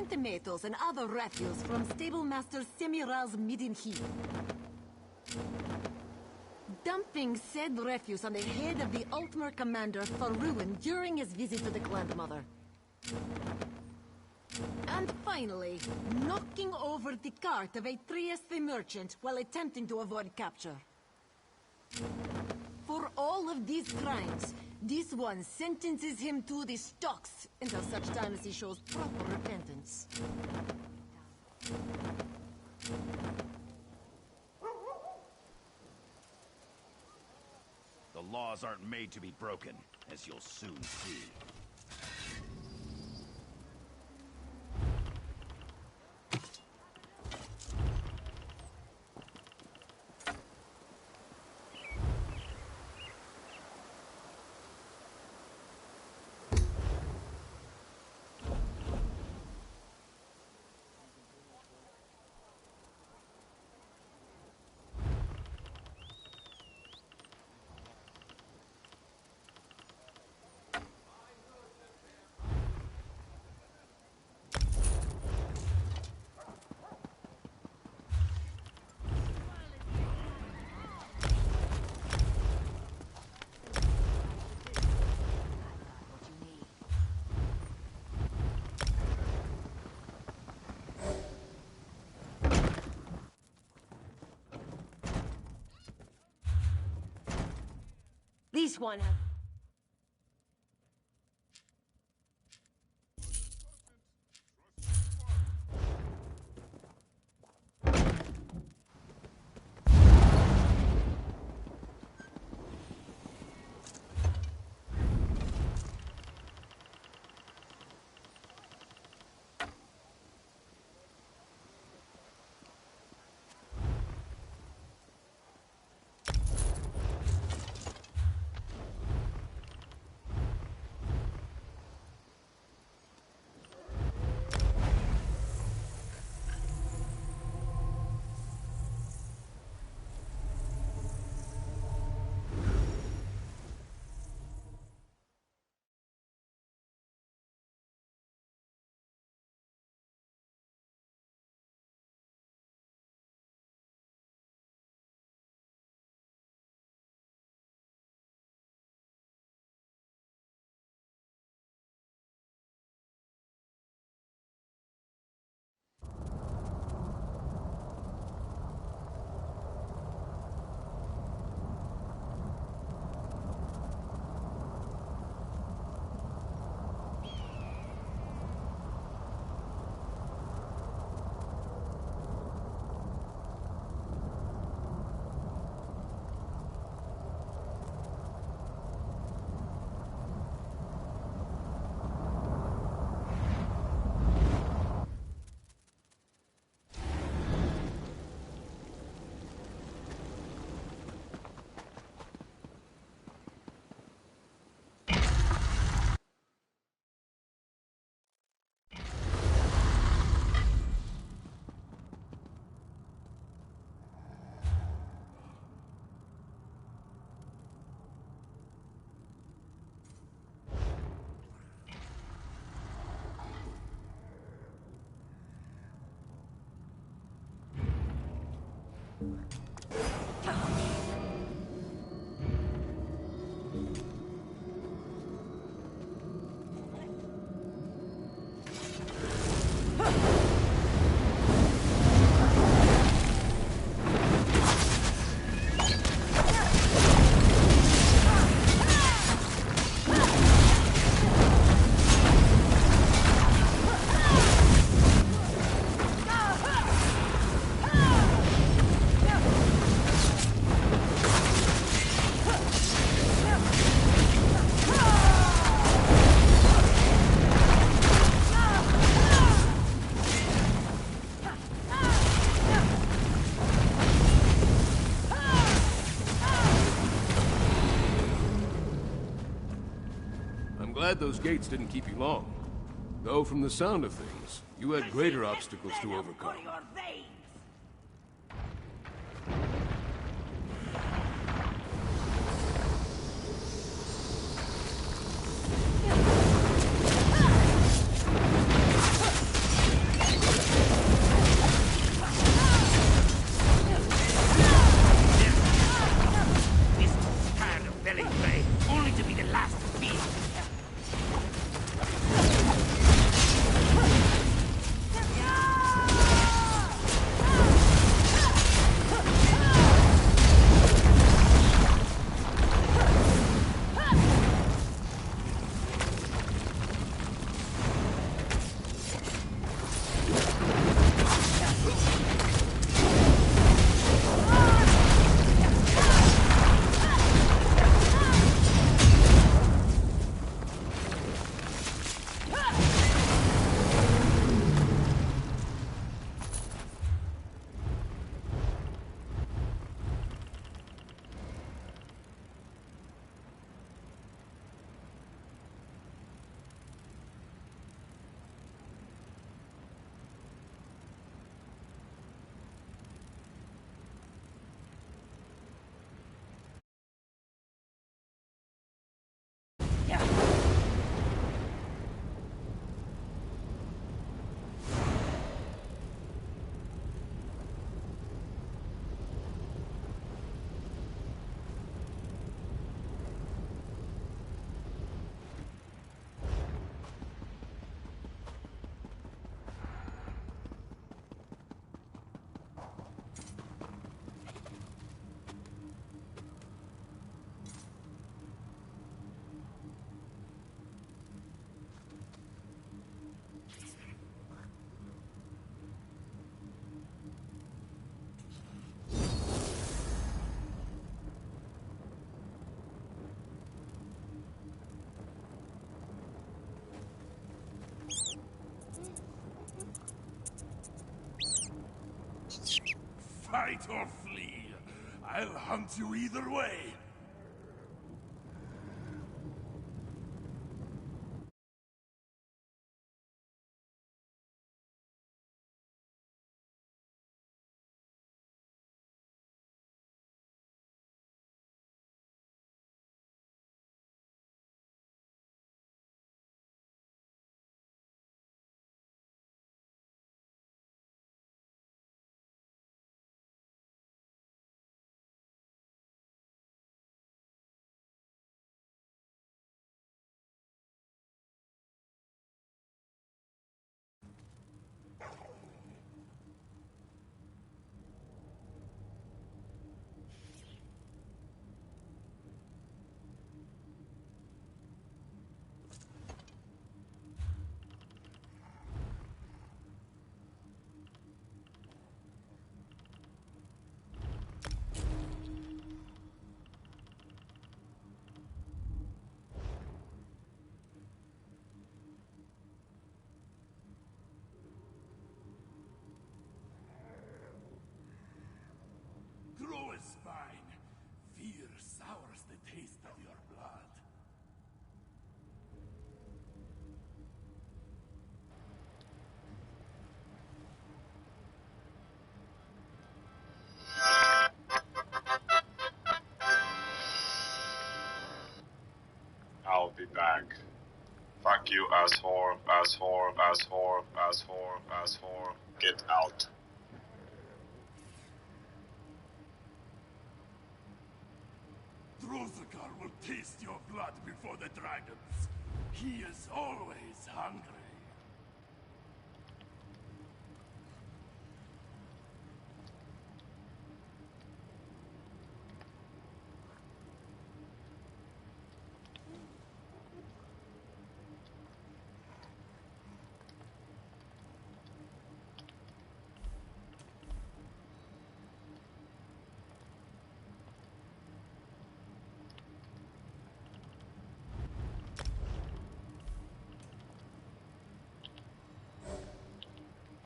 the metals and other refuse from Stablemaster Semiraz Midinhi. Dumping said refuse on the head of the Altmer commander Faruin during his visit to the Grandmother. And finally, knocking over the cart of Atreus the merchant while attempting to avoid capture. For all of these crimes, this one sentences him to the stocks until such time as he shows proper repentance. The laws aren't made to be broken, as you'll soon see. This one. Glad those gates didn't keep you long. Though from the sound of things, you had greater obstacles to overcome. Fight or flee. I'll hunt you either way. Grow a spine. Fear sours the taste of your blood. I'll be back. Fuck you, asshole, asshole, asshole, asshole, asshole. Get out. Drozakar will taste your blood before the dragons. He is always hungry.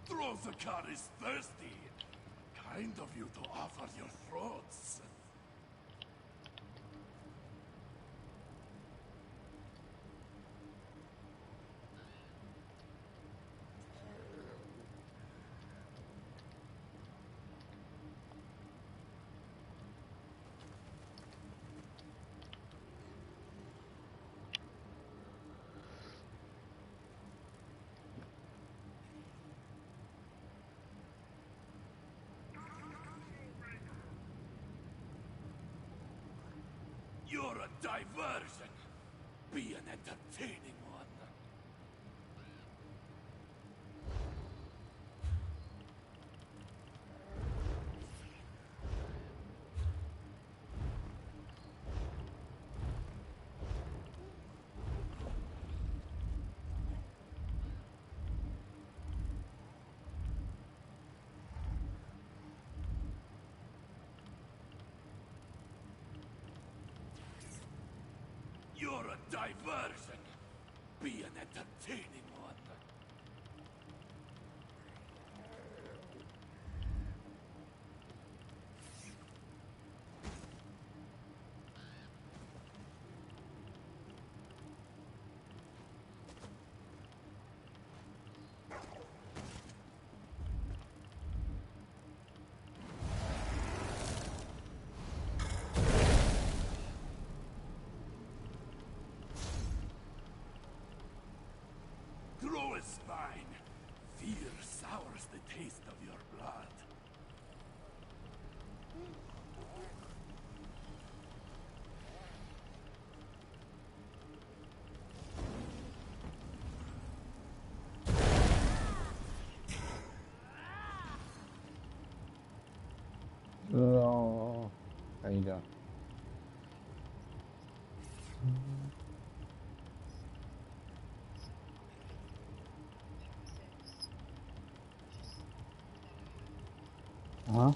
Drozakar is thirsty. Kind of you to offer your throats. You're a diversion. Be an entertaining one. You're a diversion. Be an entertaining one. Grow a spine. Fear sours the taste of your blood. 아니다. 어?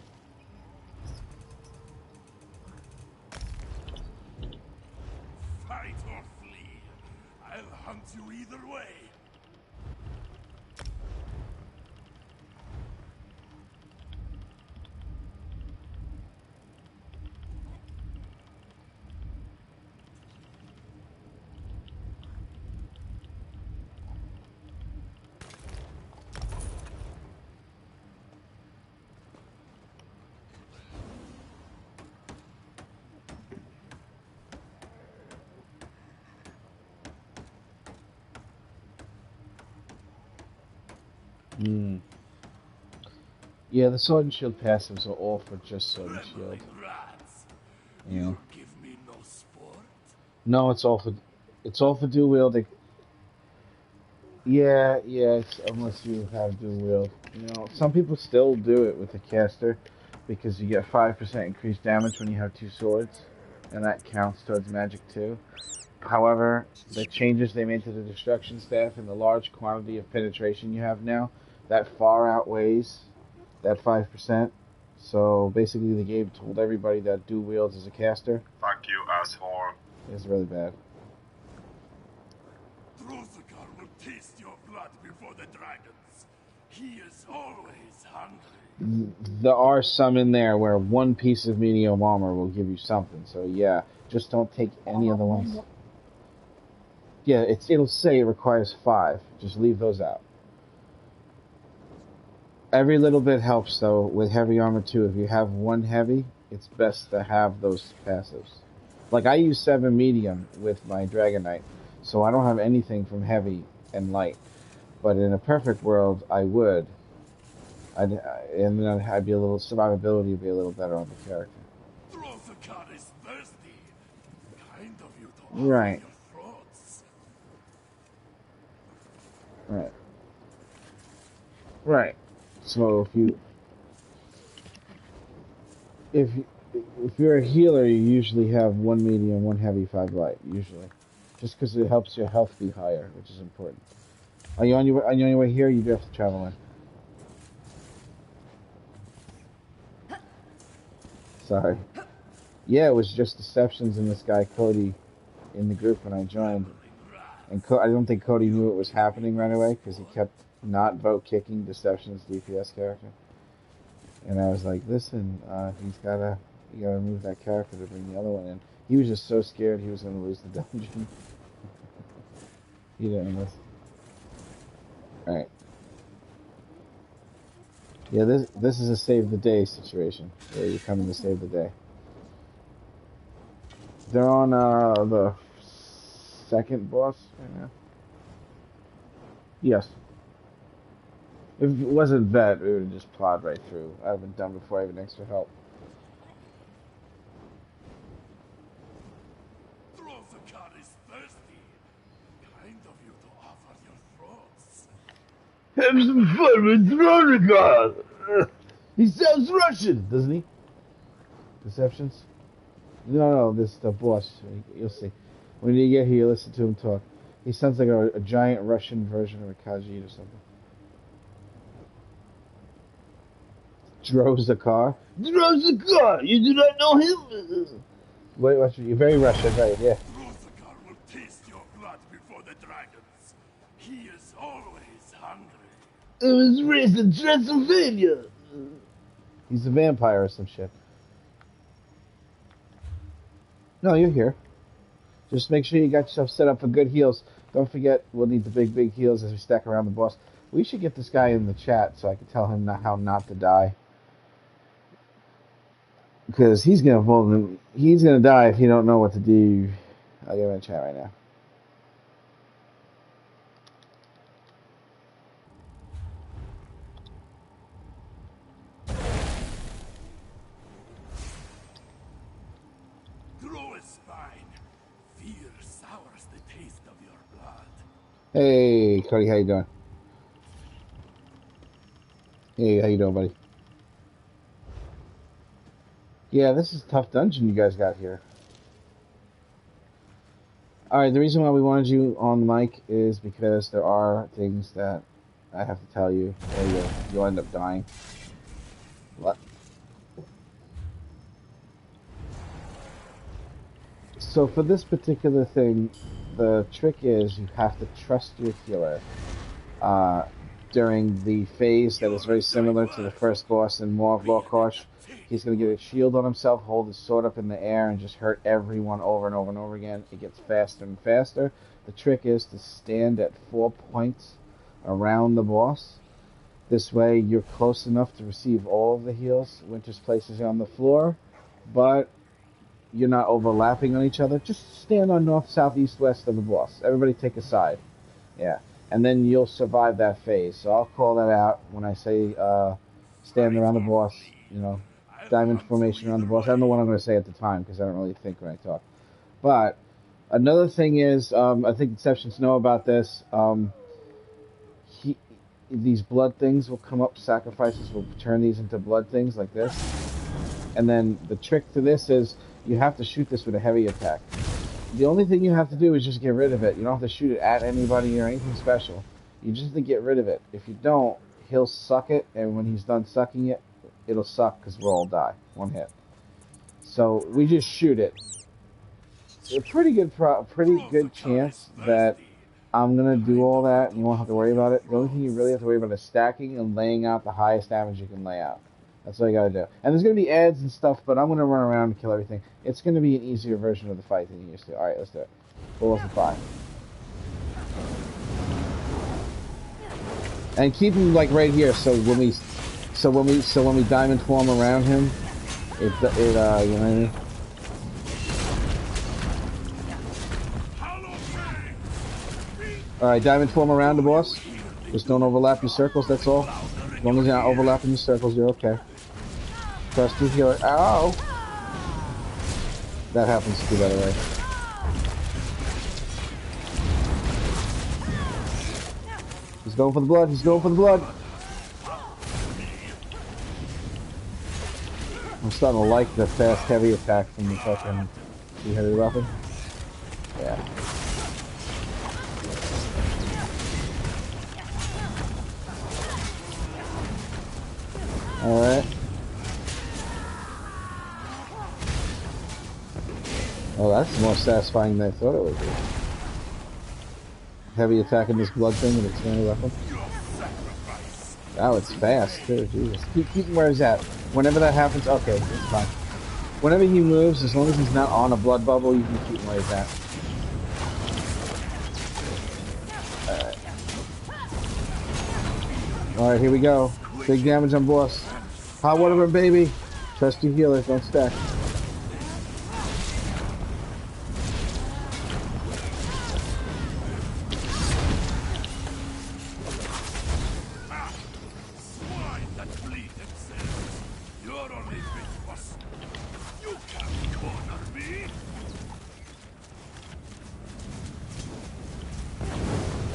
Fight or flee. I'll hunt you either way. Hmm. Yeah, the Sword and Shield passives are all for just Sword and Shield. Trembling rats. Yeah. You give me no sport? No, it's all for dual wielding. Yeah, unless you have dual wield. You know, some people still do it with the caster because you get 5% increased damage when you have two swords, and that counts towards magic too. However, the changes they made to the destruction staff and the large quantity of penetration you have now, that far outweighs that 5%. So basically, the game told everybody that dual wields as a caster Fuck you, asshole. is really bad. Drosakar will taste your blood before the dragons. He is always hungry. There are some in there where one piece of medium armor will give you something. So yeah, just don't take any other ones. Yeah, it'll say it requires 5. Just leave those out. Every little bit helps though with heavy armor too. If you have one heavy, it's best to have those passives. Like I use 7 medium with my Dragon Knight, so I don't have anything from heavy and light. But in a perfect world, I would. And then I'd be a little, survivability would be a little better on the character. Drosakar is thirsty. Kind of you to offer Right. your throats. Right. So if you're a healer, you usually have 1 medium, 1 heavy, 5 light. Usually, just because it helps your health be higher, which is important. Are you on your way here? Or you do have to travel in. Sorry. Yeah, it was just Deceptions and this guy Cody in the group when I joined. And I don't think Cody knew it was happening right away because he kept not vote kicking Deception's DPS character. And I was like, listen, you gotta remove that character to bring the other one in. He was just so scared he was gonna lose the dungeon. He didn't listen. Alright. Yeah, this is a save the day situation. Where you're coming to save the day. They're on the second boss right now. Yes. If it wasn't Vet, we would have just plowed right through. I haven't done before I have an extra help. Drosakar is thirsty. Kind of you to offer your throats. Have some fun with Drosakar! He sounds Russian, doesn't he? Deceptions? No, this is the boss. You'll see. When you get here, listen to him talk. He sounds like a giant Russian version of a Khajiit or something. Drosakar? Drosakar! You do not know him? Wait, you're very Russian, right? Yeah. Drosakar will taste your blood before the dragons. He is always hungry. I was raised in Transylvania. He's a vampire or some shit. No, you're here. Just make sure you got yourself set up for good heals. Don't forget, we'll need the big heals as we stack around the boss. We should get this guy in the chat so I can tell him how not to die. Because he's gonna die if you don't know what to do. I'll get him in the chat right now. Grow a spine. Fear sours the taste of your blood. Hey, Cody, how you doing? Hey, how you doing, buddy? Yeah, this is a tough dungeon you guys got here. Alright, the reason why we wanted you on the mic is because there are things that I have to tell you, or you'll end up dying. What? So for this particular thing, the trick is you have to trust your healer during the phase that is very similar to the first boss in Maw of Lorkhorsh. He's going to get a shield on himself, hold his sword up in the air, and just hurt everyone over and over and over again. It gets faster and faster. The trick is to stand at 4 points around the boss. This way you're close enough to receive all of the heals. Winter's places you on the floor, but you're not overlapping on each other. Just stand on north, south, east, west of the boss. Everybody take a side. Yeah. and then you'll survive that phase. So I'll call that out when I say stand around the boss, you know, diamond formation around the boss. I don't know what I'm going to say at the time because I don't really think when I talk. But another thing is, I think Exceptions know about this. These blood things will come up, sacrifices will turn these into blood things like this. And then the trick to this is you have to shoot this with a heavy attack. The only thing you have to do is just get rid of it. You don't have to shoot it at anybody or anything special. You just have to get rid of it. If you don't, he'll suck it, and when he's done sucking it, it'll suck because we'll all die. One hit. So we just shoot it. A pretty good chance that I'm going to do all that, and you won't have to worry about it. The only thing you really have to worry about is stacking and laying out the highest damage you can lay out. That's all you got to do. And there's going to be ads and stuff, but I'm going to run around and kill everything. It's going to be an easier version of the fight than you used to. Alright, let's do it. Full of 5. And keep him like right here, so when we diamond form around him, you know what I mean? Alright, diamond form around the boss. Just don't overlap your circles, that's all. As long as you're not overlapping your circles, you're okay. Trust your healer. Ow! That happens to be the other way. He's going for the blood, he's going for the blood! I'm starting to like the fast heavy attack from the fucking two-headed weapon. Yeah. Alright. Oh, that's more satisfying than I thought it would be. Heavy attack in this blood thing with its standard weapon. Oh, it's fast too, Jesus. Keep him where he's at. Whenever that happens, okay, it's fine. Whenever he moves, as long as he's not on a blood bubble, you can keep him where he's at. Alright, here we go. Big damage on boss. Hot water, baby. Trust your healers, don't stack.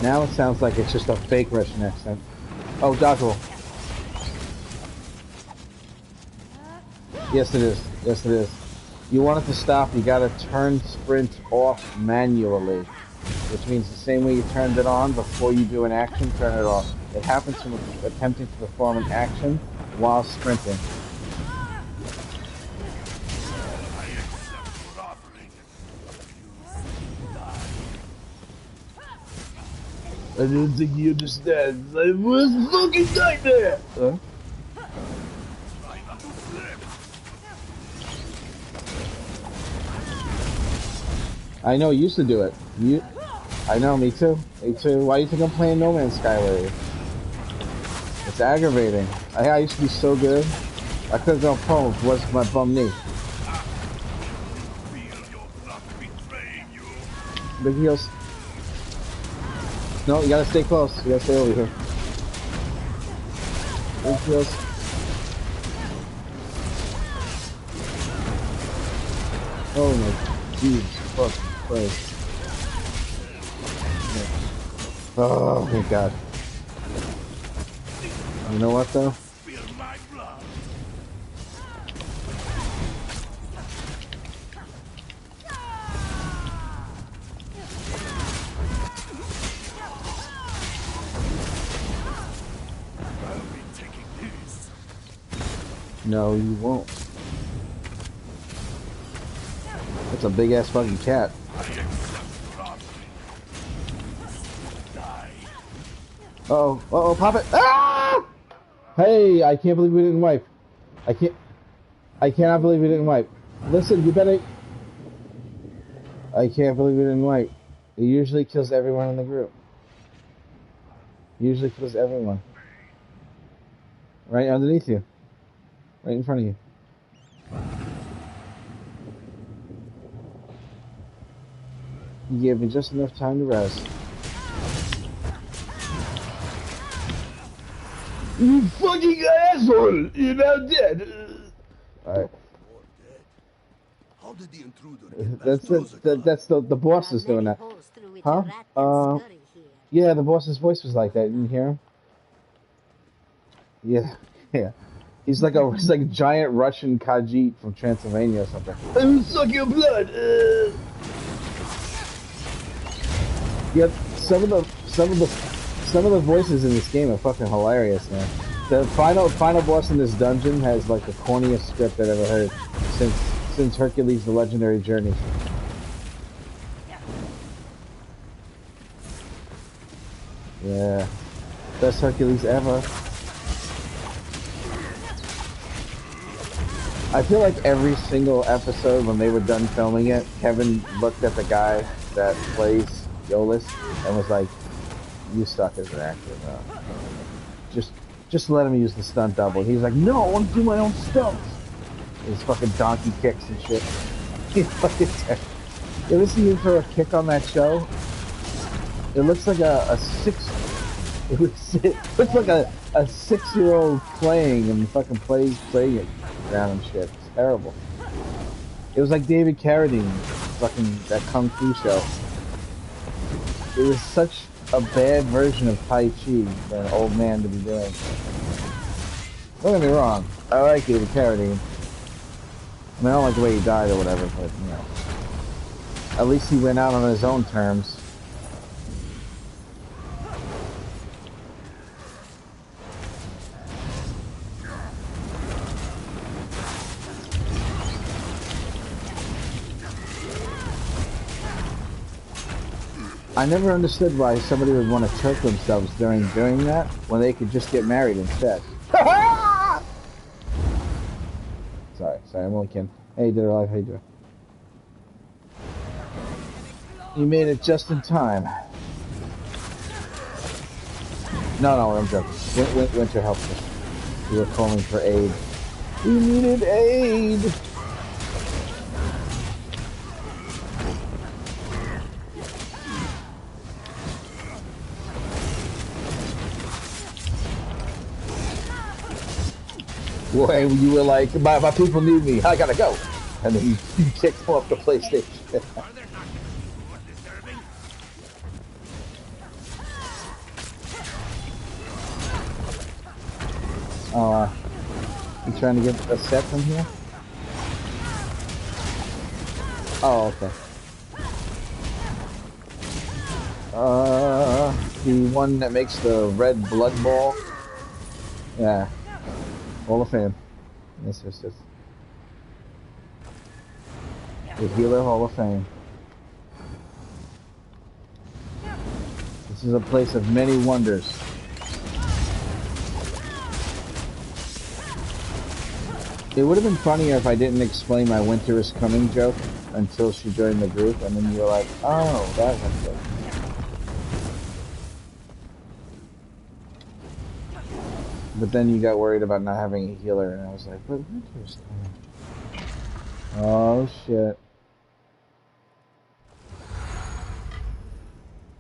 Now it sounds like it's just a fake Russian accent. Oh, dodge roll. Yes, it is. Yes, it is. You want it to stop, you gotta turn sprint off manually. Which means the same way you turned it on before you do an action, turn it off. It happens from attempting to perform an action while sprinting. I don't think you understand. I was fucking nightmare! Huh? I know, you used to do it. I know, me too. Me too. Why do you think I'm playing No Man's Sky lately? It's aggravating. I used to be so good. I could have done pro was my bum knee. Big heals. No, you gotta stay close. You gotta stay over here. Big heals. Oh my Jesus fucking Christ. Oh my God. You know what though? No, you won't. That's a big ass fucking cat. Uh-oh, uh-oh, pop it! Ah! Hey, I can't believe we didn't wipe. I cannot believe we didn't wipe. Listen, you better... I can't believe we didn't wipe. It usually kills everyone in the group. Usually kills everyone. Right underneath you. Right in front of you. You gave me just enough time to rest. You fucking asshole! You're now dead! Alright. How did the intruder get past those That's the boss is doing that. Huh? Yeah, the boss's voice was like that. Didn't you hear him? Yeah, yeah. He's like a giant Russian Khajiit from Transylvania or something. I will suck your blood. Yep, some of the voices in this game are fucking hilarious, man. The final boss in this dungeon has like the corniest script I've ever heard since Hercules: The Legendary Journey. Yeah, best Hercules ever. I feel like every single episode when they were done filming it, Kevin looked at the guy that plays Iolaus and was like, "You suck as an actor, bro. Just let him use the stunt double." He's like, "No, I want to do my own stunts." His fucking donkey kicks and shit. He's fucking terrible. You ever see him throw a kick on that show? It looks like a 6-year-old playing and fucking playing it around and shit. It's terrible. It was like David Carradine, fucking that Kung Fu show. It was such a bad version of Tai Chi for an old man to be doing. Don't get me wrong, I like David Carradine. I mean, I don't like the way he died or whatever, but, you know. At least he went out on his own terms. I never understood why somebody would want to choke themselves during doing that when they could just get married instead. Sorry, I'm only kidding. Hey, Dead or Alive, how you doing? You made it just in time. No, I'm joking. Winter helped us. We were calling for aid. We needed aid! Well, you were like, my people need me, I gotta go. And then you kicked off the PlayStation. Oh, you trying to get a set from here? Oh, okay. The one that makes the red blood ball? Yeah. Hall of Fame. Yes. The Healer Hall of Fame. This is a place of many wonders. It would have been funnier if I didn't explain my winter is coming joke until she joined the group, and then you were like, oh, that one's good. But then you got worried about not having a healer, and I was like, but winter's coming. Oh, shit.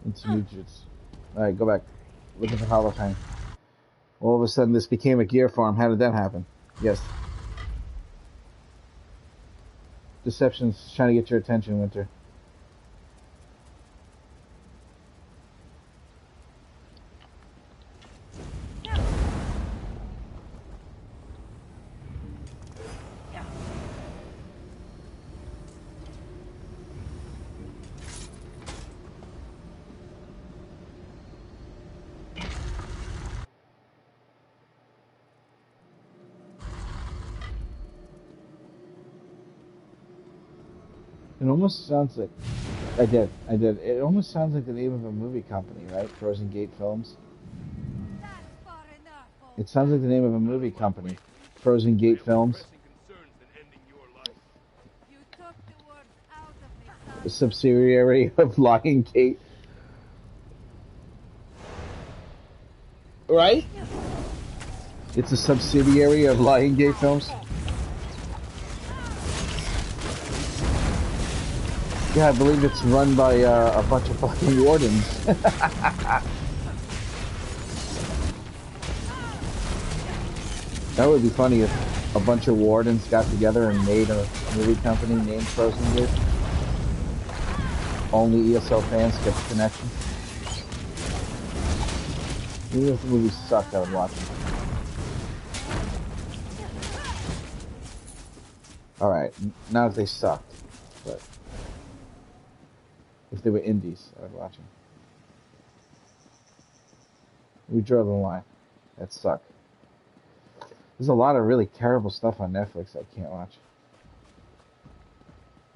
Intermediates. Alright, go back. Look at the Hall of Fame. All of a sudden, this became a gear farm. How did that happen? Yes. Deception's trying to get your attention, Winter. It almost sounds like... I did. It almost sounds like the name of a movie company, right? Frozen Gate Films. It sounds like the name of a movie company. Frozen Gate Films. A subsidiary of Lion Gate. Right? It's a subsidiary of Lion Gate Films. Yeah, I believe it's run by a bunch of fucking wardens. That would be funny if a bunch of wardens got together and made a movie company named Frozen Gate. Only ESL fans get the connection. Even if the movie sucked, I would watch it. Alright, not if they sucked, but if they were indies, I would watch them. We draw the line. That sucked. There's a lot of really terrible stuff on Netflix I can't watch.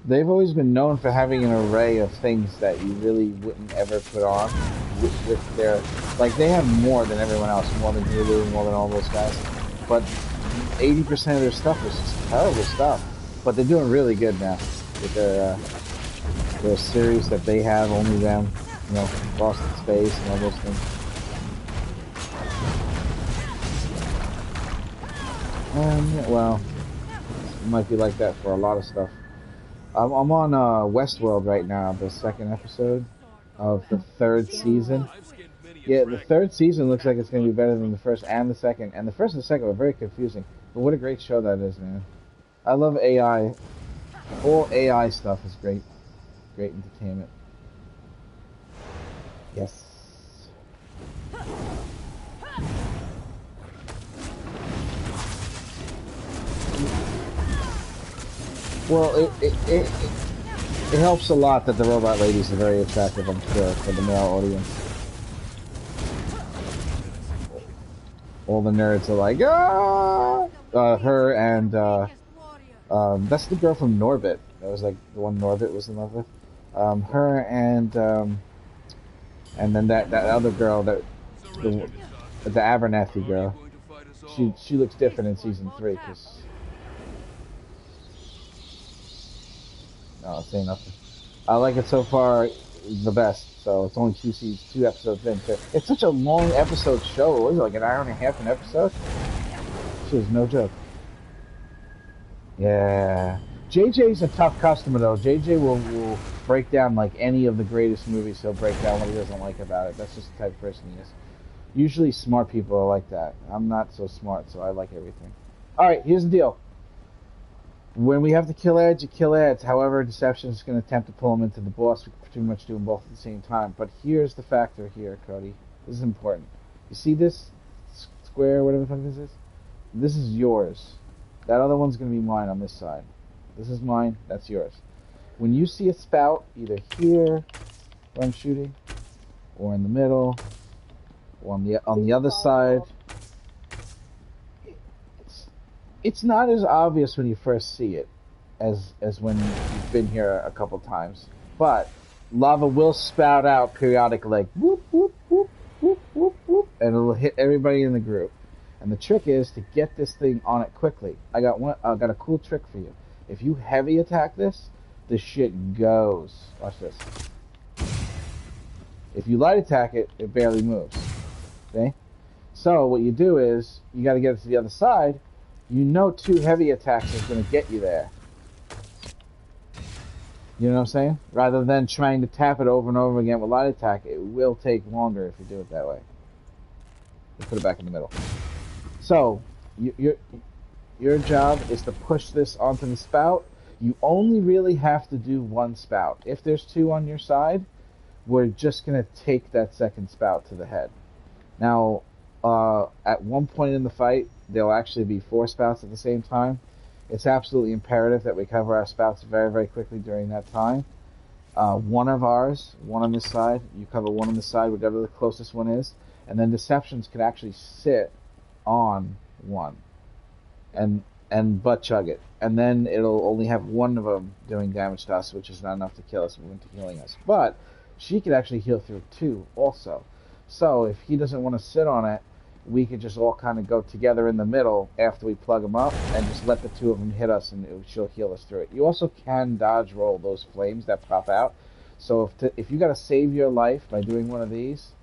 They've always been known for having an array of things that you really wouldn't ever put on with their... Like, they have more than everyone else, more than Hulu, more than all those guys. But 80% of their stuff is just terrible stuff. But they're doing really good now with their series that they have, only them, you know, Lost in Space and all those things. Well, it might be like that for a lot of stuff. I'm on Westworld right now, the second episode of the third season. Yeah, the third season looks like it's going to be better than the first and the second. And the first and the second were very confusing. But what a great show that is, man. I love AI. All AI stuff is great. Great entertainment. Yes. Well, it helps a lot that the robot ladies are very attractive, I'm sure, for the male audience. All the nerds are like, ah! Her and, that's the girl from Norbit. That was like the one Norbit was in love with. Her and then that other girl, the Abernathy girl. She looks different in season 3, because... No, I'll say nothing. I like it so far the best, so it's only 2 episodes in. It's such a long episode show. What is it, like an hour and a half an episode? She was no joke. Yeah. JJ's a tough customer, though. JJ will break down, like, any of the greatest movies. He'll break down what he doesn't like about it. That's just the type of person he is. Usually smart people are like that. I'm not so smart, so I like everything. Alright, here's the deal. When we have to kill ads, you kill ads. However, Deception is going to attempt to pull them into the boss. We can pretty much do them both at the same time. But here's the factor here, Cody. This is important. You see this square, whatever the fuck this is? This is yours. That other one's going to be mine on this side. This is mine, that's yours. When you see a spout, either here, where I'm shooting, or in the middle, or on the other side, it's not as obvious when you first see it as when you've been here a couple times. But lava will spout out periodically, like whoop whoop whoop whoop whoop whoop, and it'll hit everybody in the group. And the trick is to get this thing on it quickly. I got a cool trick for you. If you heavy attack this shit goes. Watch this. If you light attack it, it barely moves. Okay? So what you do is you got to get it to the other side. You know 2 heavy attacks is going to get you there. You know what I'm saying? Rather than trying to tap it over and over again with light attack, it will take longer if you do it that way. We'll put it back in the middle. So, your job is to push this onto the spout. You only really have to do 1 spout. If there's 2 on your side, we're just going to take that second spout to the head. Now, at one point in the fight, there'll actually be 4 spouts at the same time. It's absolutely imperative that we cover our spouts very, very quickly during that time. One of ours, one on this side, you cover one on this side, whatever the closest one is, and then Deceptions can actually sit on one and butt chug it. And then it'll only have one of them doing damage to us, which is not enough to kill us, move into healing us. But she could actually heal through 2 also. So if he doesn't want to sit on it, we could just all kind of go together in the middle after we plug them up and just let the 2 of them hit us, and she'll heal us through it. You also can dodge roll those flames that pop out. So if you got to save your life by doing one of these,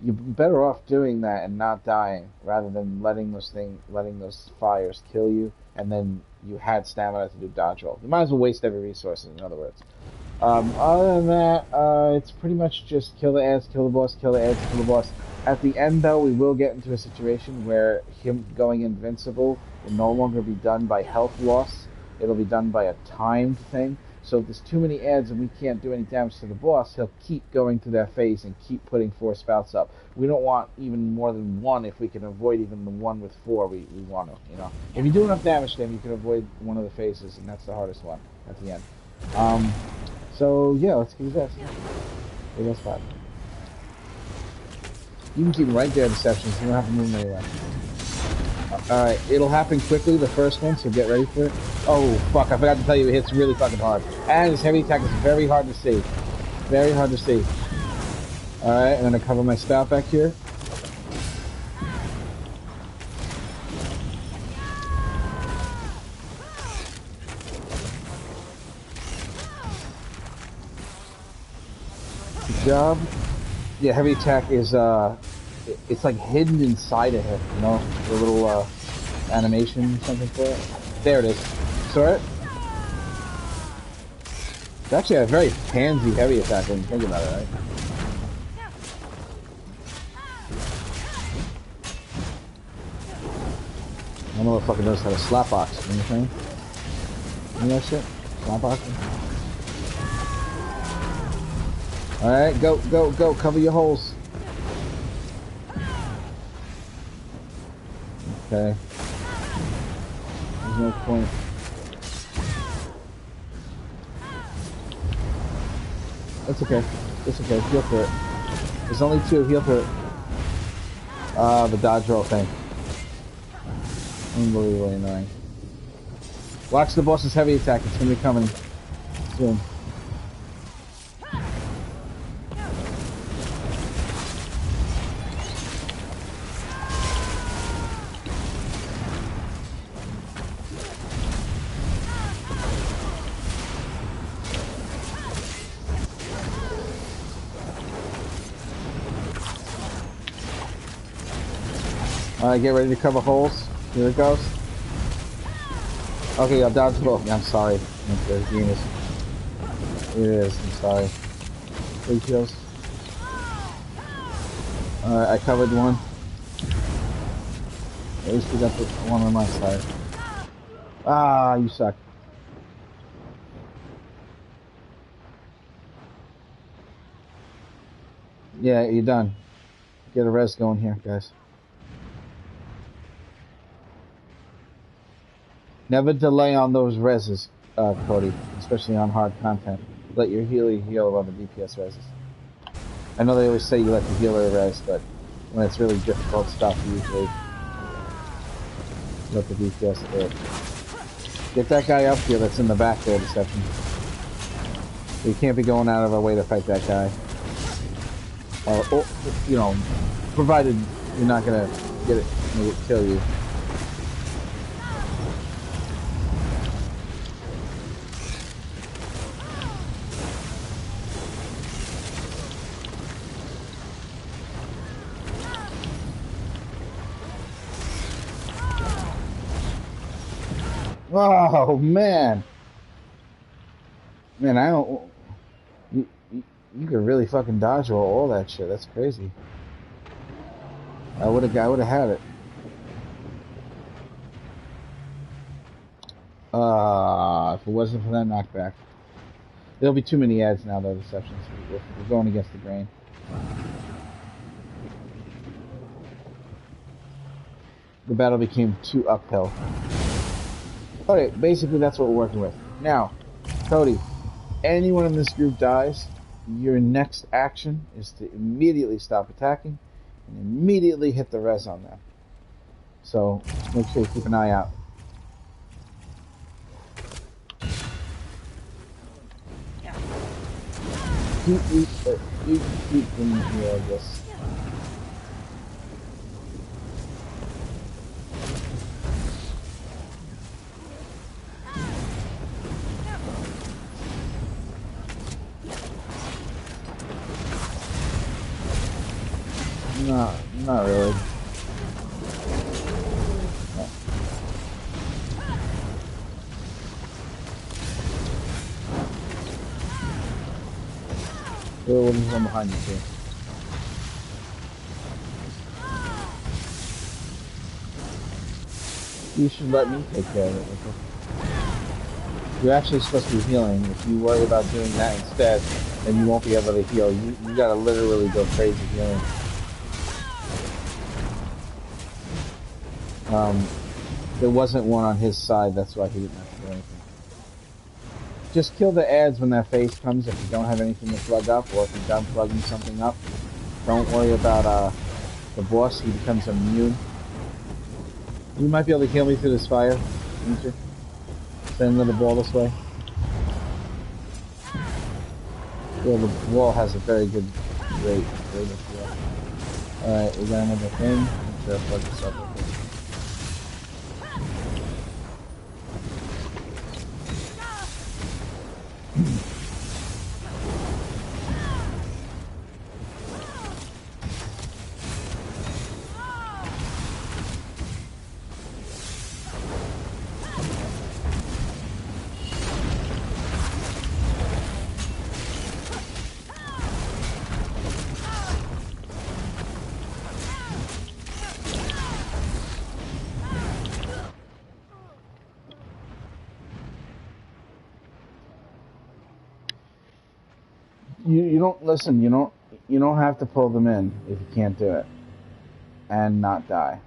you're better off doing that and not dying rather than letting those fires kill you, and then you had stamina to do dodge roll. You might as well waste every resource, in other words. Other than that, it's pretty much just kill the ads, kill the boss, kill the ads, kill the boss. At the end, though, we will get into a situation where him going invincible will no longer be done by health loss. It'll be done by a timed thing. So if there's too many ads and we can't do any damage to the boss, he'll keep going through that phase and keep putting 4 spouts up. We don't want even more than 1. If we can avoid even the one with 4, we want to, you know. If you do enough damage to him, you can avoid one of the phases, and that's the hardest one at the end. So yeah, let's do this. Okay, that's fine. You can keep them right there, Deceptions. You don't have to move them anywhere. Alright, it'll happen quickly, the first one, so get ready for it. Oh, fuck, I forgot to tell you, it hits really fucking hard. And his heavy attack is very hard to see. Very hard to see. Alright, and then I cover my spout back here. Good job. Yeah, heavy attack is, it's like hidden inside of him, you know? The little, animation, something for it. There it is. Saw it? It's actually a very pansy heavy attack when you think about it, right? I don't know what fucking knows how to slap box, you know what I'm saying? You know that shit? Slap boxing? Alright, go, go, go, cover your holes. Okay. There's no point. That's okay. It's okay. Heal for it. There's only 2. Heal for it. The dodge roll thing. Unbelievably annoying. Watch the boss's heavy attack. It's gonna be coming soon. Alright, get ready to cover holes. Here it goes. Okay, I'll dodge both. I'm sorry. It is, I'm sorry. 3 kills. Alright, I covered one. At least we got the one on my side. Ah, you suck. Yeah, you're done. Get a res going here, guys. Never delay on those reses, Cody, especially on hard content. Let your healer heal on the DPS reses. I know they always say you let the healer res, but when it's really difficult stuff, you usually let the DPS do it. Get that guy up here that's in the back there, Deception. You can't be going out of our way to fight that guy. Or you know, provided you're not gonna get it, make it kill you. Oh man, I don't. You could really fucking dodge roll all that shit. That's crazy. I would have had it. If it wasn't for that knockback, there'll be too many ads now. Though Deceptions. We're going against the grain. The battle became too uphill. Okay, basically that's what we're working with. Now, Cody, anyone in this group dies, your next action is to immediately stop attacking and immediately hit the res on them. So, make sure you keep an eye out. You keep them here, I guess. No, not really. No. Oh, there's one behind you too. You should let me take care of it. Okay? You're actually supposed to be healing. If you worry about doing that instead, then you won't be able to heal. You gotta literally go crazy healing. There wasn't one on his side, that's why he didn't have to do anything. Just kill the ads when that phase comes if you don't have anything to plug up, or if you're done plugging something up. Don't worry about the boss, he becomes immune. You might be able to heal me through this fire, didn't you? Send another ball this way. Yeah, the wall has a very good rate of heal. Alright, we got another thing. Make sure I plug this up real quick. You don't listen. You don't have to pull them in if you can't do it and not die.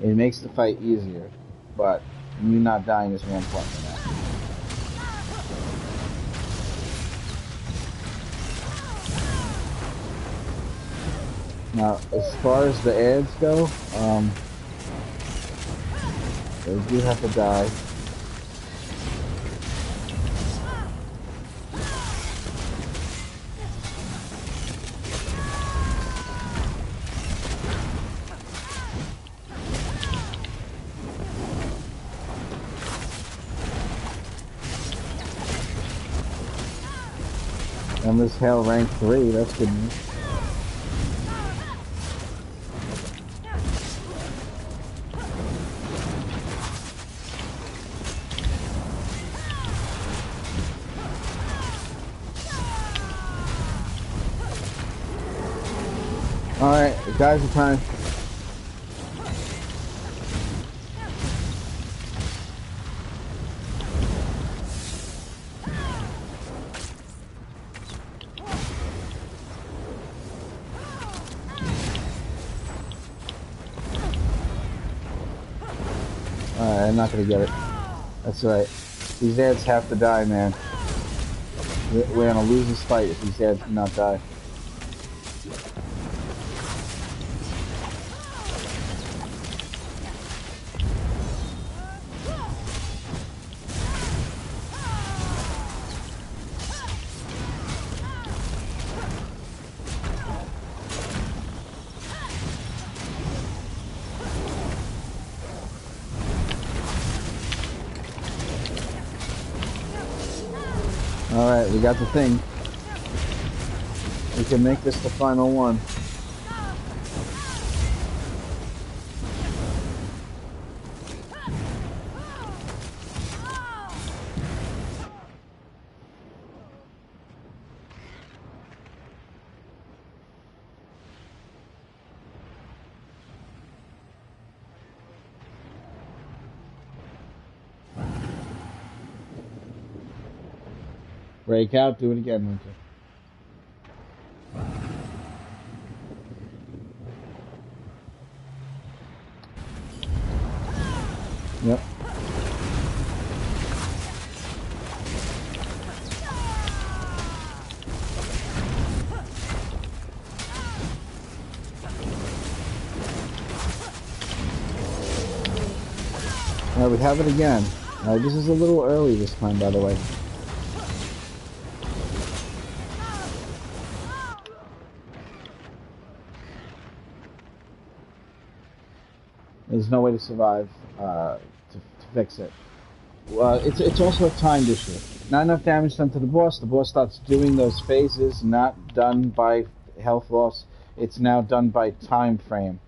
It makes the fight easier, but you not dying is more important than that. Now, as far as the ads go, they do have to die. And this hell rank 3, that's good news. Alright, the guys are trying. I'm not gonna get it. That's right. These ads have to die, man. We're gonna lose this fight if these ads do not die. Alright, we got the thing. We can make this the final one. Break out, do it again, Winter. Yep. Alright, we have it again. This is a little early this time, by the way. There's no way to survive to fix it. It's also a timed issue. Not enough damage done to the boss. The boss starts doing those phases, not done by health loss. It's now done by time frame.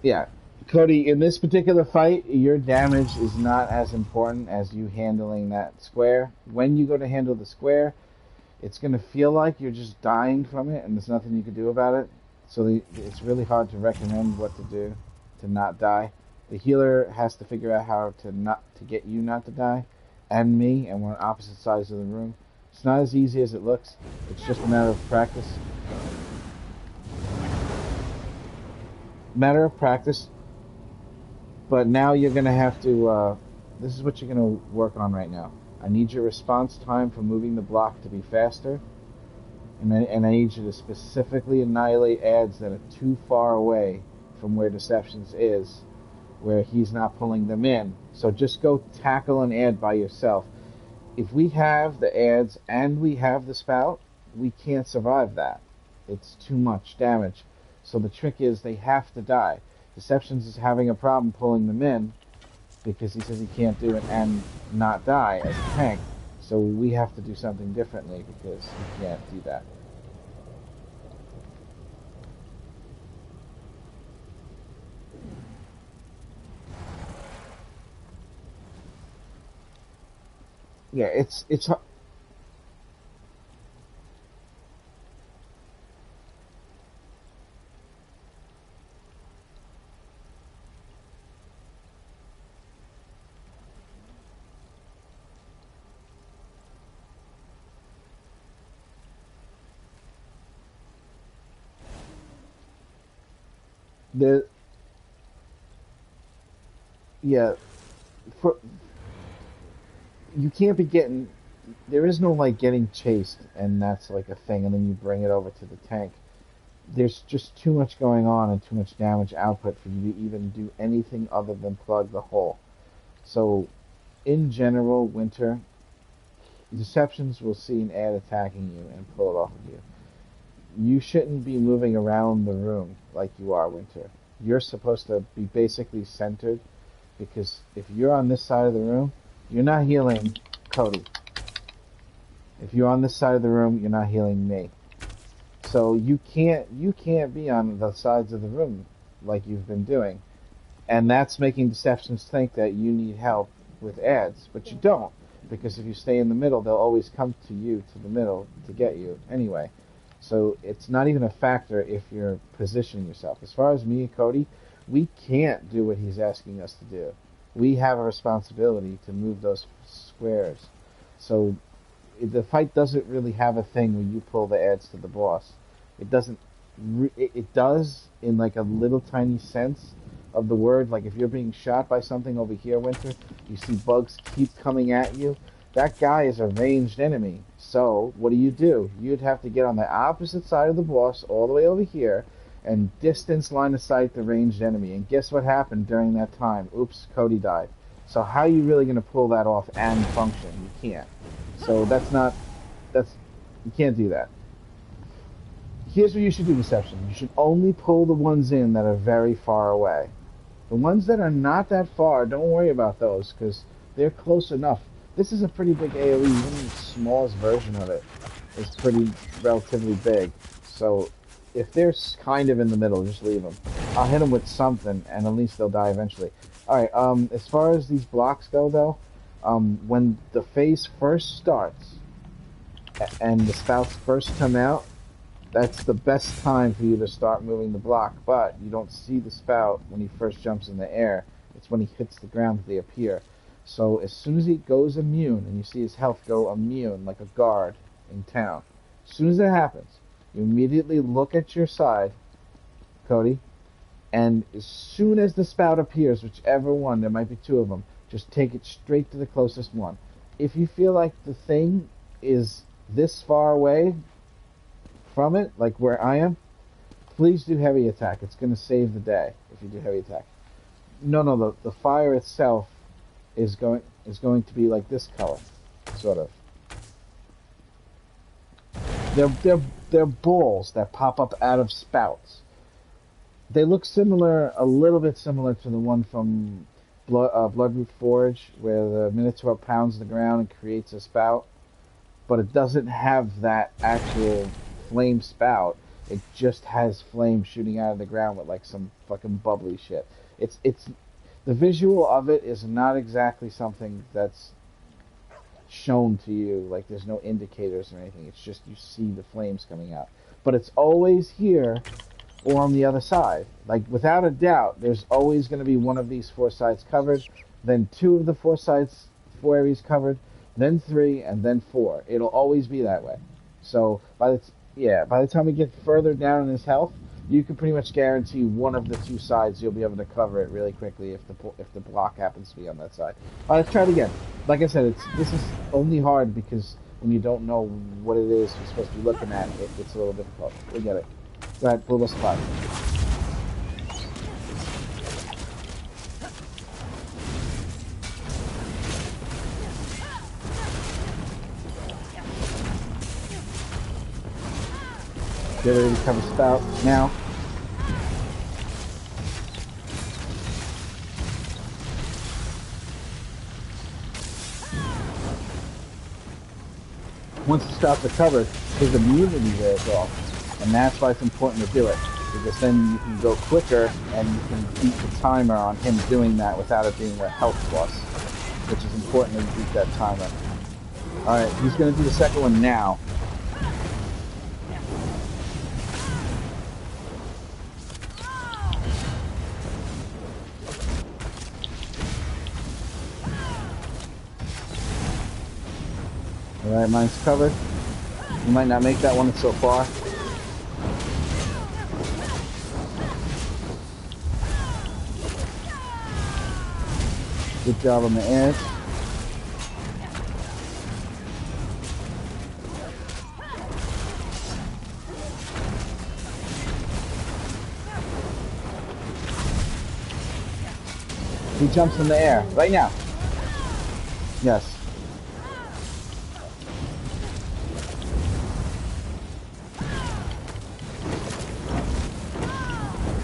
Yeah, Cody, in this particular fight, your damage is not as important as you handling that square. When you go to handle the square, it's going to feel like you're just dying from it, and there's nothing you can do about it. So it's really hard to recommend what to do to not die. The healer has to figure out how to get you not to die, and me, and we're on opposite sides of the room. It's not as easy as it looks. It's just a matter of practice. Matter of practice. But now you're going to have to, this is what you're going to work on right now. I need your response time for moving the block to be faster. And I need you to specifically annihilate ads that are too far away from where Deceptions is, where he's not pulling them in. So just go tackle an ad by yourself. If we have the ads and we have the spout, we can't survive that. It's too much damage. So the trick is they have to die. Deceptions is having a problem pulling them in because he says he can't do it and not die as a tank. So we have to do something differently because he can't do that. Yeah, it's the yeah for you can't be getting, there is no like getting chased and that's like a thing and then you bring it over to the tank. There's just too much going on and too much damage output for you to even do anything other than plug the hole. So in general, Winter, Deceptions will see an ad attacking you and pull it off of you. You shouldn't be moving around the room like you are, Winter. You're supposed to be basically centered because if you're on this side of the room, you're not healing Cody. If you're on this side of the room, you're not healing me. So you can't be on the sides of the room like you've been doing. And that's making Deceptions think that you need help with ads, but you don't. Because if you stay in the middle, they'll always come to you, to the middle, to get you anyway. So it's not even a factor if you're positioning yourself. As far as me and Cody, we can't do what he's asking us to do. We have a responsibility to move those squares. So the fight doesn't really have a thing where you pull the ads to the boss. It doesn't. It does in like a little tiny sense of the word. Like if you're being shot by something over here, Winter, you see bugs keep coming at you. That guy is a ranged enemy. So what do? You'd have to get on the opposite side of the boss, all the way over here, and distance line of sight the ranged enemy. And guess what happened during that time? Oops, Cody died. So how are you really going to pull that off and function? You can't. So you can't do that. Here's what you should do, Deception. You should only pull the ones in that are very far away. The ones that are not that far, don't worry about those, because they're close enough. This is a pretty big AoE, even the smallest version of it is pretty relatively big. So if they're kind of in the middle, just leave them. I'll hit them with something, and at least they'll die eventually. Alright, as far as these blocks go, though, when the phase first starts, and the spouts first come out, that's the best time for you to start moving the block, but you don't see the spout when he first jumps in the air. It's when he hits the ground that they appear. So as soon as he goes immune, and you see his health go immune, like a guard in town, as soon as it happens, you immediately look at your side, Cody, and as soon as the spout appears, whichever one, there might be two of them, just take it straight to the closest one. If you feel like the thing is this far away from it, like where I am, please do heavy attack. It's going to save the day if you do heavy attack. No, the fire itself is going to be like this color, sort of. They're balls that pop up out of spouts. They look similar, a little bit similar to the one from Bloodroot Forge, where the Minotaur pounds the ground and creates a spout, but it doesn't have that actual flame spout. It just has flame shooting out of the ground with like some fucking bubbly shit. It's the visual of it is not exactly something that's shown to you. Like there's no indicators or anything. It's just you see the flames coming out. But it's always here or on the other side. Like without a doubt, there's always going to be one of these 4 sides covered, then 2 of the 4 sides, 4 areas covered, then 3, and then 4. It'll always be that way. So by the time we get further down in his health, you can pretty much guarantee one of the 2 sides you'll be able to cover it really quickly if the block happens to be on that side. Let's try it again. Like I said, this is only hard because when you don't know what it is you're supposed to be looking at, it's a little difficult. We get it. Go ahead, pull us 5. Get ready to cover spout now. Once the spouts are covered, his immunity wears off, and that's why it's important to do it, because then you can go quicker and you can beat the timer on him doing that without it being a health loss, which is important to beat that timer. Alright, he's going to do the second one now. Alright, mine's covered. You might not make that one so far. Good job on the edge. He jumps in the air right now. Yes.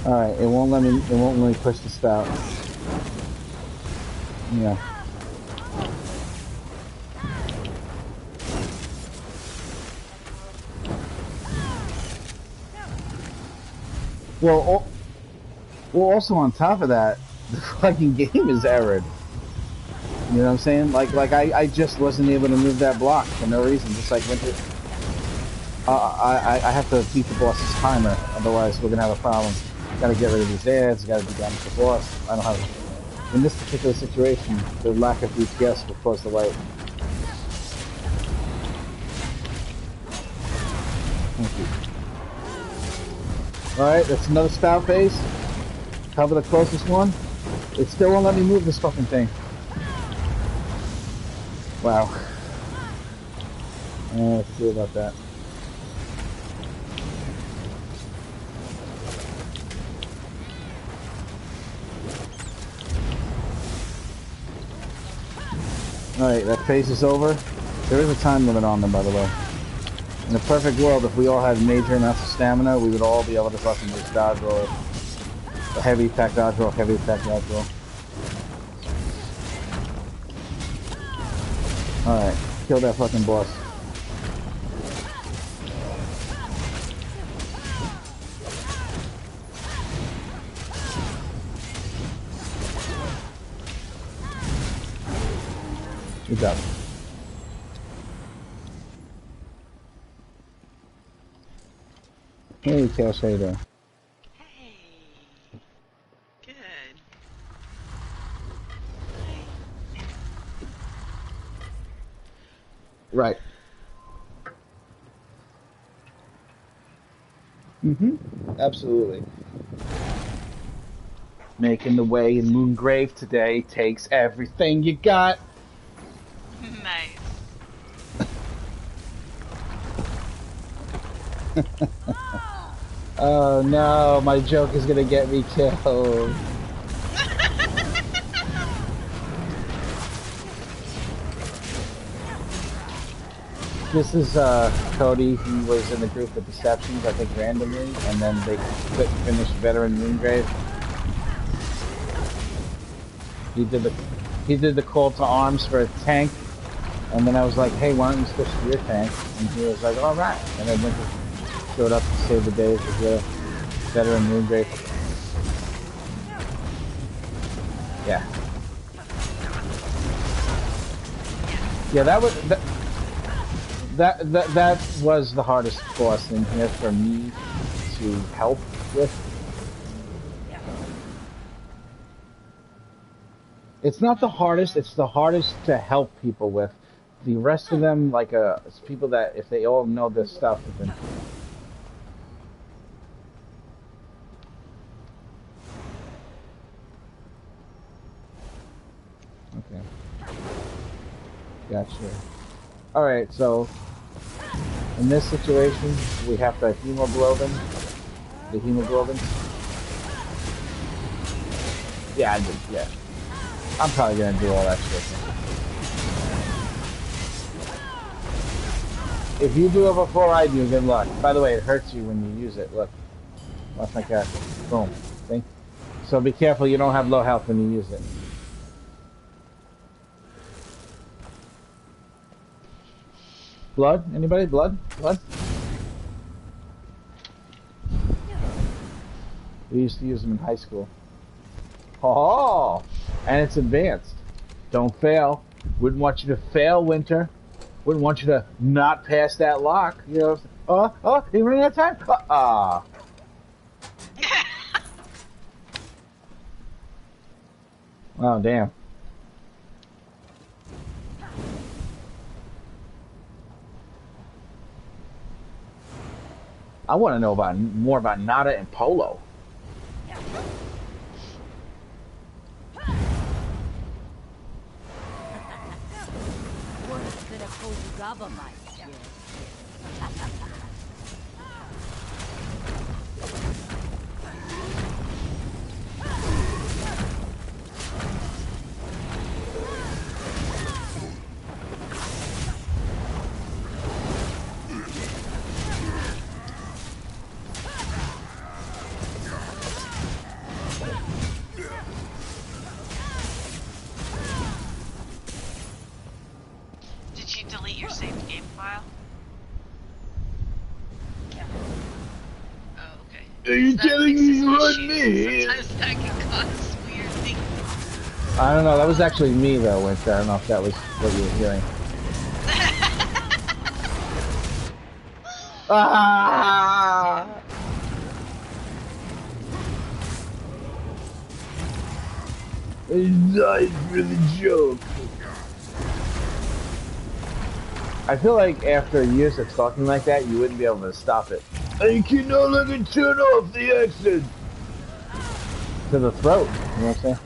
Alright, it won't let me push the spout. Yeah. Well, also on top of that, the fucking game is errored. You know what I'm saying? Like I just wasn't able to move that block for no reason. Just like went to. I have to beat the boss's timer, otherwise we're gonna have a problem. Gotta get rid of these ads, gotta be done with the boss. I don't have. In this particular situation, the lack of DPS will cause the light. Thank you. Alright, that's another spout phase. Cover the closest one. It still won't let me move this fucking thing. Wow. I don't know what to do about that. Alright, that phase is over. There is a time limit on them, by the way. In a perfect world, if we all had major amounts of stamina, we would all be able to fucking just dodge roll. A heavy attack dodge roll, heavy attack dodge roll. Alright, kill that fucking boss. Good job. Hey, Cash, how you doing? Hey. Good. Right. Absolutely. Making the way in Moongrave today takes everything you got. Nice. Oh no, my joke is gonna get me killed. This is Cody. He was in the group of Deceptions, I think randomly, and then they couldn't finish Veteran Moongrave. He did the call to arms for a tank, and then I was like, hey, why don't you switch to your tank? And he was like, all right. And then Winter showed up to save the day with the Veteran Moongrave. Yeah. Yeah, that was the hardest boss in here for me to help with. It's not the hardest, it's the hardest to help people with. The rest of them, like, it's people that, if they all know this stuff, then... Okay. Gotcha. Alright, so, in this situation, we have the hemoglobin. The hemoglobin. Yeah, I did, yeah. I'm probably gonna do all that shit. If you do it before I do, good luck. By the way, it hurts you when you use it. Look. Watch my cat. Boom. See? So be careful you don't have low health when you use it. Blood? Anybody? Blood? Blood? We used to use them in high school. Oh! And it's advanced. Don't fail. Wouldn't want you to fail, Winter. Wouldn't want you to not pass that lock. You know, you running out of time? Oh, damn. I want to know more about Nada and Polo. Did you delete your saved game file? Oh, okay. Are you telling me you want me? Sometimes that can cause weird things. I don't know. That was actually me, though, Winter. I don't know if that was what you were hearing. Ah! I died for the joke. I feel like after years of talking like that, you wouldn't be able to stop it. I can no longer turn off the accent to the throat. You know what I'm saying?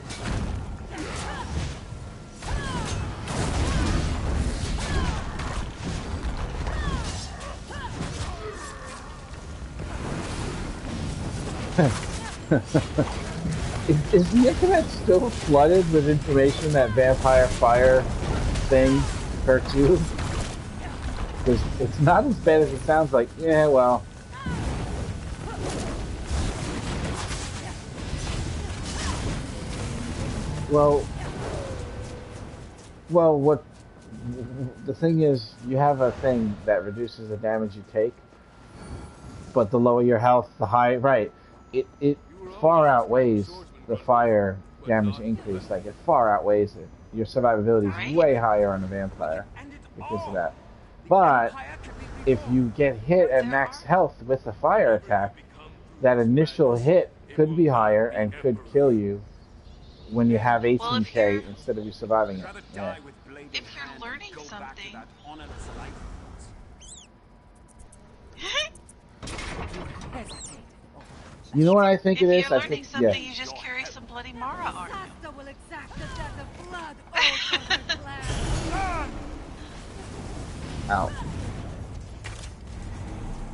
Is the internet still flooded with information that vampire fire thing hurts you? Because it's not as bad as it sounds like. Yeah, well. Well, what the thing is, you have a thing that reduces the damage you take, but the lower your health, the higher. Right. It far outweighs the fire damage increase. Like, it far outweighs it. Your survivability is way higher on a vampire because of that. But if you get hit at max health with a fire attack, that initial hit could be higher and could kill you when you have 18k instead of you surviving it. Yeah. If you're learning something. You know what I think it is? If you're learning something, yeah. you just carry some Bloody Mara on you. Ow.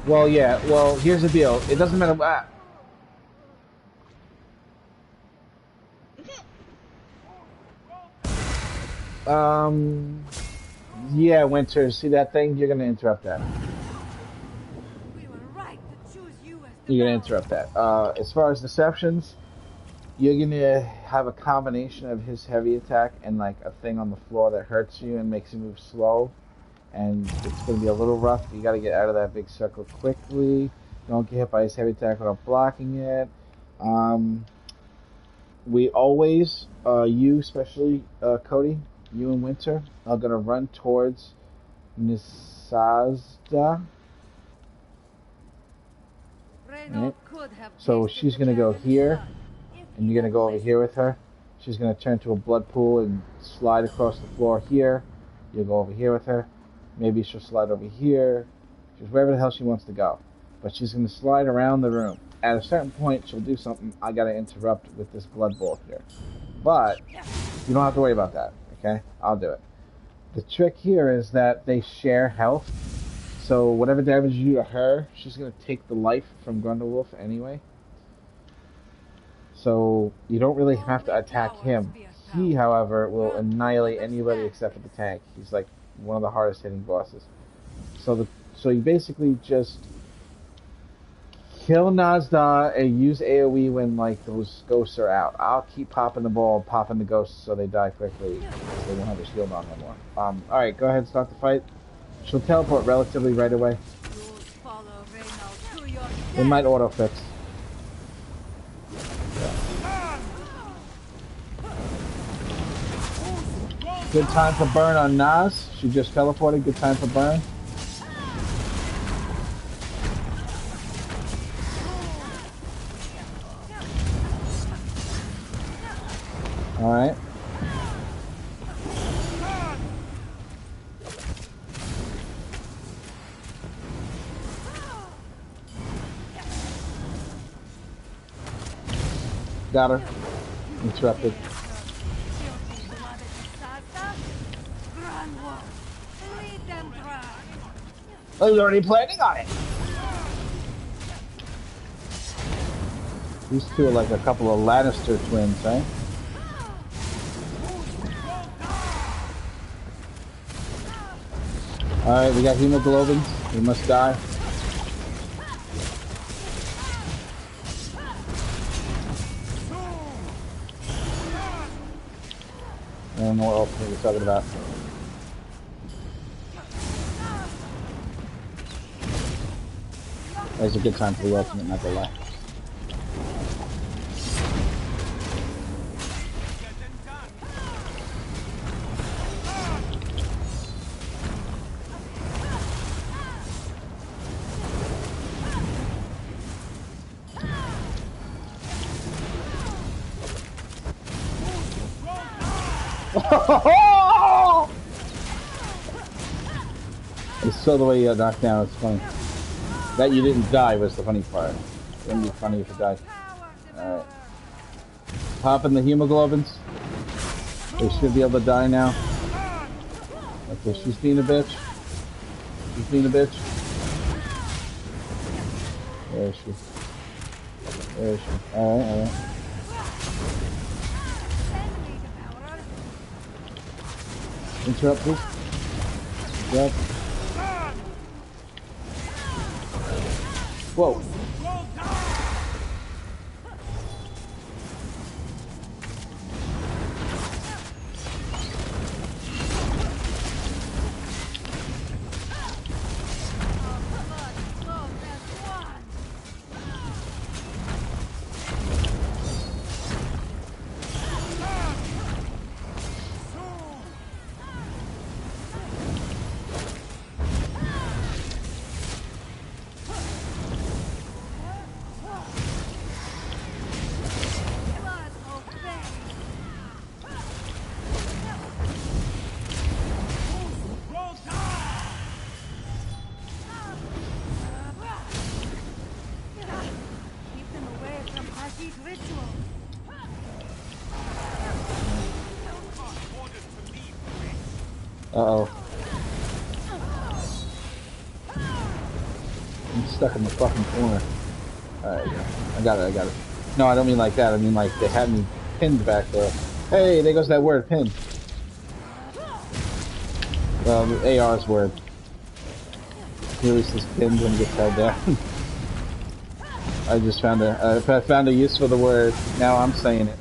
Well, yeah. Well, here's the deal. It doesn't matter. Yeah, Winter. See that thing? You're gonna interrupt that. You're gonna interrupt that. As far as deceptions, you're gonna have a combination of his heavy attack and like a thing on the floor that hurts you and makes you move slow. And it's going to be a little rough. You got to get out of that big circle quickly. Don't get hit by his heavy attack without blocking it. we always, you especially, Cody, you and Winter, are gonna run towards Nisazda. Right? So she's gonna go here, and you're gonna go over here with her. She's gonna turn to a blood pool and slide across the floor here. You'll go over here with her. Maybe she'll slide over here. Just wherever the hell she wants to go. But she's gonna slide around the room. At a certain point, she'll do something. I gotta interrupt with this blood bowl here. But you don't have to worry about that. Okay, I'll do it. The trick here is that they share health. So whatever damage you do to her, she's gonna take the life from Grundlewolf anyway. So you don't really have to attack him. He, however, will annihilate anybody except for the tank. He's like one of the hardest hitting bosses. So you basically just kill Nazda and use AoE when like those ghosts are out. I'll keep popping the ball and popping the ghosts so they die quickly. So they won't have a shield on no more. Alright, go ahead and start the fight. She'll teleport relatively right away. It might auto fix. Good time for burn on Naz. She just teleported. Good time for burn. Alright. Got her. Interrupted. I was already planning on it. These two are like a couple of Lannister twins, right? Alright, we got hemoglobins. We must die. I don't know what else we're talking about. That's a good time for the ultimate, not gonna lie. I saw the way you got knocked down, it's funny. That you didn't die was the funny part. It wouldn't be funny if you died. Alright. Popping the hemoglobins. They should be able to die now. Okay, she's being a bitch. She's being a bitch. Where is she? Where is she? Alright, alright. Interrupt, please. Interrupt. Whoa. Uh-oh. I'm stuck in the fucking corner. Alright, I got it. No, I don't mean like that. I mean like they had me pinned back there. Hey, there goes that word, pin. Well, the AR's word. He always says pinned when he gets held down. I just found a use for the word. Now I'm saying it.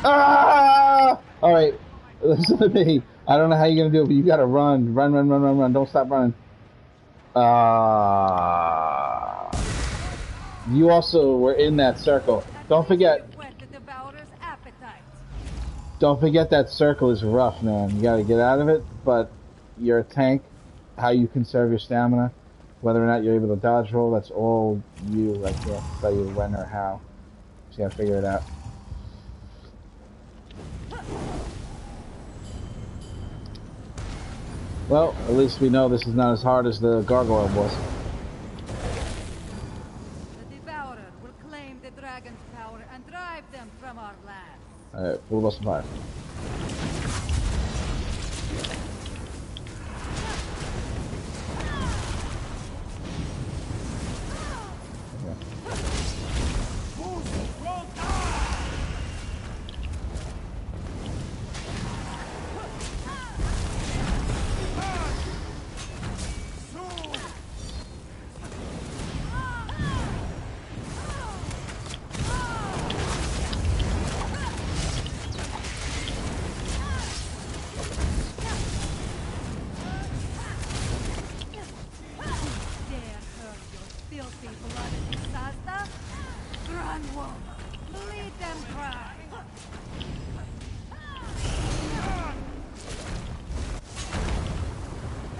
Ah! Alright, listen to me. I don't know how you're gonna do it, but you gotta run. Run. Don't stop running. You also were in that circle. Don't forget. Don't forget that circle is rough, man. You gotta get out of it, but you're a tank. How you conserve your stamina, whether or not you're able to dodge roll, that's all you. I can't tell you when or how. Just gotta figure it out. Well, at least we know this is not as hard as the gargoyle was. The Devourer will claim the dragon's power and drive them from our land. Alright, full of us fire.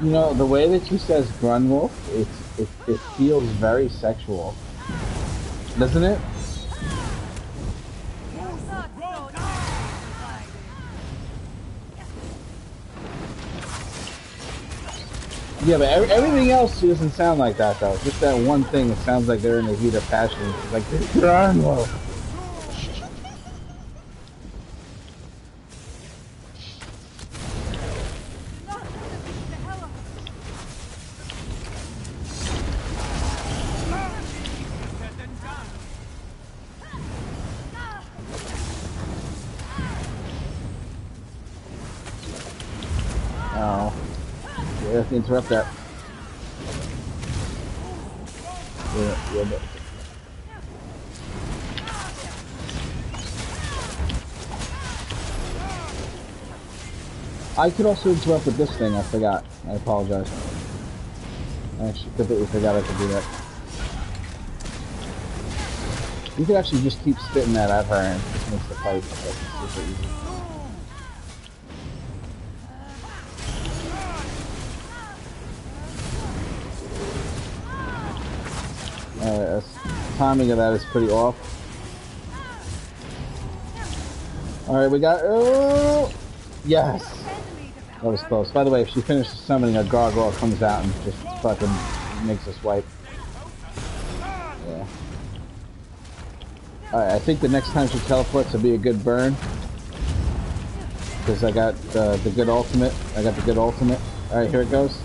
You know, the way that she says Grunwolf, it feels very sexual. Doesn't it? Yeah, but everything else doesn't sound like that, though. Just that one thing, it sounds like they're in the heat of passion. It's like, Grunwolf. Interrupt that. Yeah, but... I could also interrupt with this thing, I forgot. I apologize. I actually completely forgot I could do that. You could actually just keep spitting that at her and it makes the fight super easy. Timing of that is pretty off. Alright, we got... Oh! Yes! That was close. By the way, if she finishes summoning, a gargoyle comes out and just fucking makes us wipe. Yeah. Alright, I think the next time she teleports will be a good burn. Because I got the good ultimate. I got the good ultimate. Alright, here it goes.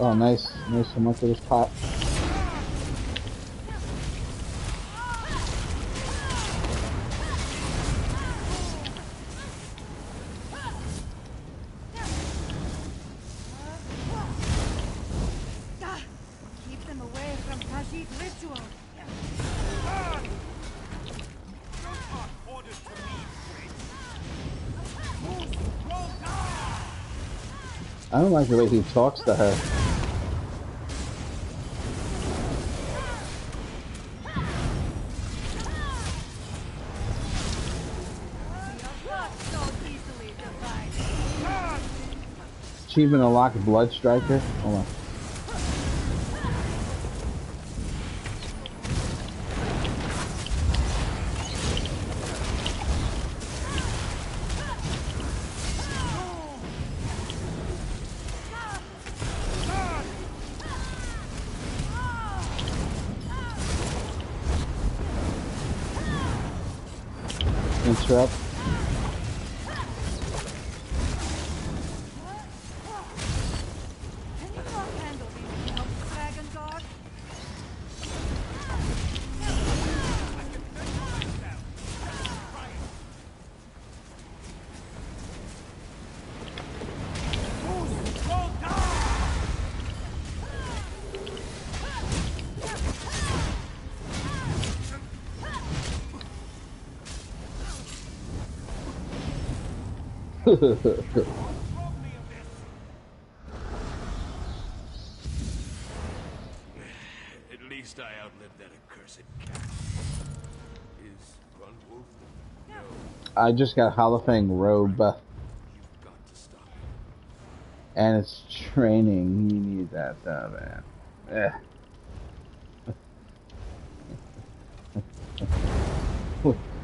Oh, nice. Nice so much of this pop. Keep them away from Khajiit ritual. I don't like the way he talks to her. Achievement unlocked, Blood Striker. Hold on. Interrupt. At least I outlived that accursed cat. Is Grunwolf? No, I just got Halifang robe, you've got to stop it. and it's training. You need that, man.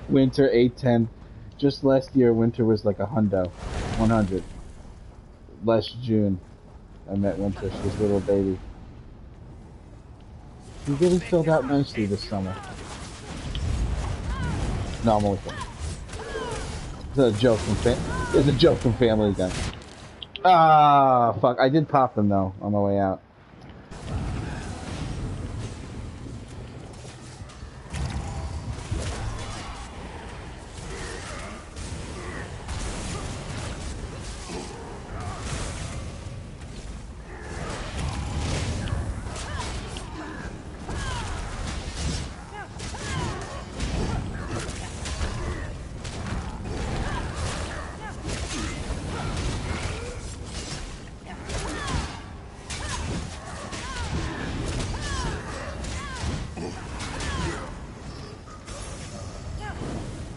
Winter 810. Just last year, Winter was like 100. Last June, I met Winter. She was a little baby. You really filled out nicely this summer. No, I'm only kidding. It's a joke it's a joke from Family Guy. Ah, fuck. I did pop them, though, on my way out.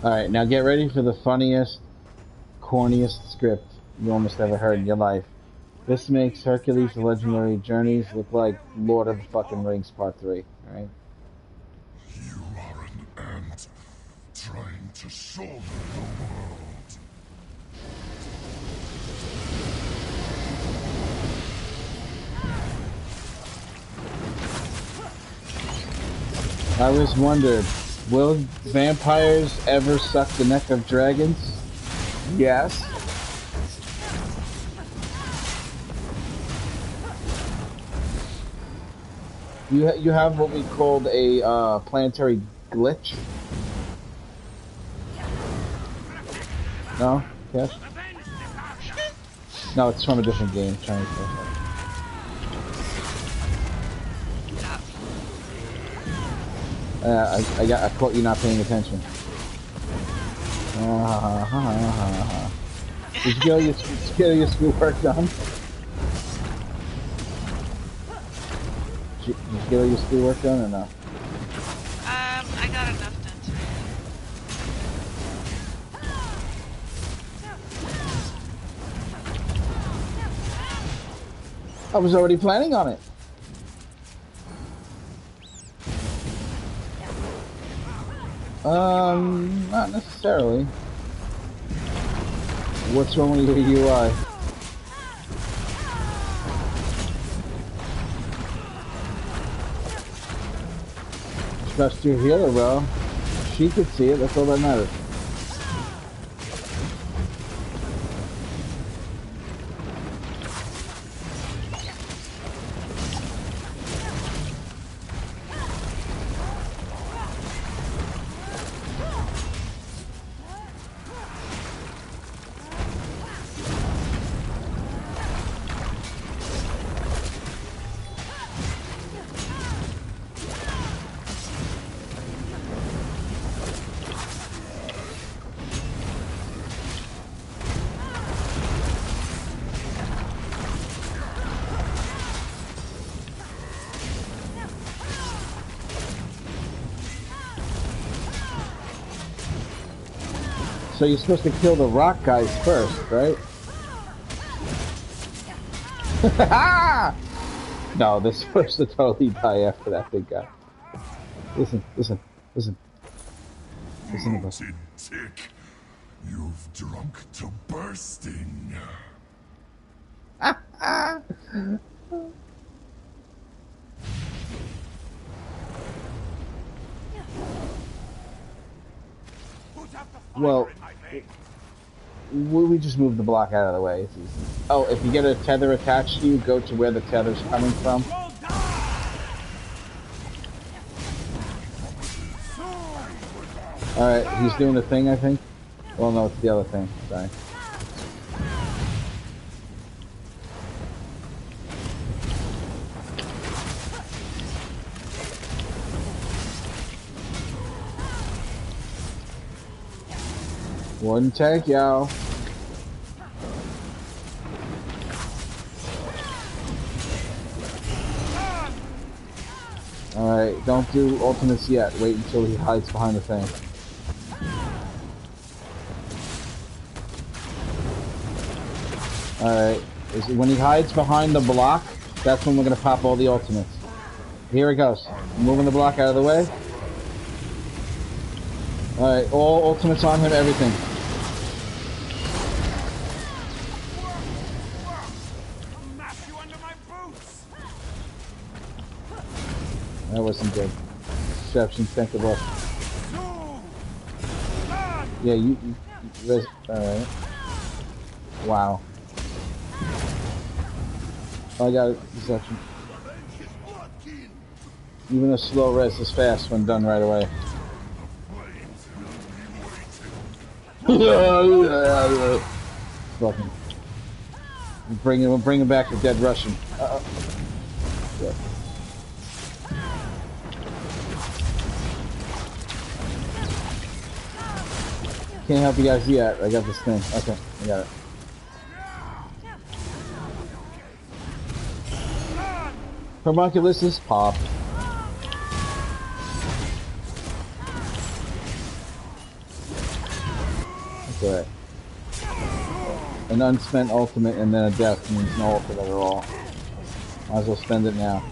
Alright, now get ready for the funniest, corniest script you almost ever heard in your life. This makes Hercules' Legendary Journeys look like Lord of the fucking Rings Part 3, alright? You are an ant trying to solve the world. I always wondered, will vampires ever suck the neck of dragons? Yes. You have what we called a planetary glitch. No? Yes? No, it's from a different game. Chinese game. I caught you not paying attention. Did you get your schoolwork done? Did you get all your schoolwork done or no? I got enough done today. I was already planning on it. Not necessarily. What's wrong with your UI? Trust your healer, bro. She could see it, that's all that matters. So you're supposed to kill the rock guys first, right? No, they're supposed to totally die after that big guy. Listen. Listen to this. Rooted tick. You've drunk to bursting. Well, we just move the block out of the way. It's easy. Oh, if you get a tether attached to you, go to where the tether's coming from. Alright, he's doing the thing, I think. Well, no, it's the other thing. Sorry. Wouldn't take, yo. Don't do ultimates yet. Wait until he hides behind the thing. Alright. When he hides behind the block, that's when we're going to pop all the ultimates. Here it goes. Moving the block out of the way. Alright, all ultimates on him, everything. That wasn't good. Deception, think of us. Yeah, you alright. Wow. I got it. Deception. Even a slow res is fast when done right away. Fucking. We'll bring him back to dead Russian. Yeah. Can't help you guys yet. I got this thing. Okay, I got it. Homunculus is pop. That's alright. An unspent ultimate and then a death means no ultimate at all. Might as well spend it now.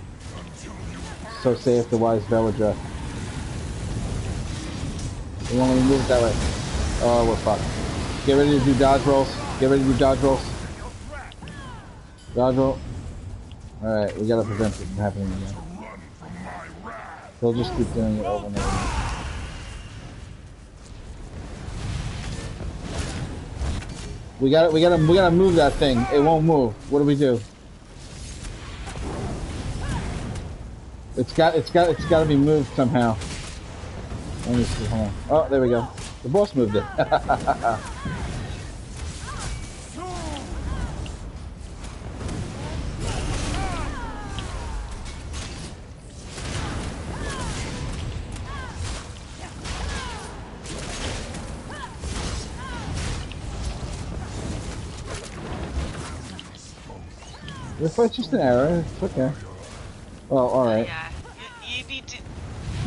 So saith the wise Beladra. We won't even move it that way. Oh, we're fucked. Get ready to do dodge rolls. Get ready to do dodge rolls. Dodge roll. Alright, we gotta prevent it from happening again. They'll just keep doing it over and over again. We gotta move that thing. It won't move. What do we do? It's gotta be moved somehow. Let me see, hold on. Oh, there we go. The boss moved it. This was just an error. It's okay. Well, all right. Yeah, you need to.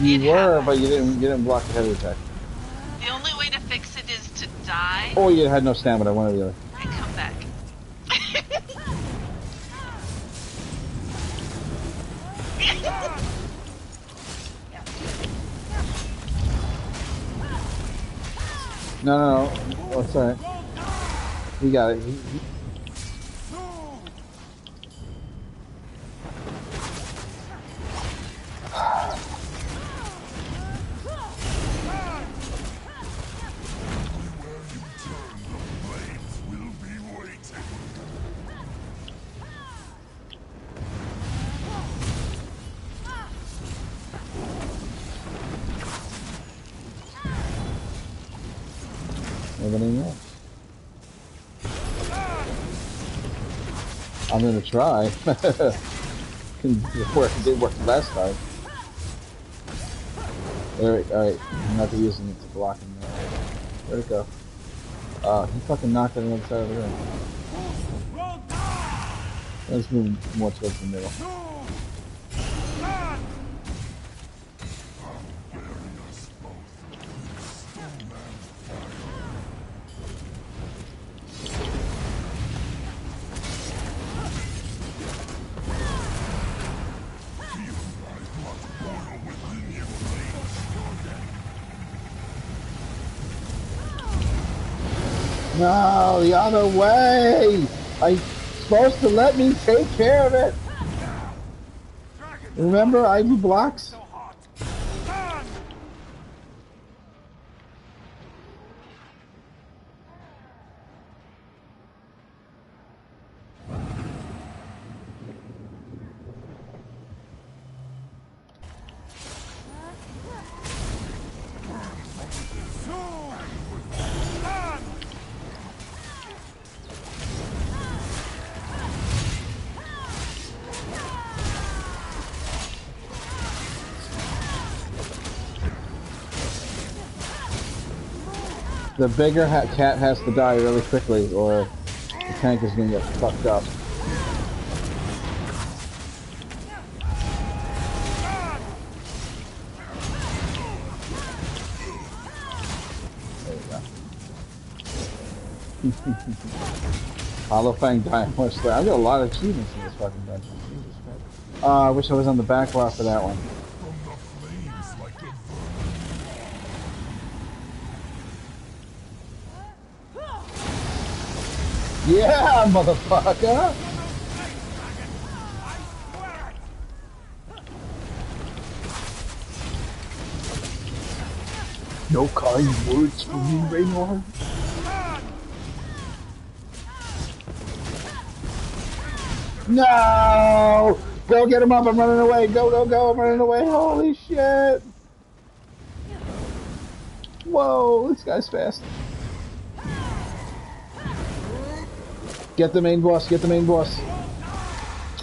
You were, but you didn't block the heavy attack. The only way to fix it is to die. Or you had no stamina, one or the other. And come back. No. Oh, it's alright. He got it. Anything else? I'm gonna try. It did work last time. Alright, I'm not using it to block him now. Where'd it go? He fucking knocked it on the other side of the room. Let's move more towards the middle. No, the other way! I'm supposed to let me take care of it! Remember, I do blocks? The bigger cat has to die really quickly, or the tank is gonna get fucked up. Hollow Fang Diamond Slayer. I got a lot of achievements in this fucking dungeon. Jesus Christ. I wish I was on the back bar for that one. Yeah, motherfucker! No kind words for me, Raynor. No! Go get him up, I'm running away. Go, go, go, I'm running away. Holy shit! Whoa, this guy's fast. Get the main boss, get the main boss.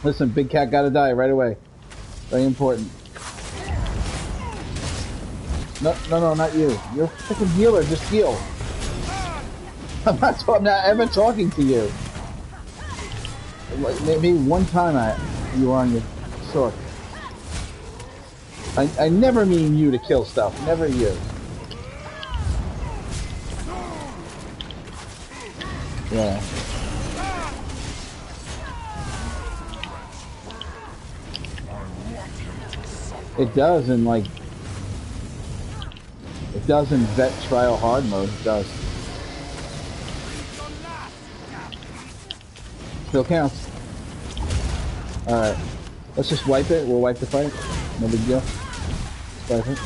Listen, Big Cat gotta die right away. Very important. No, no, no, not you. You're a freaking healer, just heal. I'm not ever talking to you. Like, maybe one time you were on your sword. I never mean you to kill stuff, never you. Yeah. It does in like, it does in vet trial hard mode, it does. Still counts. Alright. Let's just wipe it, we'll wipe the fight. No big deal. Just wipe it.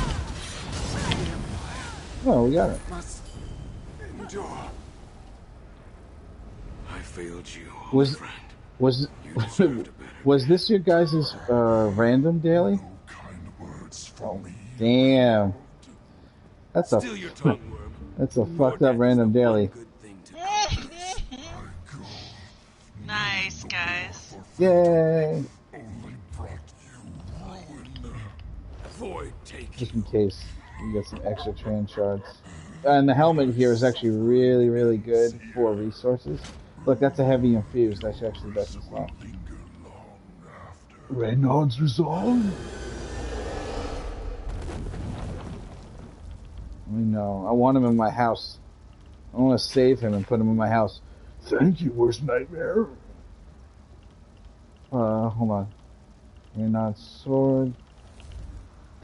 Oh, we got it. I failed you, Was friend. was You deserved a better. was this your guys' random daily? Oh, damn. That's a Steal your tongue, worm. that's a fucked up random daily. Good thing to Nice, guys. Yay! avoid taking. Just in case you get some extra trans shards. And the helmet here is actually really, really good for resources. Look, that's a heavy infused. That's actually best in slot. Reynard's resolve? I know. I want him in my house. I want to save him and put him in my house. Thank you, worst nightmare. Hold on. Reynard's sword.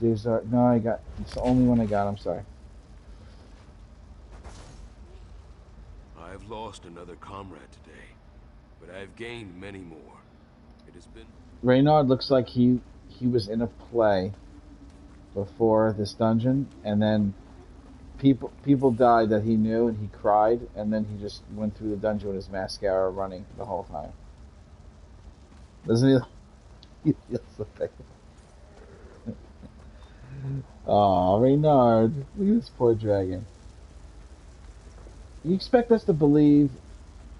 Desert. No, I got. It's the only one I got. I'm sorry. I've lost another comrade today, but I've gained many more. It has been. Reynard looks like he was in a play before this dungeon, and then people died that he knew, and he cried, and then he just went through the dungeon with his mascara running the whole time. Doesn't he? He feels so bad. Aw, Reynard. Look at this poor dragon. You expect us to believe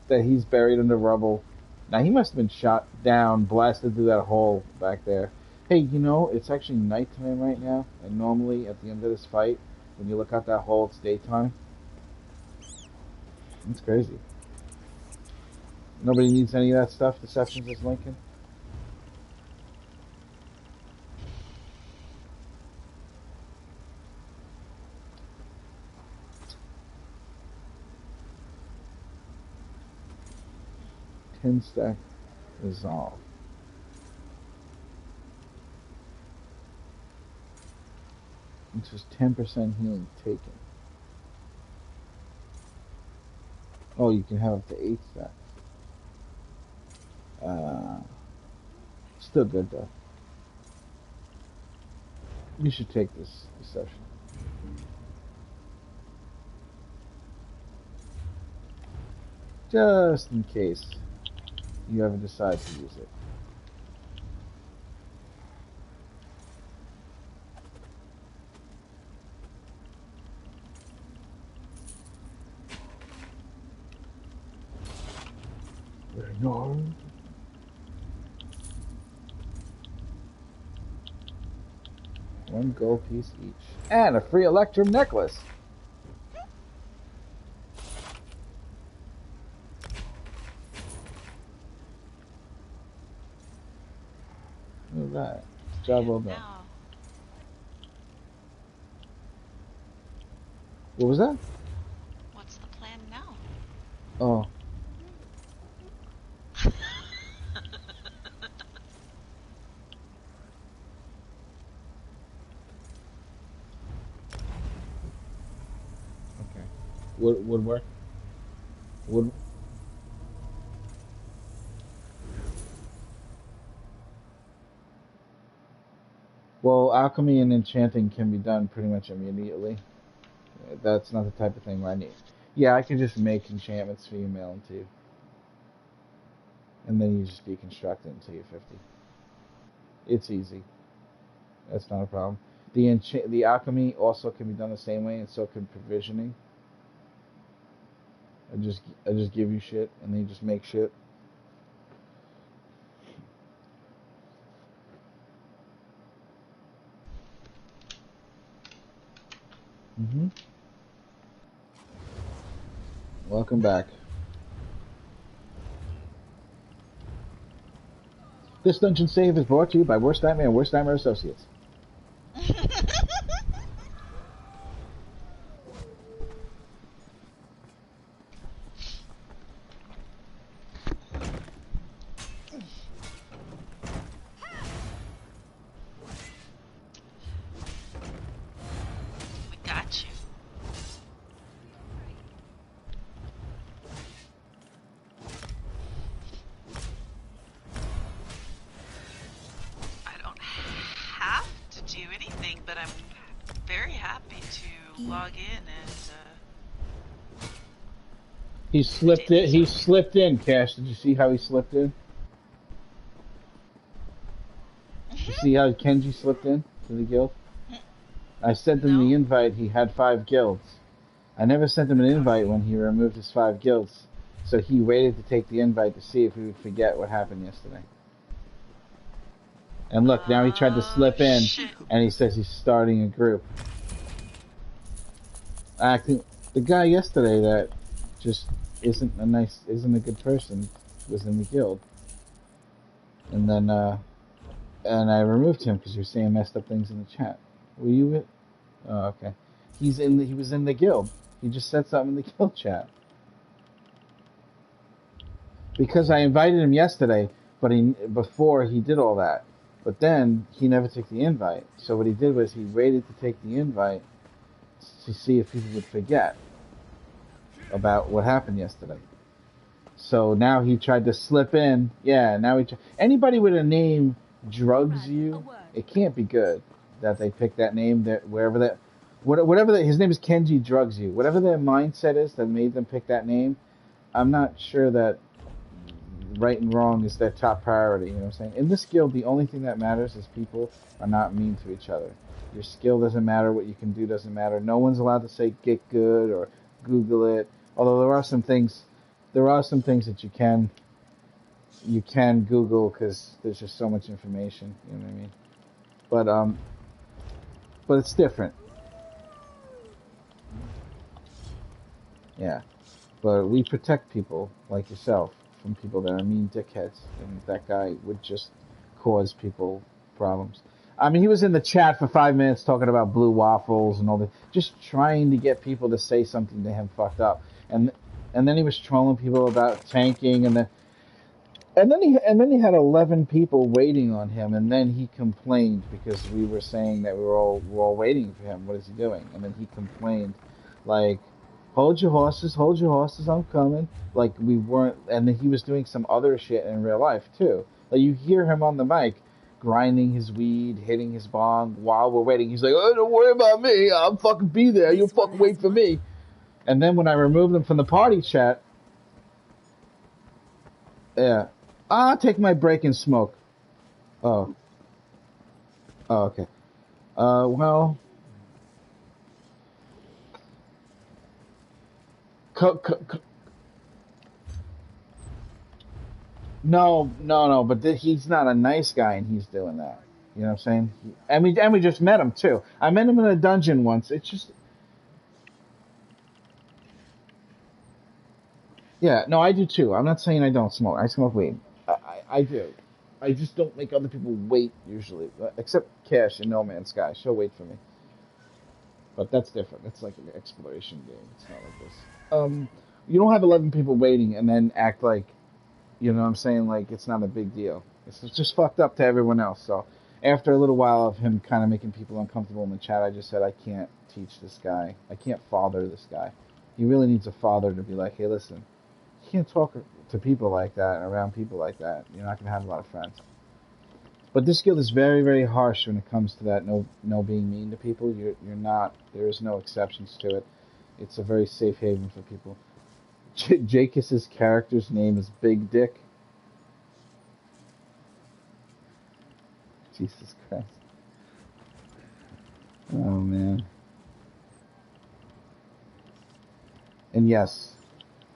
that he's buried under rubble? Now, he must have been shot down, blasted through that hole back there. Hey, you know, it's actually nighttime right now, and normally at the end of this fight, when you look out that hole, it's daytime. It's crazy. Nobody needs any of that stuff, Deceptions is Lincoln? Stack resolve. Which was 10% healing taken. Oh, you can have up to 8 stacks. Still good though. You should take this deception. Just in case you ever decide to use it. Reynard. One gold piece each. And a free Electrum necklace. Look at that. Job well done. Now, What was that? what's the plan now? Oh. Okay. Would work? Would... Well, alchemy and enchanting can be done pretty much immediately. That's not the type of thing I need. Yeah, I can just make enchantments for you, mail them to you. And then you just deconstruct it until you're 50. It's easy. That's not a problem. The alchemy also can be done the same way, and so can provisioning. I just give you shit, and then you just make shit. Mm-hmm. Welcome back. This dungeon save is brought to you by Worst Nightmare and Worst Nightmare Associates. We got you. I don't have to do anything, but I'm very happy to log in and He slipped in. He slipped in, Cash. Did you see how he slipped in? You see how Kenji slipped in to the guild? I sent him the invite. He had 5 guilds. I never sent him an invite when he removed his 5 guilds. So he waited to take the invite to see if he would forget what happened yesterday. And look, now he tried to slip in, and he says he's starting a group. Acting, the guy yesterday that just isn't a good person was in the guild. And then, and I removed him because you were saying messed up things in the chat. Were you with? Oh, okay. He was in the guild. He just said something in the guild chat. Because I invited him yesterday, but before he did all that. But then he never took the invite. So what he did was he waited to take the invite to see if people would forget about what happened yesterday. So now he tried to slip in. Yeah, now anybody with a name drugs you. It can't be good that they pick that name, that his name is Kenji drugs you. Whatever their mindset is that made them pick that name, I'm not sure that right and wrong is their top priority. You know what I'm saying? In this guild, the only thing that matters is people are not mean to each other. Your skill doesn't matter. What you can do doesn't matter. No one's allowed to say get good or Google it. Although there are some things that you can Google because there's just so much information. You know what I mean? But it's different. Yeah. But we protect people like yourself from people that are mean dickheads, and that guy would just cause people problems. I mean, he was in the chat for 5 minutes talking about blue waffles and all that, just trying to get people to say something to him fucked up, and then he was trolling people about tanking, and then he had 11 people waiting on him, and then he complained because we were saying that we're all waiting for him. What is he doing? And then he complained, like, hold your horses, I'm coming. Like, we weren't, and then he was doing some other shit in real life, too. Like, you hear him on the mic, grinding his weed, hitting his bong, while we're waiting. He's like, oh, don't worry about me, I'll fucking be there, you'll fucking wait for me. And then when I removed him from the party chat, yeah, I'll take my break and smoke. Oh, okay. Well... No, but he's not a nice guy, and he's doing that. You know what I'm saying? And we just met him too. I met him in a dungeon once. It's just, yeah. No, I do too. I'm not saying I don't smoke. I smoke weed. I do. I just don't make other people wait usually, except Cash in No Man's Sky. She'll wait for me. But that's different. It's like an exploration game. It's not like this. You don't have 11 people waiting and then act like, you know what I'm saying, like it's not a big deal. It's just fucked up to everyone else. So after a little while of him kind of making people uncomfortable in the chat, I just said, I can't teach this guy. I can't father this guy. He really needs a father to be like, hey, listen, you can't talk to people like that and around people like that. You're not going to have a lot of friends. But this guild is very, very harsh when it comes to that. No being mean to people. You're not. There is no exceptions to it. It's a very safe haven for people. Jacus's character's name is Big Dick. Jesus Christ. Oh, man. And yes,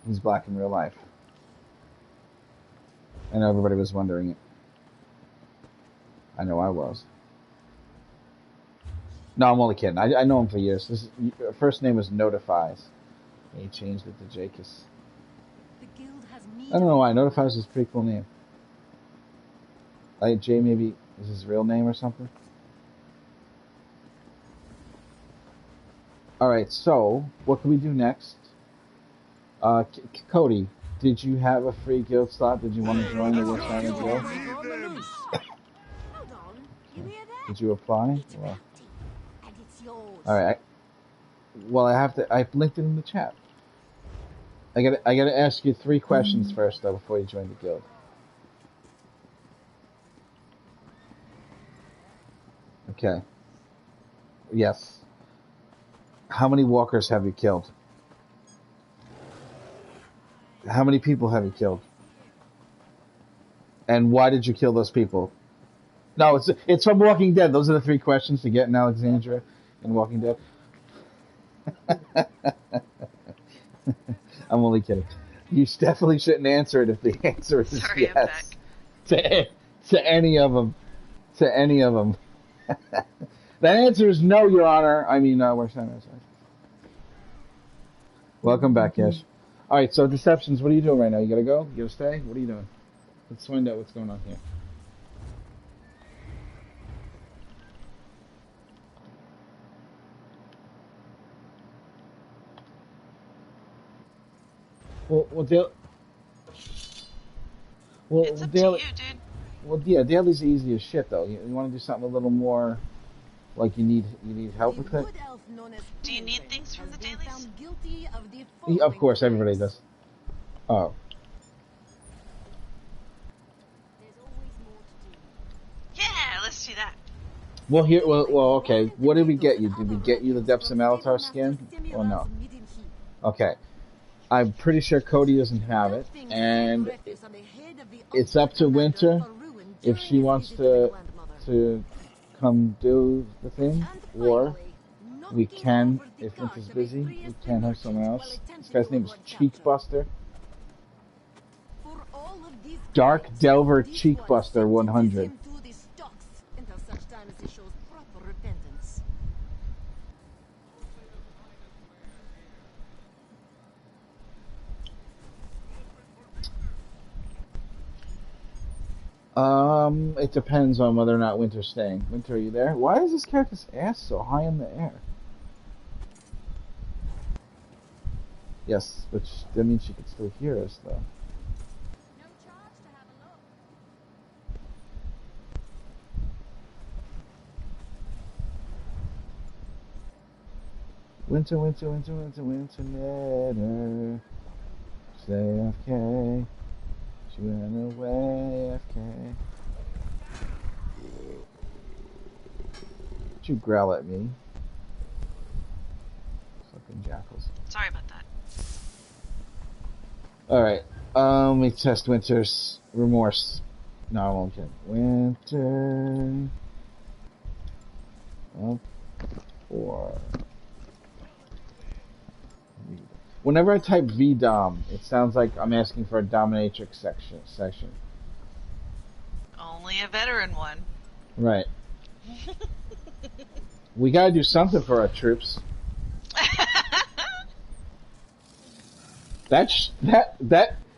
he's black in real life. I know everybody was wondering it. I know I was. No, I'm only kidding. I know him for years. His first name was Notifies. And he changed it to Jacus. I don't know why. Notifies is a pretty cool name. Like Jay maybe is his real name or something. Alright, so what can we do next? Cody, did you have a free guild slot? Did you want to join the West Island Guild? Did you apply? Well, alright. I linked it in the chat. I gotta ask you 3 questions first though before you join the guild. Okay. Yes. How many walkers have you killed? How many people have you killed? And why did you kill those people? No, it's from Walking Dead. Those are the 3 questions to get in Alexandria in Walking Dead. I'm only kidding. You definitely shouldn't answer it if the answer is Sorry, yes. To any of them. To any of them. The answer is no, Your Honor. I mean, where's that? Welcome back, Cash. Alright, so Deceptions, what are you doing right now? You gotta go? You gotta stay? What are you doing? Let's find out what's going on here. It's up to you, dude. Well, yeah, Daly's easy as shit, though. You want to do something a little more, like you need help with it? Do you need things from the dailies? Yeah, of course, everybody does. Oh. Yeah, let's do that. Well, okay. What did we get you? Did we get you the Depths of Malatar skin? Or no? Okay. I'm pretty sure Cody doesn't have it, and it's up to Winter if she wants to come do the thing, or we can, if Winter's busy, we can have someone else. This guy's name is Cheekbuster. Dark Delver Cheekbuster 100. It depends on whether or not Winter's staying. Winter, are you there? Why is this character's ass so high in the air? Yes, which that means she could still hear us, though. Winter, never stay AFK. She went away AFK. Don't you growl at me. Fucking jackals. Sorry about that. Alright, let me test Winter's remorse. No, I won't get Winter. Up 4. Whenever I type VDOM, it sounds like I'm asking for a dominatrix section. Only a veteran one. Right. We gotta do something for our troops. That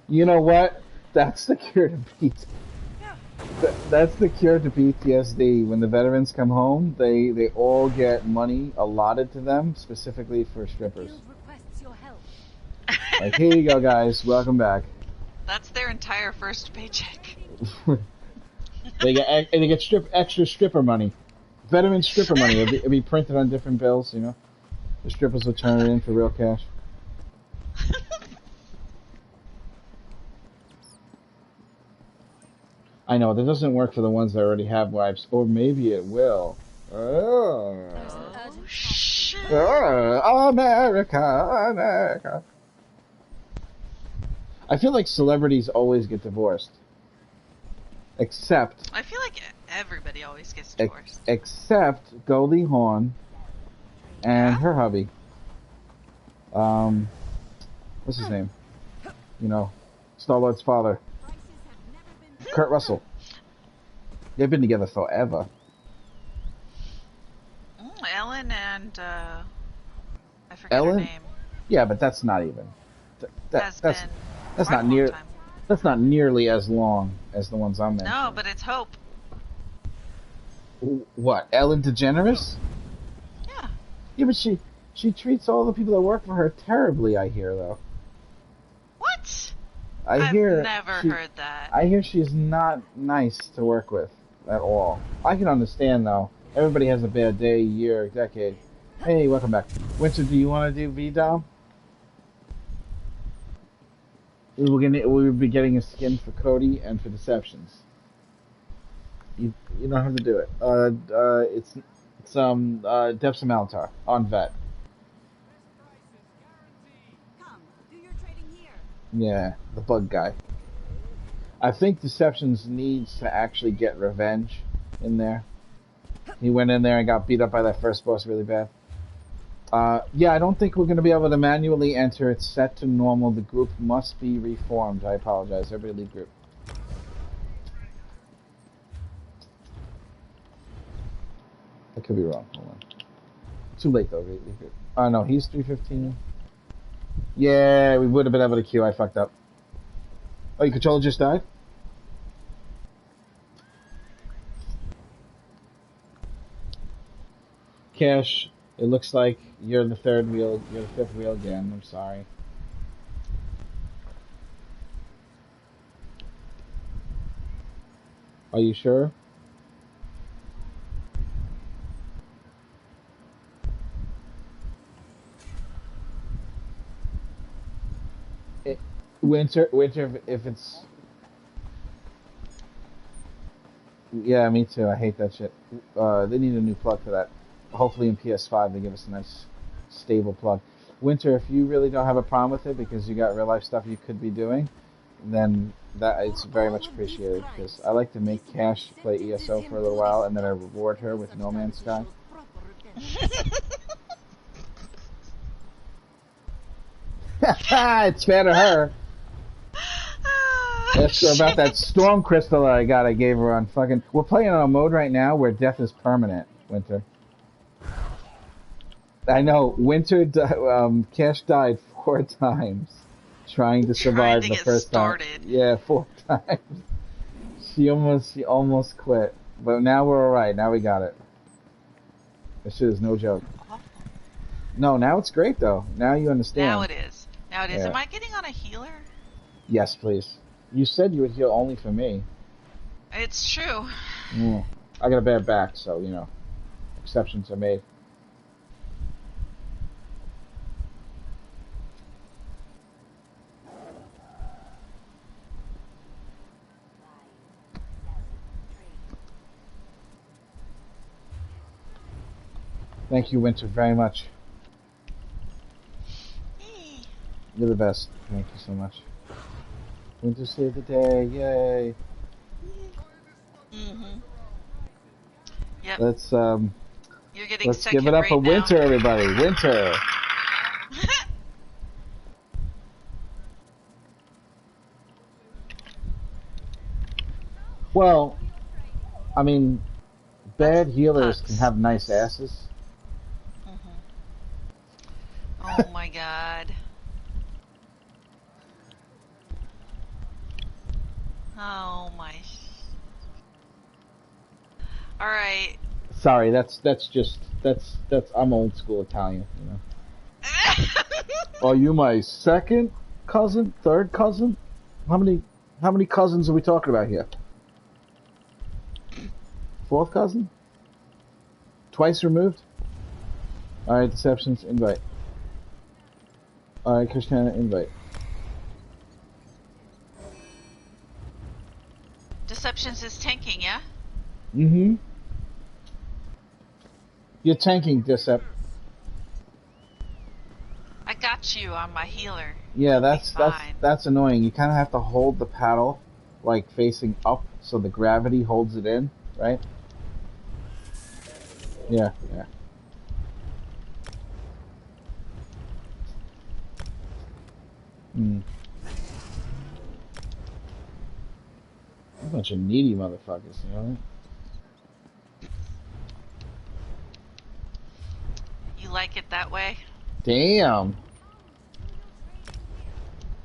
you know what? That's the cure to that's the cure to PTSD. When the veterans come home, they all get money allotted to them specifically for strippers. Like, here you go, guys. Welcome back. That's their entire first paycheck. They get extra stripper money. Veteran stripper money. It'd be printed on different bills, you know. The strippers will turn it in for real cash. I know, that doesn't work for the ones that already have wives. Or maybe it will. Oh. Shit. America, America. I feel like celebrities always get divorced. Except... I feel like everybody always gets divorced. Except Goldie Hawn and her hubby. What's his name? You know, Star-Lord's father. Kurt Russell. They've been together forever. Ellen and I forget Ellen? her name. Yeah, but that's not even. That's quite not a near. long time. That's not nearly as long as the ones I'm mentioning. No, but it's hope. What? Ellen DeGeneres? Yeah. Yeah, but she treats all the people that work for her terribly. I hear though. What? I've never heard that. I hear she's not nice to work with at all. I can understand though. Everybody has a bad day, year, decade. Hey, welcome back. Winter, do you want to do V-Dom? We'll be getting a skin for Cody and for Deceptions. You don't have to do it. It's Depths of Maltar on Vet. Yeah, the bug guy. I think Deceptions needs to actually get revenge in there. He went in there and got beat up by that first boss really bad. Yeah, I don't think we're going to be able to manually enter. It's set to normal. The group must be reformed. I apologize. Everybody leave group. I could be wrong. Hold on. Too late, though. Leave group. Oh, no. He's 315. Yeah, we would have been able to queue. I fucked up. Oh, your controller just died? Cash, it looks like you're the third wheel, you're the fifth wheel again. I'm sorry. Are you sure? Winter, if it's... Yeah, me too. I hate that shit. They need a new plug for that. Hopefully in PS5 they give us a nice, stable plug. Winter, if you really don't have a problem with it because you got real life stuff you could be doing, then it's very much appreciated. Because I like to make Cash play ESO for a little while and then I reward her with No Man's Sky. It's fair to her. Ask her about that storm crystal that I gave her on fucking... We're playing on a mode right now where death is permanent, Winter. I know, Winter, Cash died 4 times trying to survive the first time. Yeah, 4 times. She almost quit. But now we're alright, now we got it. This shit is no joke. No, now it's great though. Now you understand. Now it is. Yeah. Am I getting on a healer? Yes, please. You said you would heal only for me. It's true. I got a bad back, so, you know, exceptions are made. Thank you, Winter, very much. You're the best. Thank you so much. Winter saved the day. Yay. Yep. Let's You're getting let's give it up for Winter, everybody. Winter. Well, I mean, bad healers can have nice asses. Oh my god. Oh my. Alright. Sorry, that's I'm old school Italian, you know. Are you my second cousin? Third cousin? How many cousins are we talking about here? Fourth cousin? Twice removed? Alright, Deceptions, invite. Alright, Christiana, invite. Deceptions is tanking, yeah? Mm-hmm. You're tanking, Decep. I got you on my healer. Yeah, You'll be fine. that's annoying. You kind of have to hold the paddle, like, facing up, so the gravity holds it in, right? Yeah, yeah. Hmm. A bunch of needy motherfuckers, you know? You like it that way? Damn.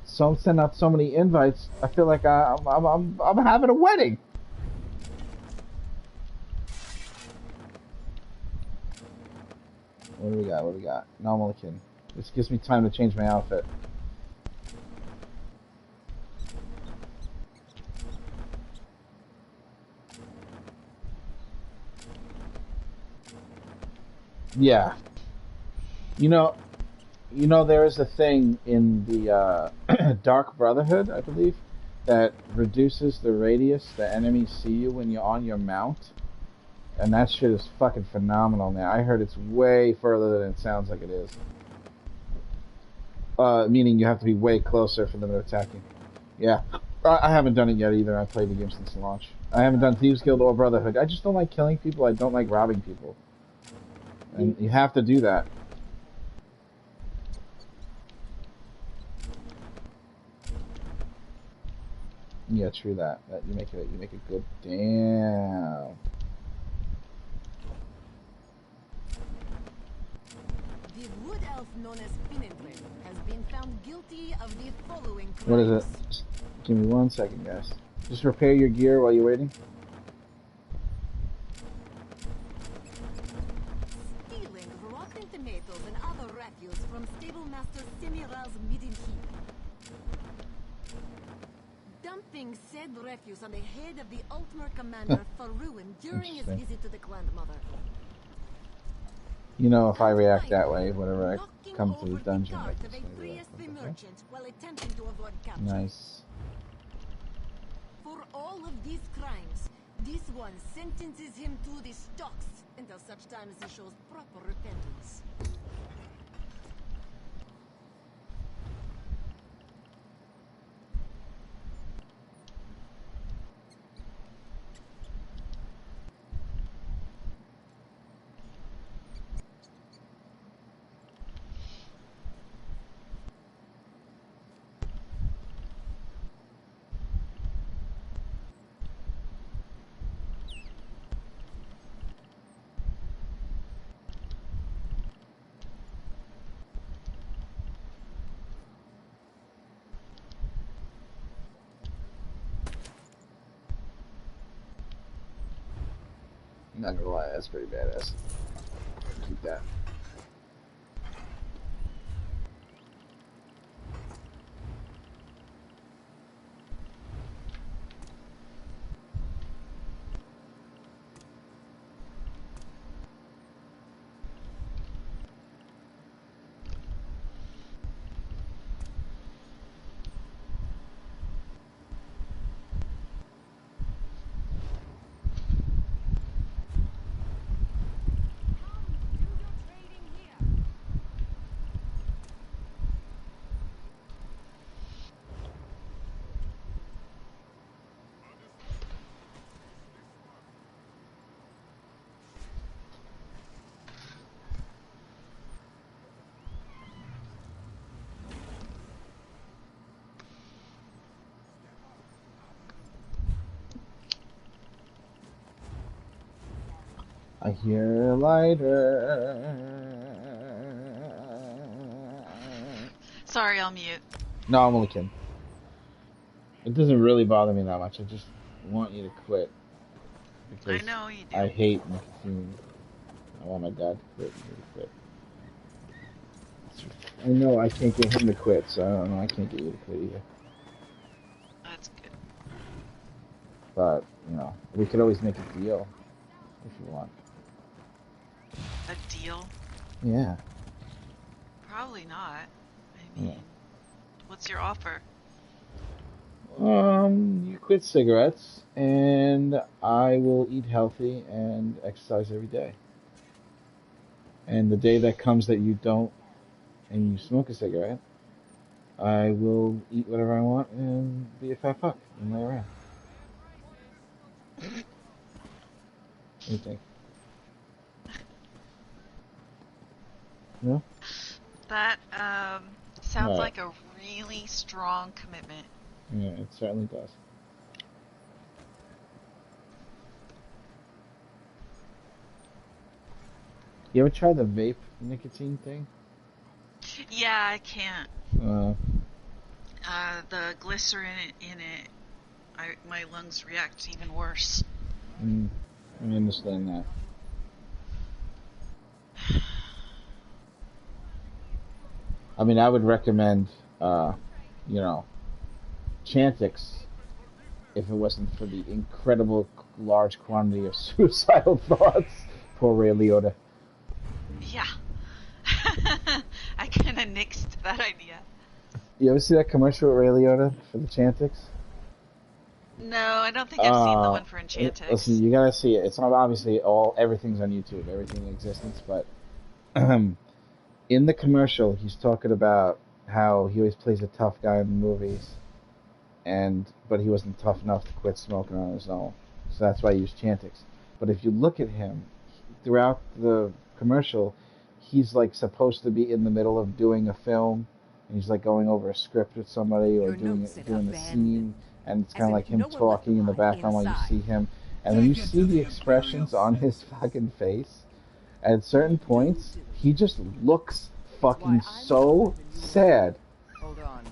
So I'm sending out so many invites. I feel like I'm having a wedding. What do we got? What do we got? Nomalikin. This gives me time to change my outfit. Yeah. You know, there is a thing in the Dark Brotherhood, I believe, that reduces the radius the enemies see you when you're on your mount. And that shit is fucking phenomenal, man. I heard it's way further than it sounds like it is. Meaning you have to be way closer for them to attack you. Yeah. I haven't done it yet either. I've played the game since launch. I haven't done Thieves Guild or Brotherhood. I just don't like killing people. I don't like robbing people. And you have to do that. Yeah, true that. You make it good. Damn. The wood elf known as Finendrin has been found guilty of the following crimes. What is it? Just give me 1 second, guys. Just repair your gear while you're waiting. Stealing rotten tomatoes and other refuse from stable master Semiral's midden heap. Dumping said refuse on the head of the Altmer commander Faruin during his visit to the Grandmother. You know, if I react that way, whenever I come to the dungeon, Of like a this, priestly merchant while attempting to avoid capture. nice. For all of these crimes, this one sentences him to the stocks until such time as he shows proper repentance. Not gonna lie, that's pretty badass. Keep that. I hear a lighter. Sorry, I'll mute. No, I'm only kidding. It doesn't really bother me that much. I just want you to quit. Because I know you do. I hate nicotine. I want my dad to quit. Me to quit. I know I can't get him to quit, so I don't know. I can't get you to quit either. That's good. But we could always make a deal if you want. A deal? Yeah. Probably not. I mean, what's your offer? You quit cigarettes, and I will eat healthy and exercise every day. And the day that comes that you don't, and you smoke a cigarette, I will eat whatever I want and be a fat fuck and lay around. What do you think? No? That sounds Right. like a really strong commitment. Yeah, it certainly does. You ever try the vape nicotine thing? Yeah, I can't. Uh, The glycerin in it, my lungs react even worse. I understand that. I mean, I would recommend, Chantix if it wasn't for the incredible large quantity of suicidal thoughts. Poor Ray Liotta. Yeah. I kind of nixed that idea. You ever see that commercial with Ray Liotta for the Chantix? No, I don't think I've seen the one for Enchantix. Listen, you gotta see it. It's not obviously everything's on YouTube, everything in existence, but in the commercial, he's talking about how he always plays a tough guy in the movies, but he wasn't tough enough to quit smoking on his own, so that's why he used Chantix. But if you look at him throughout the commercial, he's like supposed to be in the middle of doing a film, and he's like going over a script with somebody or doing a scene, and it's kind of like him talking in the background while you see him, and then you see the expressions on his fucking face. At certain points, he just looks fucking so sad. Hold on.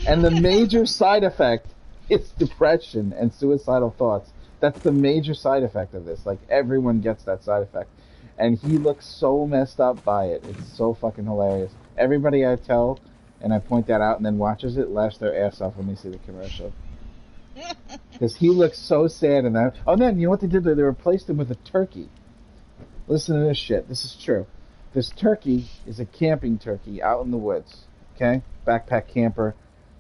And the major side effect is depression and suicidal thoughts. That's the major side effect of this. Like, everyone gets that side effect. And he looks so messed up by it. It's so fucking hilarious. Everybody I tell, and I point that out and then watches it, laughs their ass off when they see the commercial. Because he looks so sad in that. Oh, then, you know what they did? They replaced him with a turkey. Listen to this shit. This is true. This turkey is a camping turkey out in the woods. Okay? Backpack camper.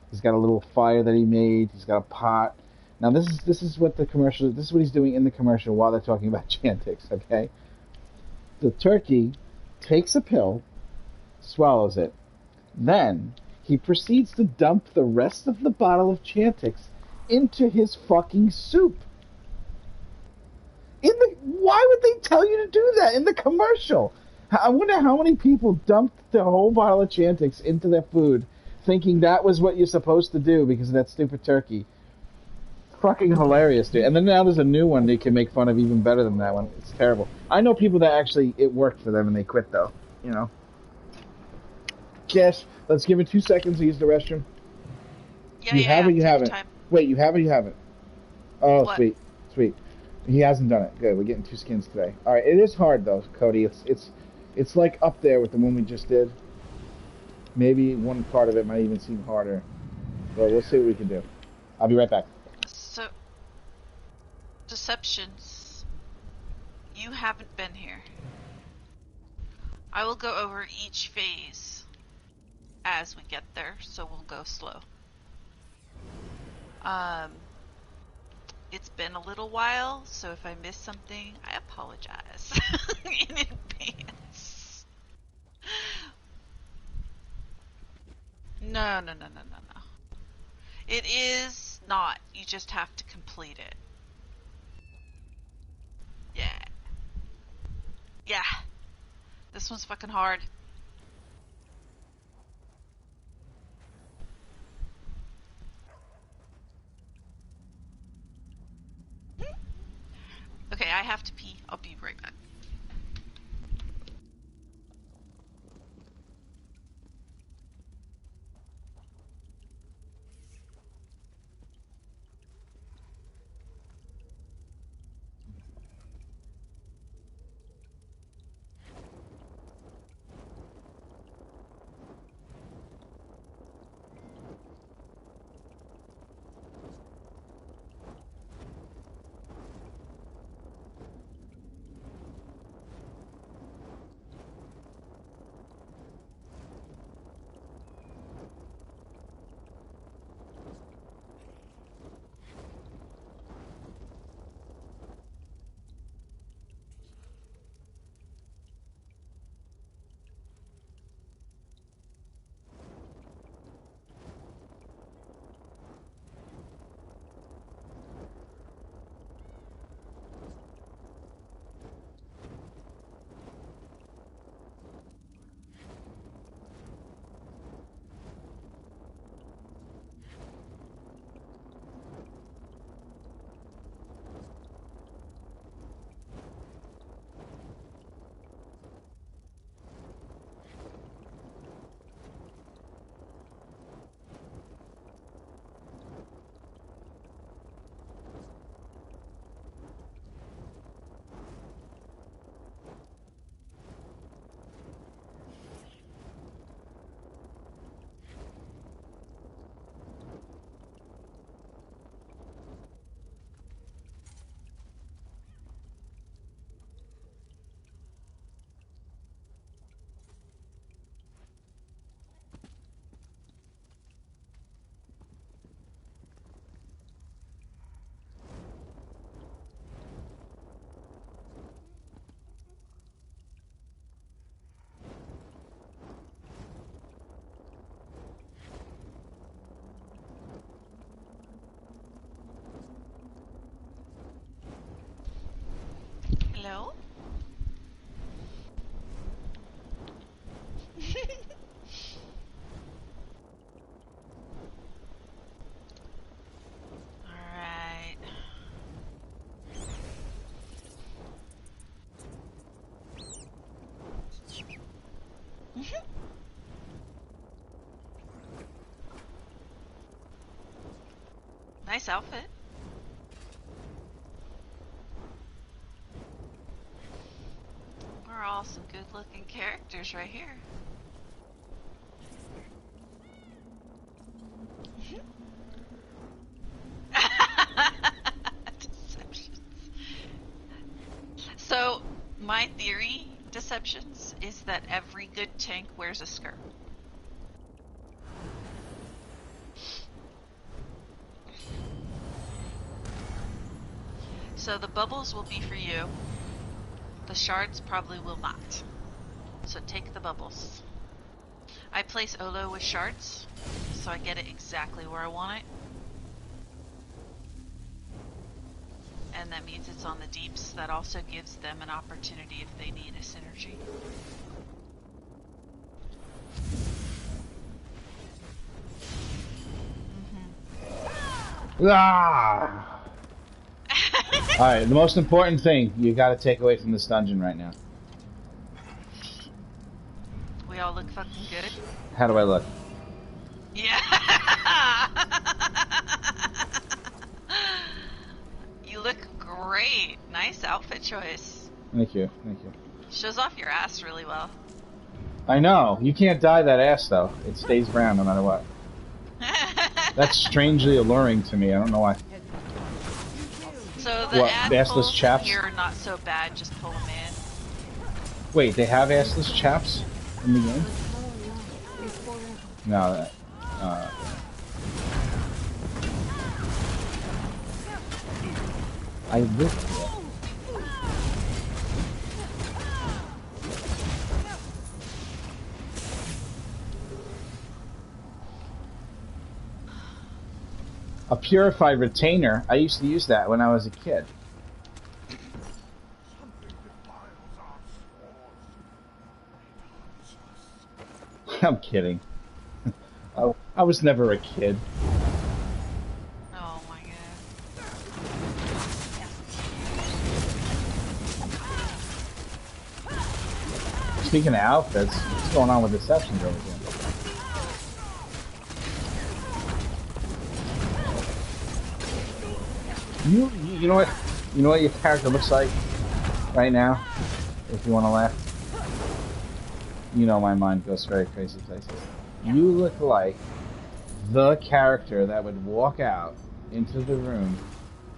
He's got a little fire that he made. He's got a pot. Now this is what the commercial. This is what he's doing in the commercial while they're talking about Chantix. Okay? The turkey takes a pill, swallows it, then he proceeds to dump the rest of the bottle of Chantix into his fucking soup. Why would they tell you to do that in the commercial? I wonder how many people dumped the whole bottle of Chantix into their food, thinking that was what you're supposed to do because of that stupid turkey. Fucking hilarious, dude. And then now there's a new one they can make fun of even better than that one. It's terrible. I know people that actually, it worked for them and they quit, though. You know. Cash, let's give it 2 seconds to use the restroom. Yeah, You have it, you haven't. time. Wait, you have it, you haven't. Oh, What? sweet. Sweet. He hasn't done it. Good, we're getting 2 skins today. Alright, it is hard, though, Cody. It's like up there with the one we just did. Maybe one part of it might even seem harder. But we'll see what we can do. I'll be right back. So, Deceptions, you haven't been here. I will go over each phase as we get there, so we'll go slow. It's been a little while, so if I miss something, I apologize in advance. No. It is not. You just have to complete it. Yeah. This one's fucking hard. Okay, I have to pee. I'll be right back. nice outfit. We're all some good-looking characters right here. Deceptions. So, my theory, Deceptions, is that every good tank wears a skirt. So the bubbles will be for you. The shards probably will not. So take the bubbles. I place Olo with shards, so I get it exactly where I want it. And that means it's on the deeps. That also gives them an opportunity if they need a synergy. Ah! Alright, the most important thing you gotta take away from this dungeon right now. We all look fucking good. How do I look? Yeah. You look great. Nice outfit choice. Thank you, thank you. Shows off your ass really well. I know. You can't dye that ass, though. It stays brown no matter what. That's strangely alluring to me. I don't know why. So the What, assless assholes chaps? here are not so bad, just pull them in. Wait, they have assless chaps in the game? No, that... I live here. A purified retainer. I used to use that when I was a kid. I'm kidding. I was never a kid. Oh my god. Speaking of outfits, what's going on with Deceptions over here? You know what your character looks like right now? If you want to laugh, you know my mind goes very crazy places. You look like the character that would walk out into the room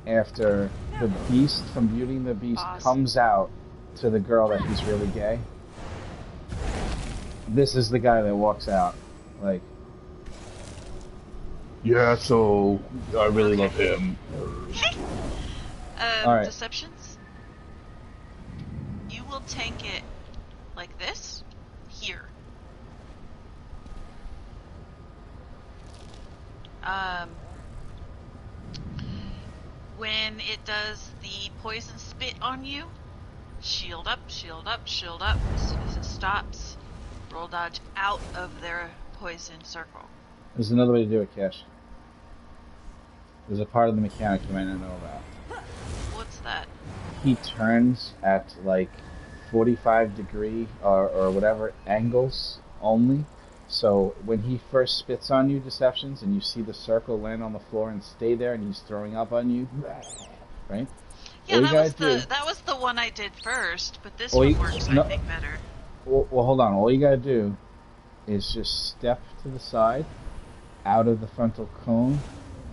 after the Beast from Beauty and the Beast comes out to the girl that he's really gay. This is the guy that walks out like, yeah, so I really love him. All right. Deceptions. You will tank it like this, here. When it does the poison spit on you, shield up, shield up, shield up. As soon as it stops, roll dodge out of their poison circle. There's another way to do it, Cash. There's a part of the mechanic you might not know about. What's that? He turns at like 45-degree or whatever angles only. So when he first spits on you, Deceptions, and you see the circle land on the floor and stay there, and he's throwing up on you, right? Yeah, that was the one I did first, but this one works, I think, better. Well, hold on. All you gotta do is just step to the side, out of the frontal cone,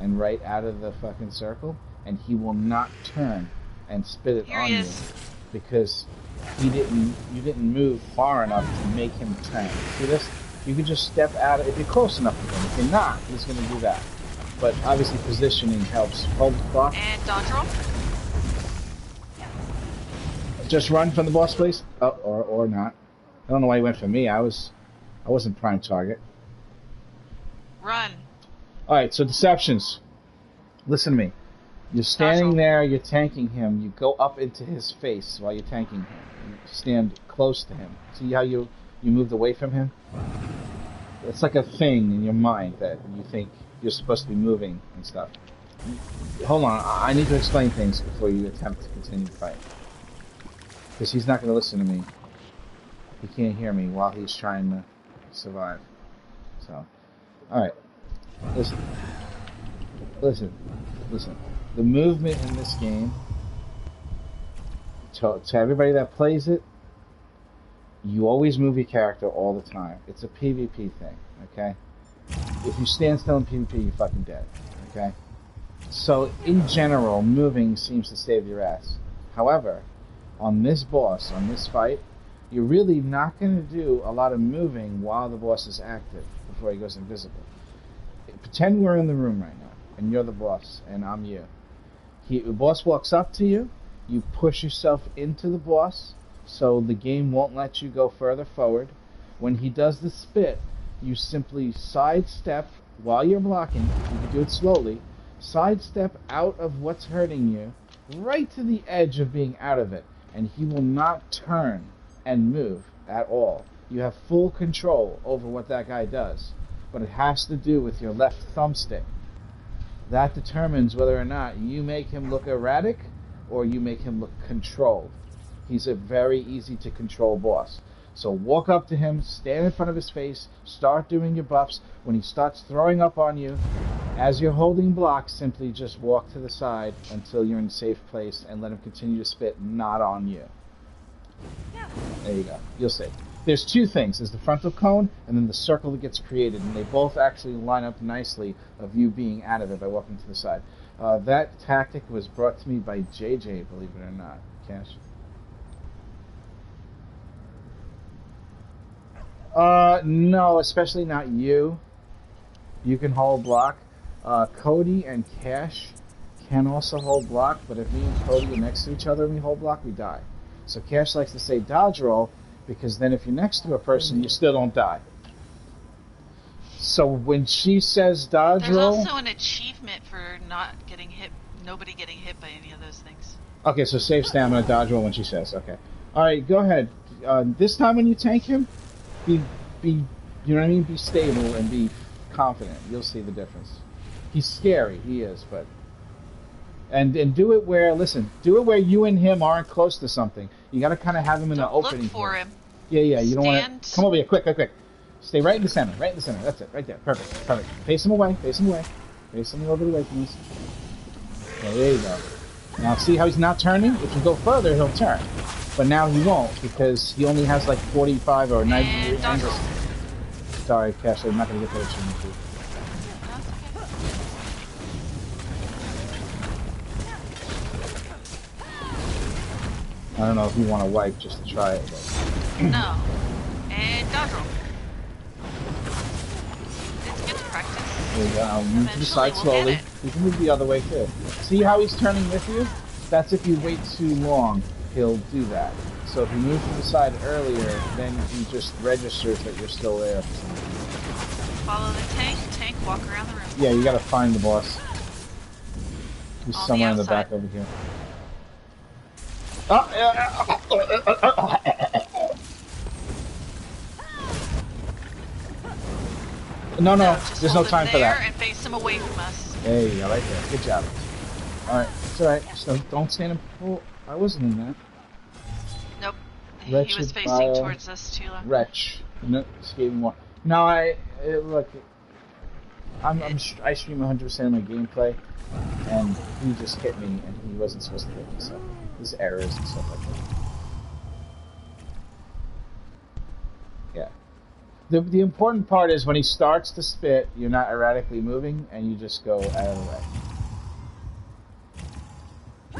and right out of the fucking circle, and he will not turn and spit it on you because you didn't move far enough to make him turn. See this? You can just step out if you're close enough to him. If you're not, he's gonna do that. But obviously positioning helps. Hold the block. And dodge roll. Just run from the boss, please. Oh, or not. I don't know why he went for me. I wasn't prime target. Run. Alright, so Deceptions. Listen to me. You're standing there, you're tanking him, you go up into his face while you're tanking him. You stand close to him. See how you moved away from him? It's like a thing in your mind that you think you're supposed to be moving and stuff. Hold on, I need to explain things before you attempt to continue the fight. Because he's not going to listen to me. He can't hear me while he's trying to survive. So, alright. Listen. Listen. The movement in this game, to everybody that plays it, you always move your character all the time. It's a PvP thing, okay? If you stand still in PvP, you're fucking dead, okay? So, in general, moving seems to save your ass. However, on this boss, on this fight, you're really not going to do a lot of moving while the boss is active, before he goes invisible. Pretend we're in the room right now, and you're the boss, and I'm you. The boss walks up to you, you push yourself into the boss, so the game won't let you go further forward. When he does the spit, you simply sidestep while you're blocking. You can do it slowly. Sidestep out of what's hurting you, right to the edge of being out of it, and he will not turn and move at all. You have full control over what that guy does, but it has to do with your left thumbstick. That determines whether or not you make him look erratic or you make him look controlled. He's a very easy to control boss. So walk up to him, stand in front of his face, start doing your buffs. When he starts throwing up on you, as you're holding block, simply just walk to the side until you're in a safe place and let him continue to spit, not on you. There you go. You'll see. There's two things. There's the frontal cone and then the circle that gets created, and they both actually line up nicely of you being out of it by walking to the side. That tactic was brought to me by JJ, believe it or not. Cash. No, especially not you. You can hold block. Cody and Cash can also hold block, but if me and Cody are next to each other and we hold block, we die. So Cash likes to say dodge roll, because then if you're next to a person, you still don't die. So when she says dodge roll... There's also an achievement for not getting hit, nobody getting hit by any of those things. Okay, so save stamina, dodge roll when she says, okay. Alright, go ahead. This time when you tank him, be, you know what I mean? Be stable and be confident. You'll see the difference. He's scary, he is, but... And do it where, listen, do it where you and him aren't close to something. You gotta kind of have him in the opening. Look for him. Yeah, you don't want to... Come over here, quick. Stay right in the center, That's it, right there. Perfect. Face him away. Face him a little bit away from us. Okay, there you go. Now, see how he's not turning? If you go further, he'll turn. But now he won't, because he only has like 45 or 90 angles. Sorry, Cash, I'm not going to get that achievement, too. I don't know if you want to wipe just to try it, but... No. And dodge roll. It's good to practice. There you go. Move to the side slowly. You can move the other way too. See how he's turning with you? That's if you wait too long, he'll do that. So if you move to the side earlier, then he just registers that you're still there. Follow the tank, walk around the room. Yeah, you gotta find the boss. He's On somewhere in the back over here. No, there's no time for that. And face him away from us. There you go, right there. Good job. Alright, it's alright. Just don't stand in... Oh, I wasn't in that. Nope. Wretched He was facing towards us too long. Wretch. No, escaping more. No, look... I stream 100% of my gameplay, and he just hit me, and he wasn't supposed to hit me, so... There's errors and stuff like that. Yeah. The important part is when he starts to spit, you're not erratically moving, and you just go out of the way.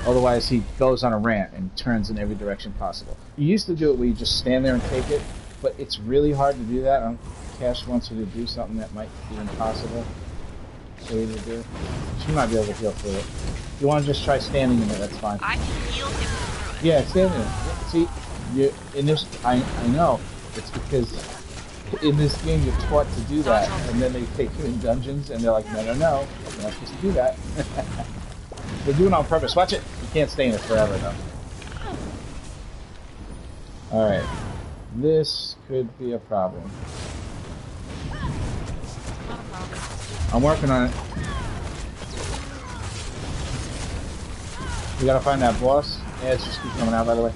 Otherwise, he goes on a rant and turns in every direction possible. You used to do it where you just stand there and take it, but it's really hard to do that. Cash wants you to do something that might be impossible for you to do. She might be able to heal through it. If you want to just try standing in it, that's fine. I can heal him through it. Yeah, stand in it. See, in this, I know. It's because in this game you're taught to do that, and then they take you in dungeons, and they're like, no, you're not supposed to do that. They're doing it on purpose. Watch it. You can't stay in it forever, though. Alright. This could be a problem. Not a problem. I'm working on it. We gotta find that boss. Yeah, it's just keep coming out, by the way.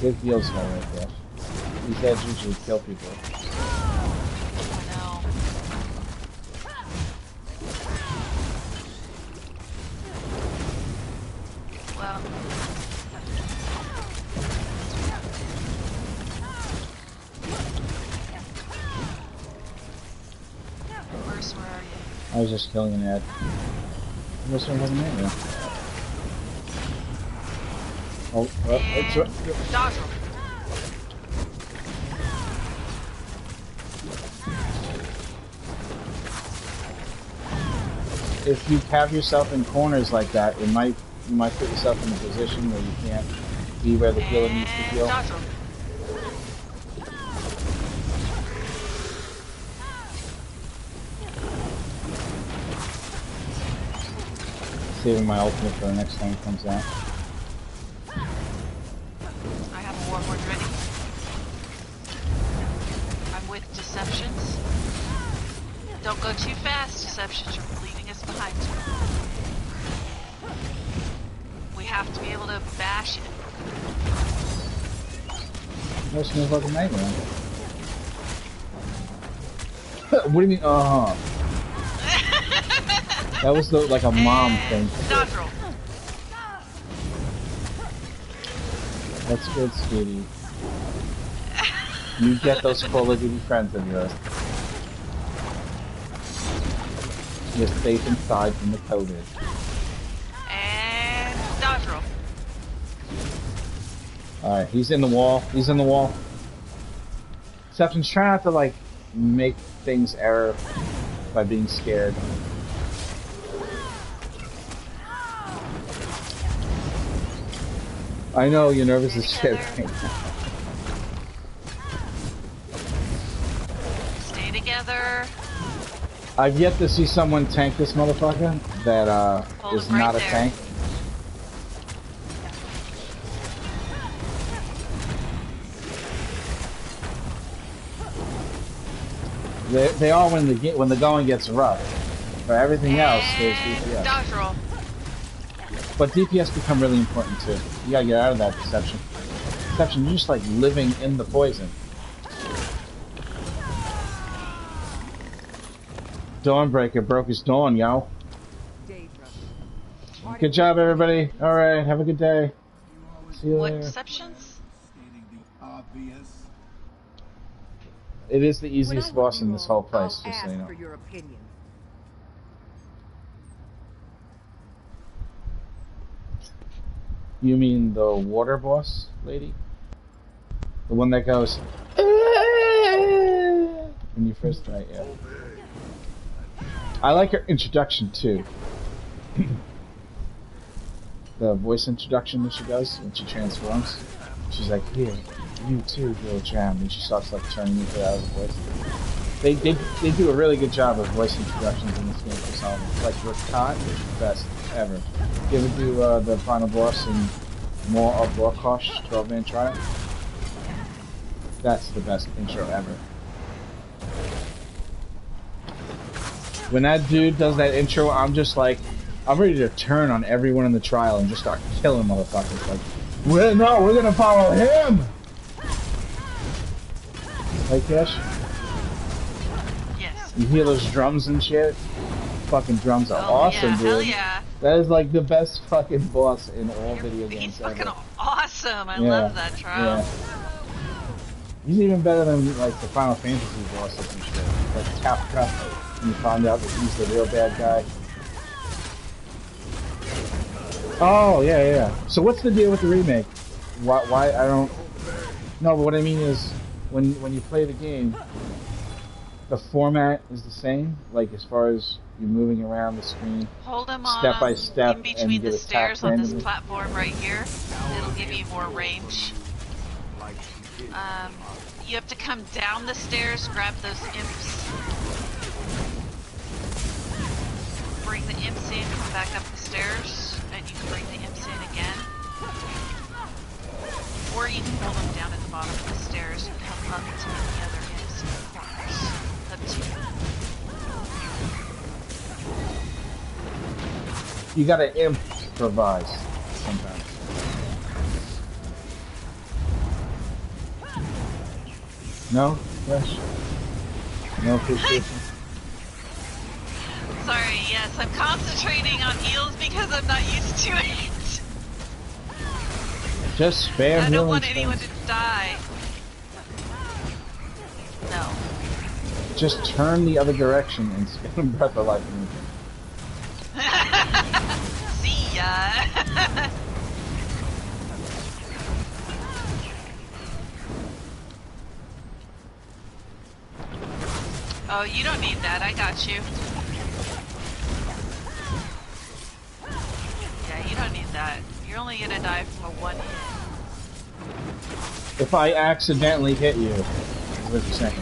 Good deal smell right there. These heads usually kill people. I know. I was just killing an ad. What's wrong with me? Oh, it's right. Dodge roll. If you have yourself in corners like that, you might put yourself in a position where you can't be where the healer needs to heal. Dodge roll. Saving my ultimate for the next time it comes out. I have a warlord ready. I'm with Deceptions. Don't go too fast, Deceptions. You're leaving us behind. We have to be able to bash it. That smells like a nightmare. What do you mean? That was like a mom thing. Dodge roll. That's good, sweetie. You get those Call of Duty friends of yours. You're safe inside from the coded. And dodge roll. Alright, he's in the wall. He's in the wall. Exceptions, try not to like make things error by being scared. I know you're nervous as shit right now. Stay together. I've yet to see someone tank this motherfucker that is right not a there. tank. They are when the going gets rough. For everything else, there's DPS. Dodge roll. But DPS become really important too. You gotta get out of that Deception. Deception, you're just like living in the poison. Dawnbreaker broke his dawn, yo. Good job, everybody. Alright, have a good day. See you What later. Deceptions? It is the easiest boss in this whole place, I'll just so ask you know. for your opinion. You mean the water boss lady? The one that goes when you first die, yeah. I like her introduction too. The voice introduction that she does when she transforms. She's like, here, you too, little jam, and she starts like turning into that other voice. They do a really good job of voice introductions in this game for Solomon. Like Rakat is the best ever. You ever do the final boss in More of Warkosh 12-man trial? That's the best intro ever. When that dude does that intro, I'm just like, I'm ready to turn on everyone in the trial and just start killing motherfuckers. Like, we're gonna follow him! Hey, Cash? Yes. You hear those drums and shit? Fucking drums are awesome, yeah, dude. hell yeah. That is like the best fucking boss in all video games He's ever. fucking awesome. I Yeah, love that trial. yeah. He's even better than like the Final Fantasy bosses and shit. Like Kafka, and you find out that he's the real bad guy. Oh yeah, yeah. So what's the deal with the remake? Why I don't. No, but what I mean is, when you play the game, the format is the same. Like as far as you're moving around the screen, Hold him step by on step, in and between get the attacked stairs on this randomly. platform right here. It'll give you more range. You have to come down the stairs, grab those imps. Bring the imps in, come back up the stairs, and you can bring the imps in again. Or you can hold them down at the bottom of the stairs and come up to the other imps in the corners. Up to you. You gotta improvise sometimes. No? Fresh? No appreciation? Sorry, yes, I'm concentrating on heals because I'm not used to it. Just spam I don't healing want anyone spells. to die. No. Just turn the other direction and spin Breath of Life. See ya. Oh, you don't need that. I got you. Yeah, you don't need that. You're only gonna die from a one hit. If I accidentally hit you, what you're saying.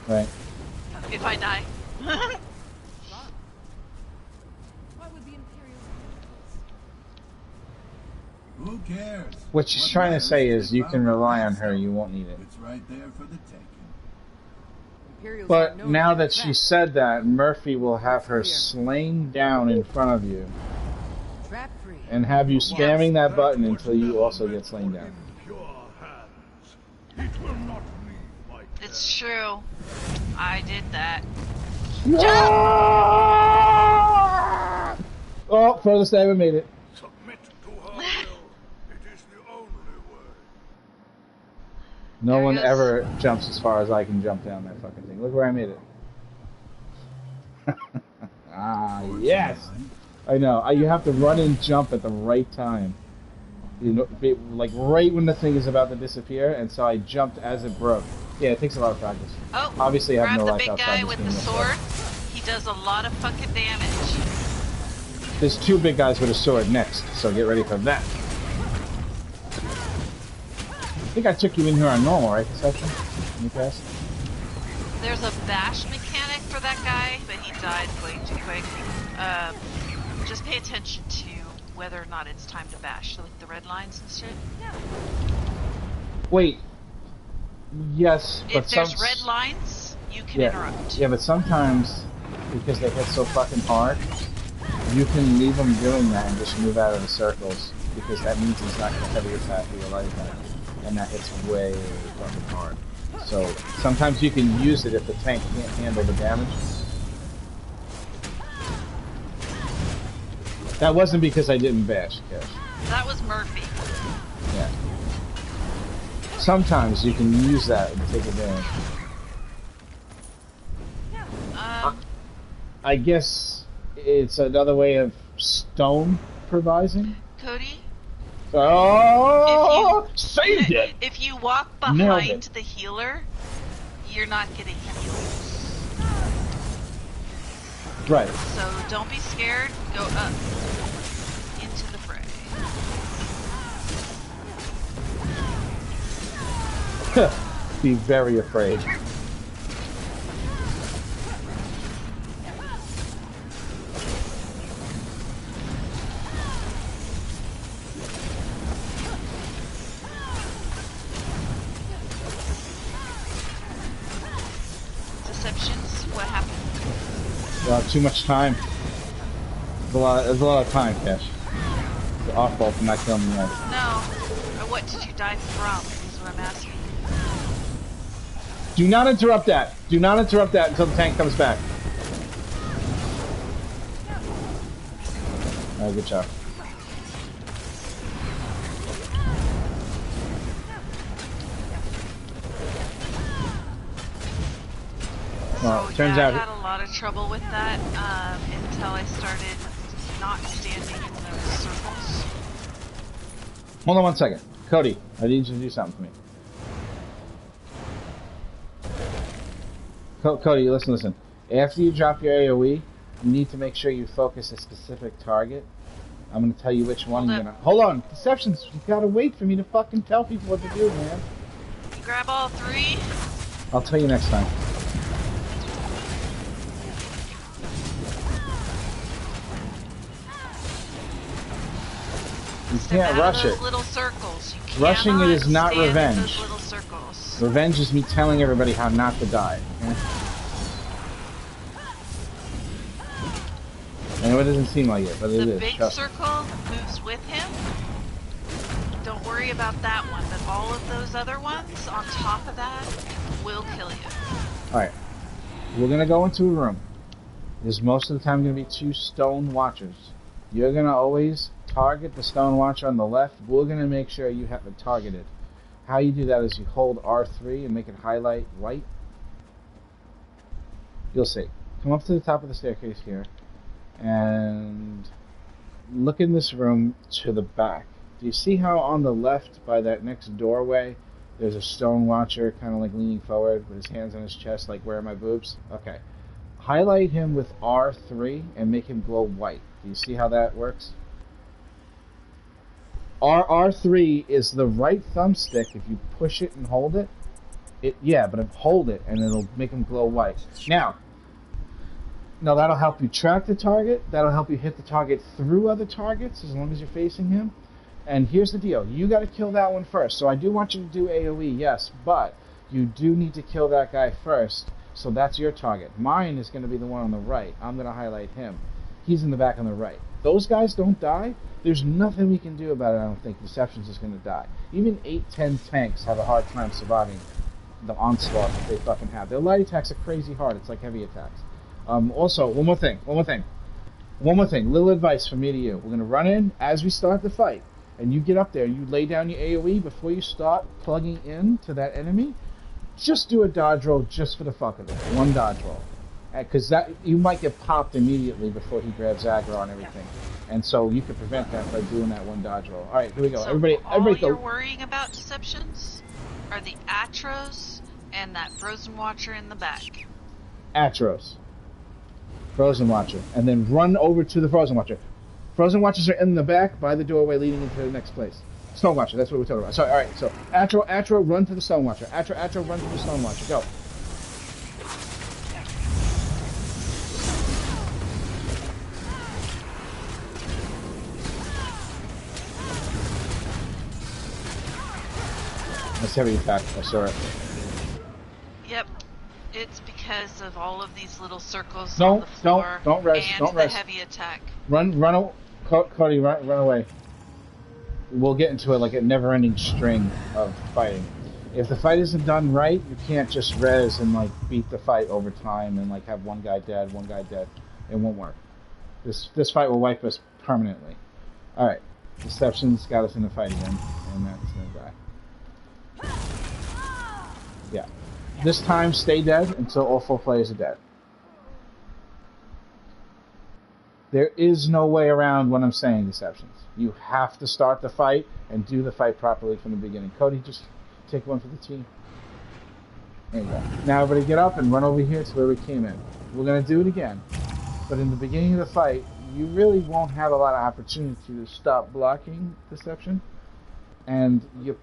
Right. If I die. What would the Imperials? Who cares? What she's trying to say is you can rely on her, you won't need it. It's right there for the taking. Imperials are But known now for that their she said that, Murphy will have her slain down in front of you trap free. and have you spamming that button until you also get slain down. Pure hands. It will not leave my It's true. I did that. Oh, furthest I ever made it. submit to her will. It is the only way. No There one goes- ever jumps as far as I can jump down that fucking thing. Look where I made it. Ah, yes! I know. You have to run and jump at the right time. You know, like right when the thing is about to disappear, and so I jumped as it broke. Yeah, it takes a lot of practice. Oh, Obviously, I have grab no the life big outside guy this with game, the so- sword. He does a lot of fucking damage. There's two big guys with a sword next, so get ready for that. I think I took you in here on normal, right, Deception? In the past? There's a bash mechanic for that guy, but he died way too quick. Just pay attention to whether or not it's time to bash, like the red lines and shit. Wait. Yes, but If there's red lines, you can interrupt. Yeah, but sometimes, because they hit so fucking hard, you can leave them doing that and just move out of the circles, because that means he's not going to heavy attack or light attack, and that hits way fucking hard. So sometimes you can use it if the tank can't handle the damage. That wasn't because I didn't bash, Cash. That was Murphy. Yeah. Sometimes you can use that and take advantage. I guess it's another way of stone improvising. Cody, Oh, saved it! if you walk Nailed behind it. the healer, you're not getting healed. Right. So don't be scared. Go up into the fray. Be very afraid. Deceptions. What happened? Too much time. There's a lot of time, Cash. The off ball from not killing me yet. No. What did you die from? Is what I'm asking. Do not interrupt that. Do not interrupt that until the tank comes back. Alright, good job. Well, So turns yeah, out. I had a lot of trouble with that until I started not standing in those circles. Hold on one second. Cody, I need you to do something for me. Cody, listen. After you drop your AoE, you need to make sure you focus a specific target. I'm going to tell you which one you're going to... Hold on! Deceptions! You gotta wait for me to fucking tell people what to do, man. You grab all three. I'll tell you next time. You Step can't out rush of those it. little circles. You Rushing it is not stand in revenge. those little circles. Revenge is me telling everybody how not to die. Okay? I know it doesn't seem like it, but it The is. big Trust me. circle moves with him. Don't worry about that one, but all of those other ones on top of that will kill you. Alright. We're gonna go into a room. There's most of the time gonna be two stone watchers. You're gonna always target the stone watcher on the left. We're gonna make sure you have it targeted. How you do that is you hold R3 and make it highlight white. You'll see. Come up to the top of the staircase here and look in this room to the back. Do you see how on the left by that next doorway there's a stone watcher kind of like leaning forward with his hands on his chest like, where are my boobs? Okay. Highlight him with R3 and make him glow white. Do you see how that works? R3 is the right thumbstick. If you push it and hold it, but hold it and it'll make him glow white. Now that'll help you track the target. That'll help you hit the target through other targets as long as you're facing him. And here's the deal. You got to kill that one first. So I do want you to do AoE, yes, but you do need to kill that guy first. So that's your target. Mine is going to be the one on the right. I'm going to highlight him. He's in the back on the right. Those guys don't die. There's nothing we can do about it, I don't think. Deceptions is going to die. Even 8-10 tanks have a hard time surviving the onslaught that they fucking have. Their light attacks are crazy hard. It's like heavy attacks. Also, one more thing. Little advice from me to you. We're going to run in as we start the fight. And you get up there and you lay down your AoE before you start plugging in to that enemy. Just do a dodge roll just for the fuck of it. One dodge roll. Because that you might get popped immediately before he grabs aggro on everything. And so you can prevent that by doing that one dodge roll. Alright, here we go. So everybody all go. you're worrying about deceptions are the Atros and that Frozen Watcher in the back. Atros. Frozen Watcher. And then run over to the Frozen Watcher. Frozen Watchers are in the back by the doorway leading into the next place. Stone Watcher, that's what we're talking about. Sorry, alright, so Atro, run to the Stone Watcher. Atro, run to the Stone Watcher. Go. That's heavy attack, I saw it. Yep. It's because of all of these little circles on the floor don't rest, and don't the rest. heavy attack. Cody, run away. We'll get into it like a never-ending string of fighting. If the fight isn't done right, you can't just res and like beat the fight over time and like have one guy dead. It won't work. This fight will wipe us permanently. All right, Deception's got us in the fight again, and that's gonna die. Yeah. This time, stay dead until all 4 players are dead. There is no way around what I'm saying, Deceptions. You have to start the fight and do the fight properly from the beginning. Cody, just take one for the team. There you go. Now everybody get up and run over here to where we came in. We're going to do it again. But in the beginning of the fight, you really won't have a lot of opportunity to stop blocking Deception. And you...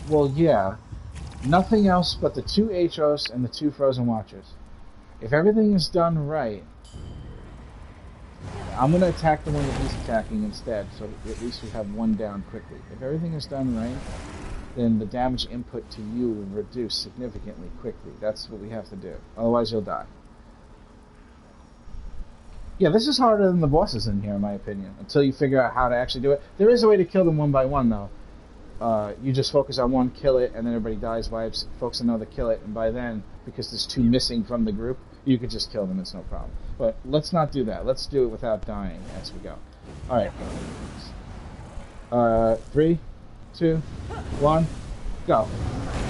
well, yeah. Nothing else but the 2 Atros and the 2 Frozen Watchers. If everything is done right, I'm going to attack the one that he's attacking instead, so at least we have one down quickly. If everything is done right, then the damage input to you will reduce significantly quickly. That's what we have to do. Otherwise, you'll die. Yeah, this is harder than the bosses in here, in my opinion, until you figure out how to actually do it. There is a way to kill them one by one, though. You just focus on one, kill it, and then everybody dies by focus on another, kill it, and by then, because there's 2 missing from the group, you could just kill them, it's no problem. But let's not do that. Let's do it without dying as we go. Alright. 3, 2, 1, go.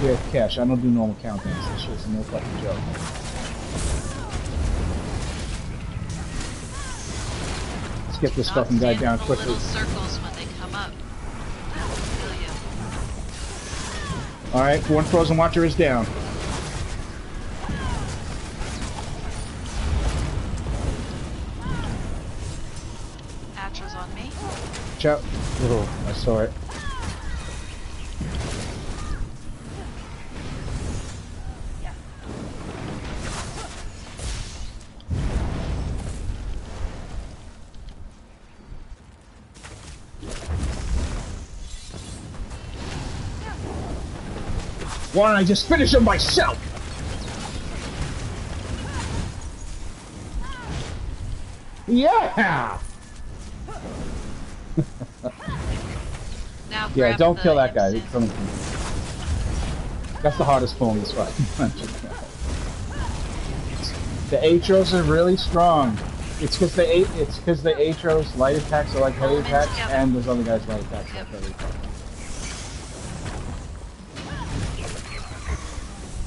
Yeah, Cash, I don't do normal countdowns. This shit's no fucking joke. Let's get this fucking guy down quickly. Little circles when they come up. Alright, 1 Frozen Watcher is down. Atro's on me. Watch out. Oh, I saw it. Why don't I just finish him myself? Yeah! Now Yeah, don't kill that guy. instant. That's the hardest pull in this fight. The Atros are really strong. It's because the Atros light attacks are like heavy Pull 'em in attacks, together. and those other guys light attacks are Yep. like heavy attacks.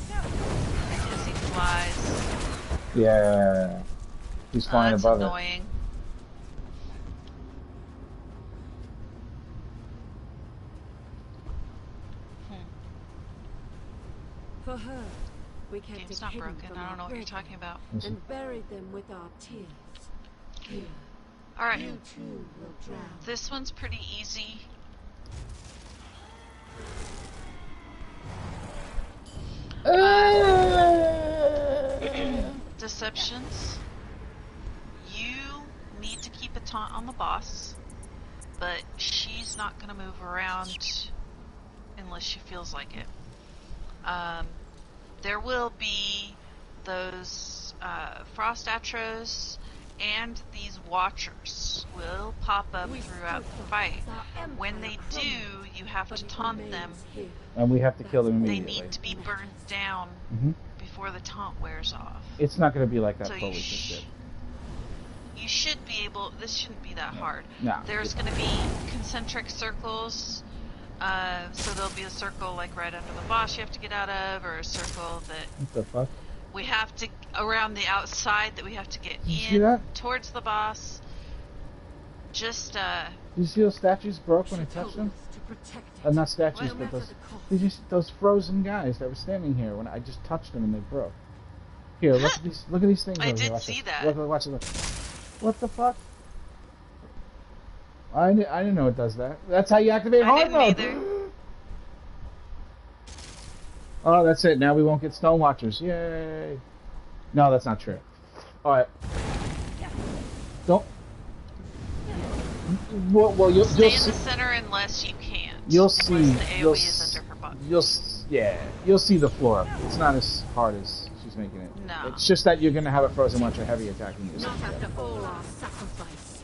As he flies. Yeah. He's flying That's above annoying. For her, we can Game's take not hidden broken. from I our don't know what you're brethren talking about. and bury them with our tears. Here, Alright, you too will drown. this one's pretty easy. Deceptions. You need to keep a taunt on the boss, but she's not going to move around unless she feels like it. There will be those frost atros and these watchers will pop up throughout the fight. When they do, you have to taunt them. And we have to kill them They immediately. need to be burned down before the taunt wears off. It's not going to be like that So fully you, just yet. you should be able. This shouldn't be that hard. No. There's going to be concentric circles. So there'll be a circle like right under the boss you have to get out of, or a circle that What the fuck? we have to around the outside that we have to get Did you see in that? towards the boss. Just Did you see those statues broke when I touched them? To protect it. Not statues, No but matter those. the cost. Did you see those frozen guys that were standing here when I just touched them and they broke? Here, look at these. Look at these things. I over here. did Watch see this. that. Look, watch it. Look. What the fuck? I didn't know it does that. That's how you activate I hard didn't mode. either. Oh, that's it. Now we won't get Stonewatchers. Yay! No, that's not true. All right. Don't. Well, you'll Stay in see. the center unless you can. You'll unless see. the AoE You'll is under her butt. You'll see the floor. It's not as hard as she's making it. No. It's just that you're gonna have a frozen watcher heavy attacking you. Not after all our sacrifice.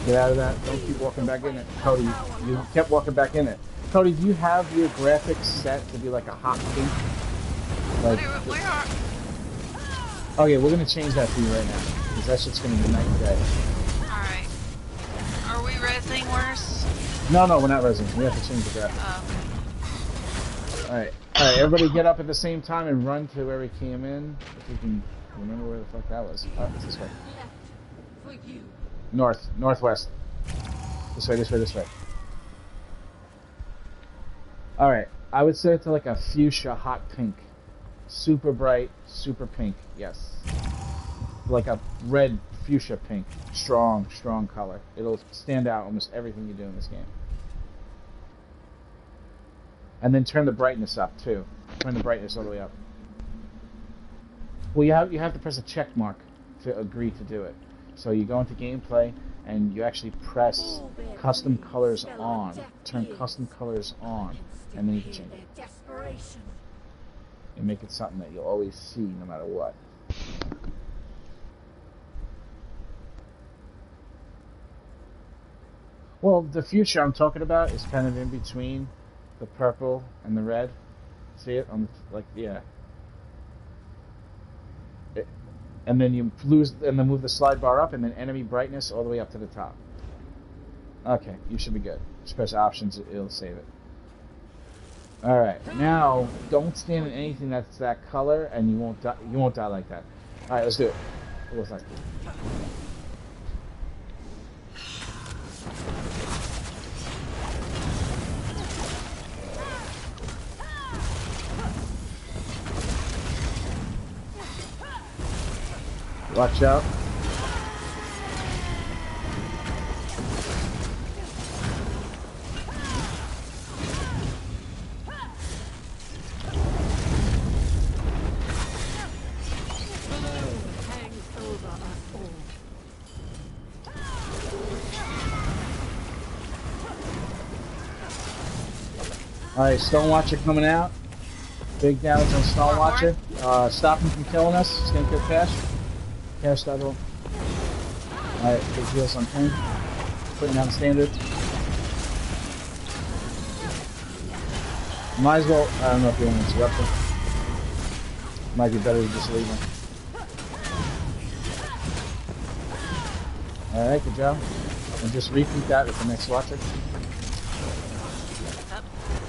Get out of that. Don't keep walking back in it. Cody, you kept walking back in it. Cody, do you have your graphics set to be like a hot pink? Like, Where are? okay, we're gonna change that for you right now. Because that shit's gonna be night and day. Alright. Are we rezzing worse? No, we're not resin. We have to change the graphics. Alright, everybody get up at the same time and run to where we came in. If we can remember where the fuck that was. Oh, it's this way. For you. Northwest. This way. Alright, I would set it to like a fuchsia hot pink. Super bright, super pink, yes. Like a red fuchsia pink. Strong color. It'll stand out almost everything you do in this game. And then turn the brightness up too. Turn the brightness all the way up. Well, you have to press a check mark to agree to do it. So you go into gameplay and you actually press custom colors on. Turn custom colors on, and then you can change it. Desperation. And make it something that you'll always see no matter what. Well, the fuchsia I'm talking about is kind of in between the purple and the red. See it? Yeah. And then you move the slide bar up, and then enemy brightness all the way up to the top. Okay, you should be good. Just press options, it'll save it. Alright, now, don't stand in anything that's that color, and you won't die like that. Alright, let's do it. It looks like. Watch out. Hangs over us all. Alright, Stonewatcher coming out. Big damage on Stonewatcher. Stop him from killing us. He's gonna kill Cash. Cash that roll. Alright, big heals on Tank. Putting down standard. Might as well, I don't know if you want to interrupt him. Might be better to just leave him. Alright, good job. And just repeat that with the next watcher.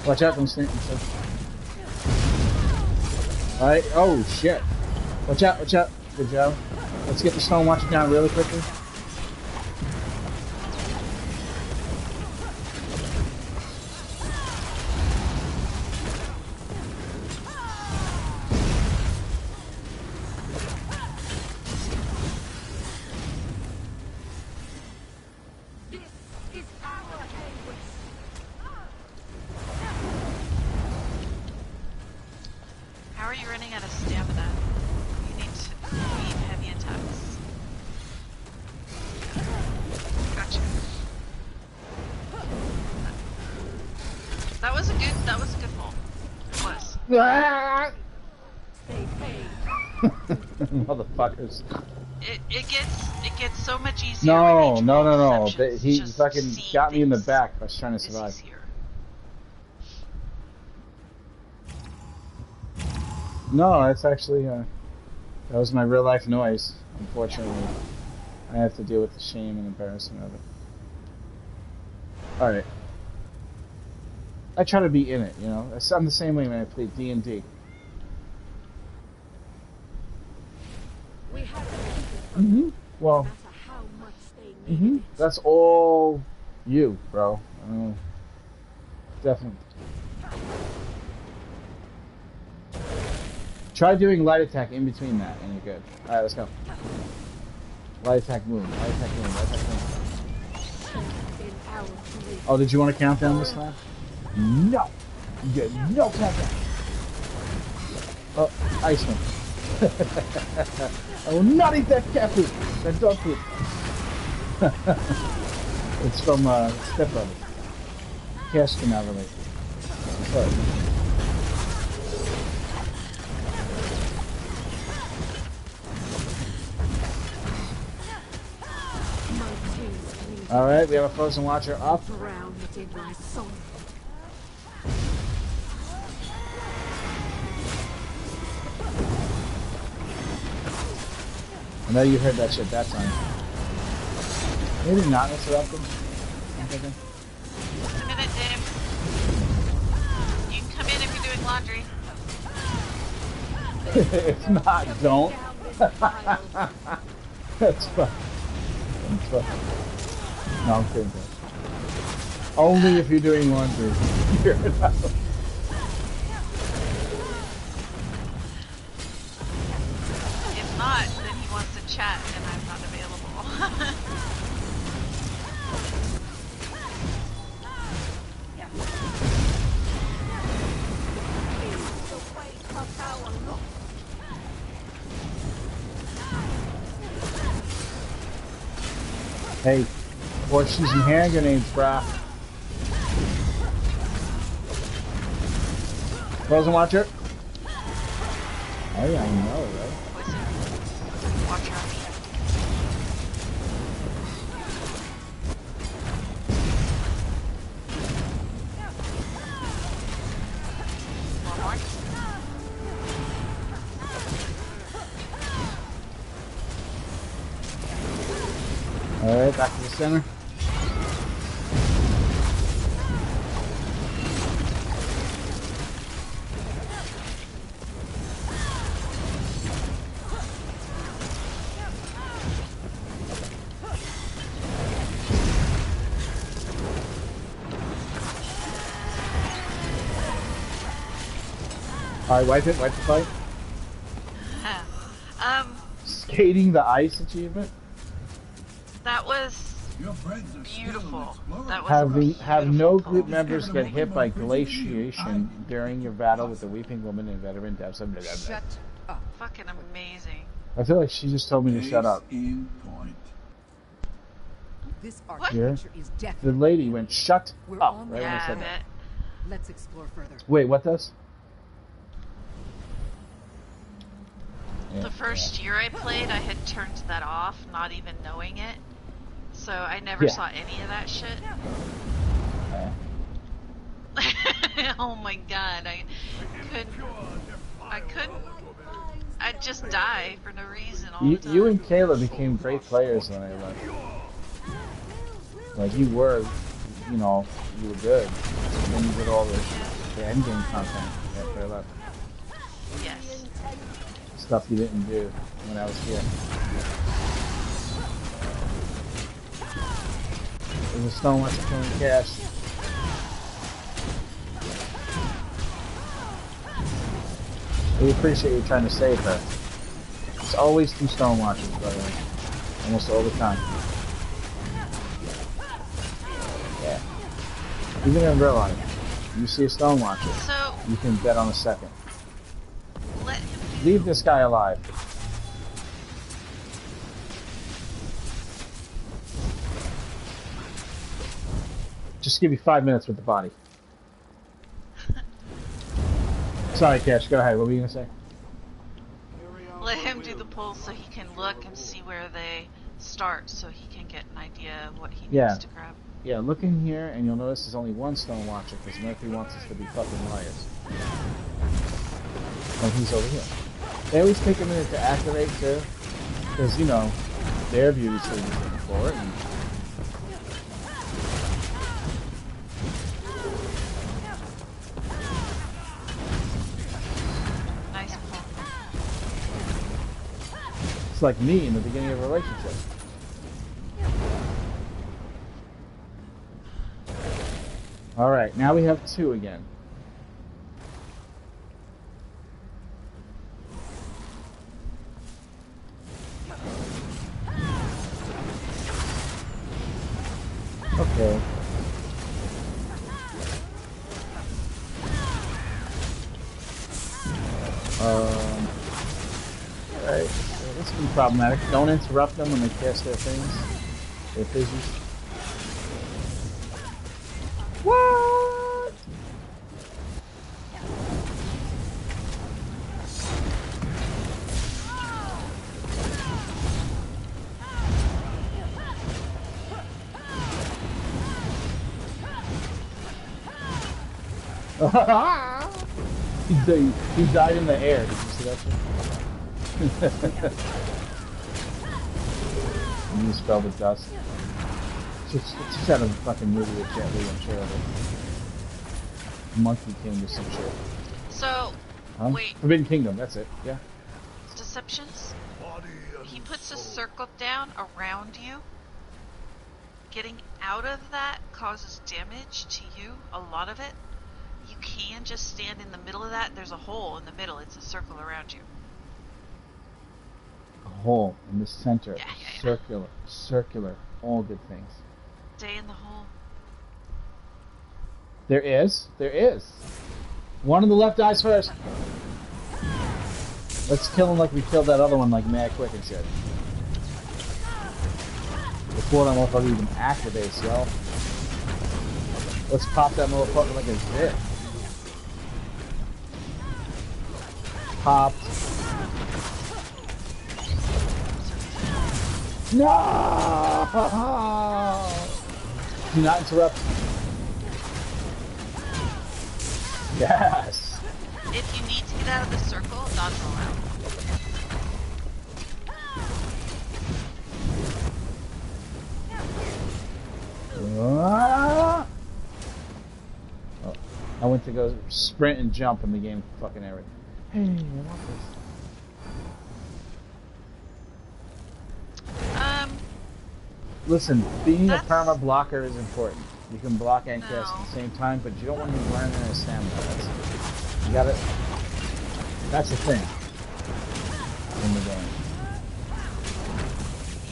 Watch out, don't stand. Alright, oh shit. Watch out, watch out. Good job. Let's get the stone watcher down really quickly. How are you running out of stamina? You need heavy attacks. Gotcha. That was a good fall. It was. Motherfuckers. It gets so much easier. No, with each no. sections. He Just fucking see got me in the things back. I was trying to is survive. easier. No, that's actually, that was my real life noise. Unfortunately, I have to deal with the shame and embarrassment of it. Alright. I try to be in it, you know? I'm the same way when I play D&D. We have Mm-hmm. Well, no matter how much they need it. that's all you, bro. Definitely. Try doing light attack in between that, and you're good. Alright, let's go. Light attack move, light attack move, light attack move. In our place. Oh, did you want a countdown this time? No! You get no countdown! Oh, Iceman. I will not eat that cat food! That dog food! It's from, Step Brothers. Cash cannot relate. Sorry. Alright, we have a frozen watcher up. Drown it in my soul. I know you heard that shit that time. Maybe not interrupted. Okay. Just a minute, Dave. You can come in if you're doing laundry. If not, don't. That's fine. That's fine. No, I'm kidding. Only if you're doing laundry. You're not. If not, then he wants to chat and I'm not available. Hey, horseshoes and hand grenades, brah. Frozen watcher. Oh yeah, I know, right? Watch her on me. One more. Alright, back to the center. Alright, wipe the fight. Skating the ice achievement. That was beautiful. That was Have no group members get hit by glaciation during your battle with the Weeping Woman and veteran devs. Shut up. fucking amazing. I feel like she just told me to shut up. This What? architecture is The definitely. lady went shut We're up on right the when I Yeah, said I that. bet. Let's explore further. Wait, what does? Yeah, The first year I played, I had turned that off, not even knowing it. So I never Yeah. saw any of that shit. yeah. Oh my god, I couldn't, I'd just die for no reason all the time. You and Kayla became great players when I left. Like, you were, you know, you were good. And then you did all the endgame content after I left. Yes. Stuff you didn't do when I was here. There's a stone watch killing Cash. We appreciate you trying to save her. It's always 2 stone watches, by the way. Almost all the time. Yeah. Even in real life, you see a stone watcher, So you can bet on a second. let him do. Leave this guy alive. Just give you 5 minutes with the body. Sorry, Cash. Go ahead. What were you gonna say? Let him do the pull so he can look and see where they start, so he can get an idea of what he needs to grab. Yeah, look in here, and you'll notice there's only 1 stone watcher, because Murphy wants us to be fucking liars. And he's over here. They always take a minute to activate, too, because, you know, their beauty sleep is looking for it. And Nice pull. it's like me in the beginning of a relationship. Alright, now we have 2 again. Okay. Alright, so this can be problematic. Don't interrupt them when they cast their things. Their fizzies. What? he died in the air. Did you see that shit? You spell with dust. Just out of a fucking movie with Jet Li and Sheridan. Monkey King or some shit. So, Huh? wait, Forbidden Kingdom, that's it, yeah. deceptions? He puts a circle down around you. Getting out of that causes damage to you, a lot of it. You can just stand in the middle of that. There's a hole in the middle. It's a circle around you. A hole in the center. Yeah. Circular. All good things. Stay in the hole. There is. One on the left dies first. Let's kill him like we killed that other one, like mad quick and shit. Before that motherfucker even activates, yo. Let's pop that motherfucker like a zip. Popped. No! Do not interrupt. Yes! If you need to get out of the circle, dodge roll out. Oh, I went to go sprint and jump and the game fucking everything. Hey, I want this. Listen, being a perma blocker is important. You can block and cast at the same time, but you don't want to be running out of stamina. You gotta. That's the thing in the game.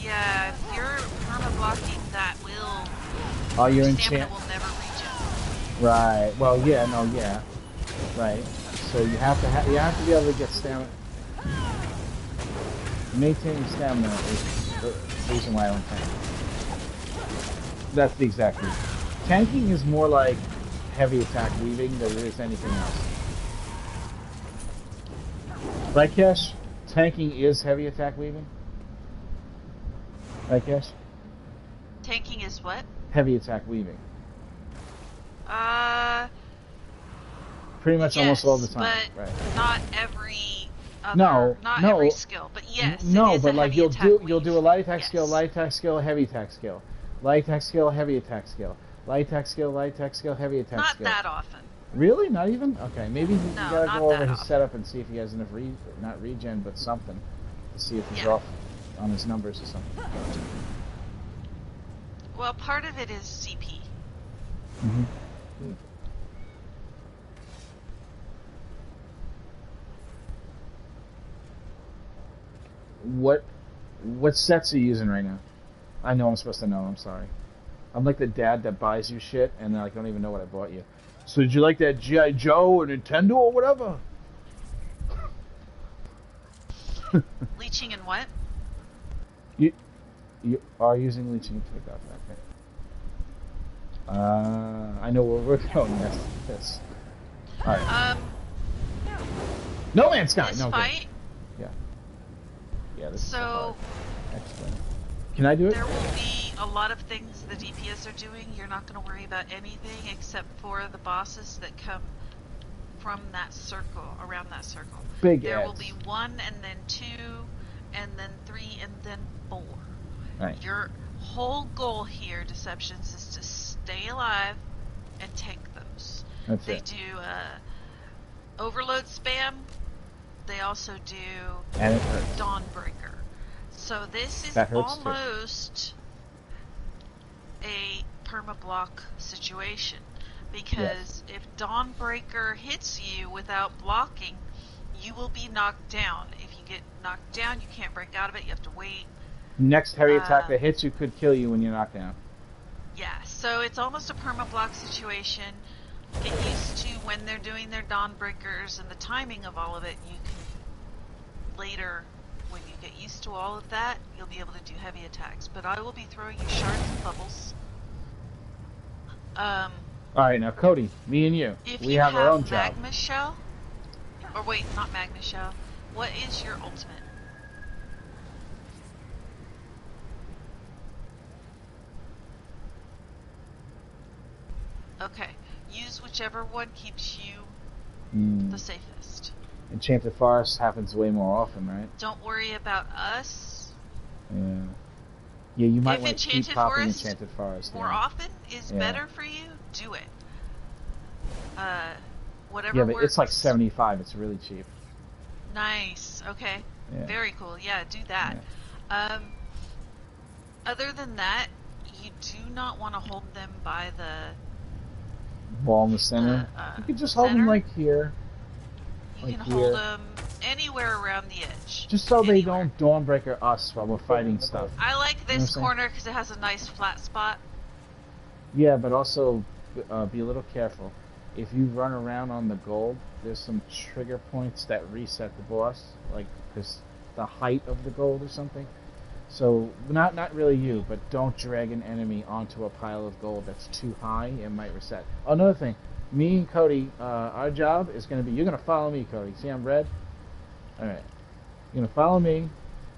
Yeah, if you're perma blocking, that will. Oh, you're your in stamina champ. will never reach it. Right. Well, yeah. No. Yeah. Right. So you have to be able to get stamina. Maintaining stamina is the reason why I don't tank. That's the exact reason. Tanking is more like heavy attack weaving than it is anything else. Right, Kesh? Tanking is heavy attack weaving? Right, Kesh? Tanking is what? Heavy attack weaving. Pretty much almost all the time. But right. not every other, No, not no. every skill. But yes, No, it is but a like heavy you'll attack do weave. you'll do a light attack Yes. skill, light attack skill, heavy attack skill, light attack skill, heavy attack skill, light attack skill, light attack skill, heavy attack Not skill. that often. Really? Not even? Okay, maybe you No, gotta not go over that his often. setup and see if he has enough not regen, but something, to see if he's Yeah. off on his numbers or something. Well, part of it is CP. Mm-hmm. What sets are you using right now? I know I'm supposed to know. I'm sorry. I'm like the dad that buys you shit and I don't even know what I bought you. So did you like that G.I. Joe or Nintendo or whatever? Leeching and what? You are using leeching to take out that. Okay. I know where we're going. Yes. All right. No Man's Sky. This No. fight. Good. Yeah. This is So hard. Excellent. Can I do it? there will be a lot of things the DPS are doing. You're not going to worry about anything except for the bosses that come from that circle, around that circle. Big There will ads. be 1 and then 2 and then 3 and then 4. Right. Your whole goal here, Deceptions, is to stay alive and take those. That's They it. do overload spam. They also do And it hurts. Dawnbreaker. So this is That hurts too. almost a perma-block situation. Because if Dawnbreaker hits you without blocking, you will be knocked down. If you get knocked down, you can't break out of it. You have to wait. Next heavy attack that hits you could kill you when you're knocked down. Yeah, so it's almost a perma-block situation. Get used to when they're doing their Dawnbreakers and the timing of all of it. You can later, when you get used to all of that, you'll be able to do heavy attacks. But I will be throwing you shards and bubbles. All right, now Cody, me and you, If we you have our own job. Magma Shell, or wait, not Magma Shell. What is your ultimate? Okay, use whichever one keeps you the safest. Enchanted Forest happens way more often, right? Don't worry about us. Yeah. Yeah, you might If want to keep Enchanted popping Forest Enchanted Forest. more yeah. often is Yeah. better for you, do it. Whatever Yeah, but works. it's like 75. It's really cheap. Nice. Okay. Yeah. Very cool. Yeah, do that. Other than that, you do not want to hold them by the Ball in the center. You could just hold them center. like here. You Like can here. hold them anywhere around the edge. Just so they Anywhere. don't Dawnbreaker us while we're fighting stuff. I like You know what I'm this saying? corner because it has a nice flat spot. Yeah, but also be a little careful. If you run around on the gold, there's some trigger points that reset the boss, like because the height of the gold or something. So not really you, but don't drag an enemy onto a pile of gold that's too high. It might reset. Oh, another thing, me and Cody, our job is going to be, you're going to follow me, Cody. See, I'm red. All right, you're going to follow me,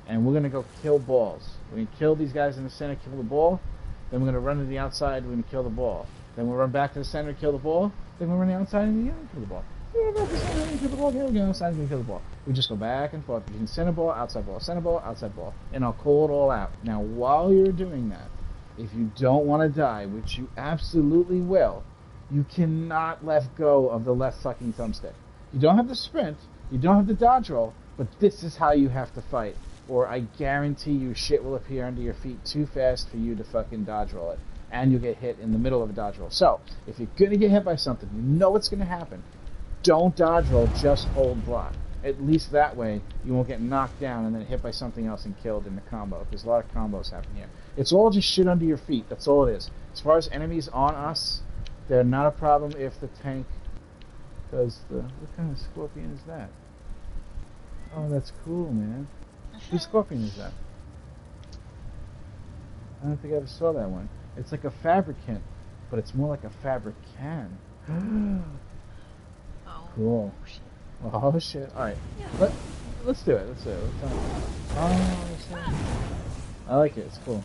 and we're going to go kill balls. We're going to kill these guys in the center, kill the ball. Then we're going to run to the outside. We're going to kill the ball. Then we'll run back to the center, kill the ball. Then we'll run outside and kill the ball. Kill the ball. Here we go. Outside and kill the ball. We just go back and forth between center ball, outside ball, and I'll call it all out. Now, while you're doing that, if you don't want to die, which you absolutely will, you cannot let go of the left fucking thumbstick. You don't have to sprint. You don't have to dodge roll. But this is how you have to fight. Or I guarantee you shit will appear under your feet too fast for you to fucking dodge roll it. And you'll get hit in the middle of a dodge roll. So, if you're going to get hit by something, you know what's going to happen. Don't dodge roll, just hold block. At least that way, you won't get knocked down and then hit by something else and killed in the combo. Because a lot of combos happen here. It's all just shit under your feet. That's all it is. As far as enemies on us, they're not a problem if the tank... Because what kind of scorpion is that? Oh, that's cool, man. Whose scorpion is that? I don't think I ever saw that one. It's like a fabricant, but it's more like a fabrican. Cool. Oh shit! All right, let's do it. I like it. It's cool.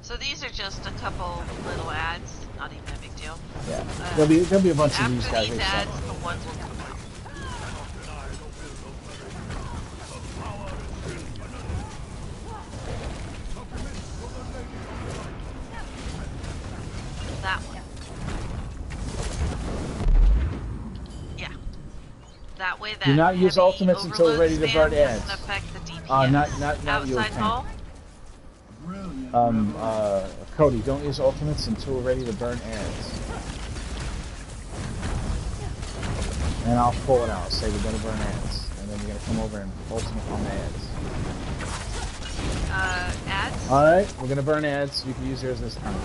So these are just a couple little ads. Not even a big deal. Yeah. There'll be a bunch of these After guys. these they ads, sell. the ones will come out. That one. Yeah. That way that Do not use heavy ultimates until overload ready to spam burn doesn't ads. affect the DPS. Not you, Outside Tank. hall? Cody, don't use ultimates until we're ready to burn ads. And I'll pull it out. Say we're gonna burn ads, and then we're gonna come over and ultimate on the ads. Ads? All right, we're gonna burn ads. You can use yours this time.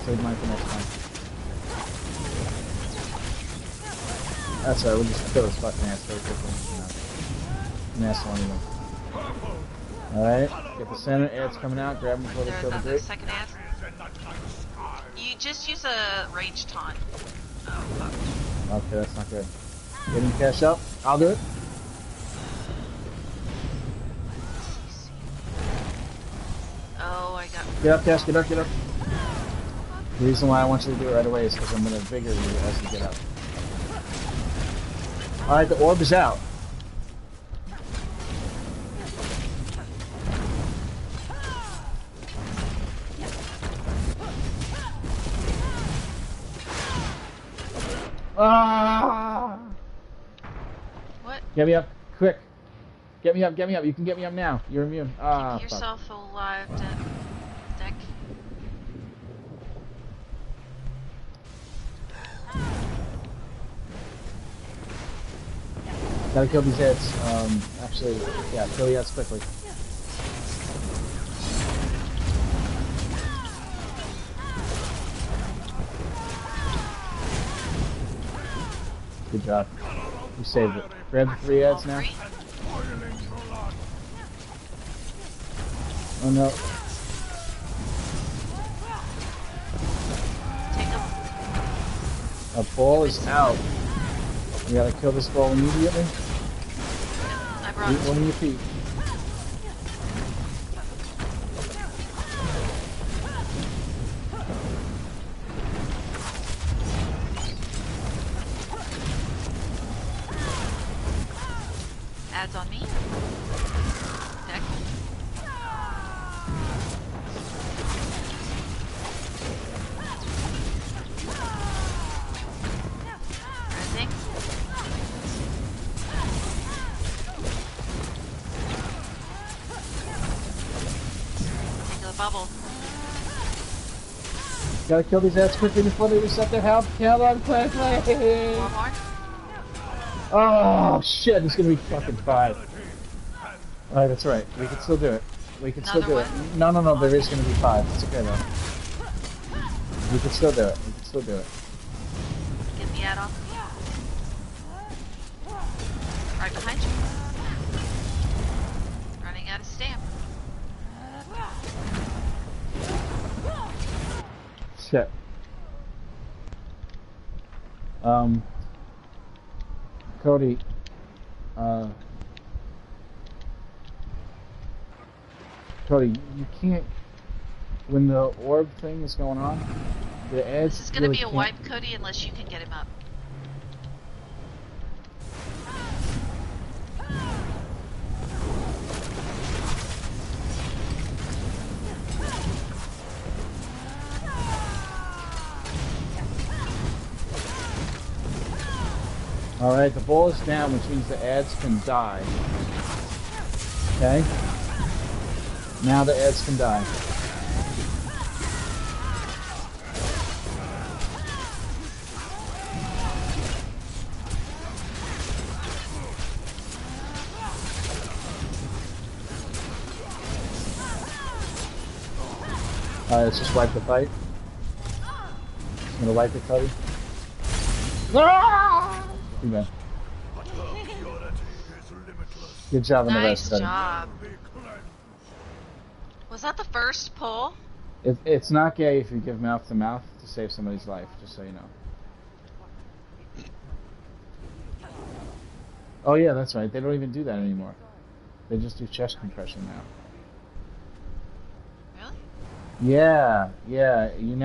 Save mine for next time. That's all right. We'll just kill this fucking ass very quickly. Mess on you. All right, get the center ads coming out. Grab them before they There's kill the another group. second ad. You just use a range taunt. Oh, fuck. Okay, that's not good. Get him cash up. I'll do it. Oh, I got... Get up, Cash. Get up, get up. The reason why I want you to do it right away is because I'm going to vigor you as you get up. Alright, the orb is out. Ah! What? Get me up, quick. Get me up, get me up. You can get me up now. You're immune. Ah, Keep fuck. yourself alive, Deck. Gotta kill these heads. Actually, yeah, kill the heads quickly. Good job. You saved it. Grab the 3 heads now. Three? Oh no. Take them. A ball is out. You gotta kill this ball immediately. I brought Eat one of your feet. ads on me. Deck. Rising. Take the bubble. Gotta kill these ads quickly before they reset their health. Kill them quickly! One more. Oh shit, it's gonna be fucking 5. Alright, that's right. We can still do it. We can still do Another it. No, there is gonna be 5. It's okay though. We can still do it. We can still do it. Get the ad off. Right behind you. Running out of stamp. Shit. Cody, Cody, you can't, when the orb thing is going on, the ads This is gonna really be a can't- wipe, Cody, unless you can get him up. Alright, the ball is down, which means the ads can die. Okay? Now the ads can die. Alright, let's just wipe the fight. I'm gonna wipe it, Cody. Too bad. Good job on the Nice rest, Cody. job. Was that the first pull? It's not gay if you give mouth to mouth to save somebody's life, just so you know. Oh yeah, that's right. They don't even do that anymore. They just do chest compression now. Really? Yeah. You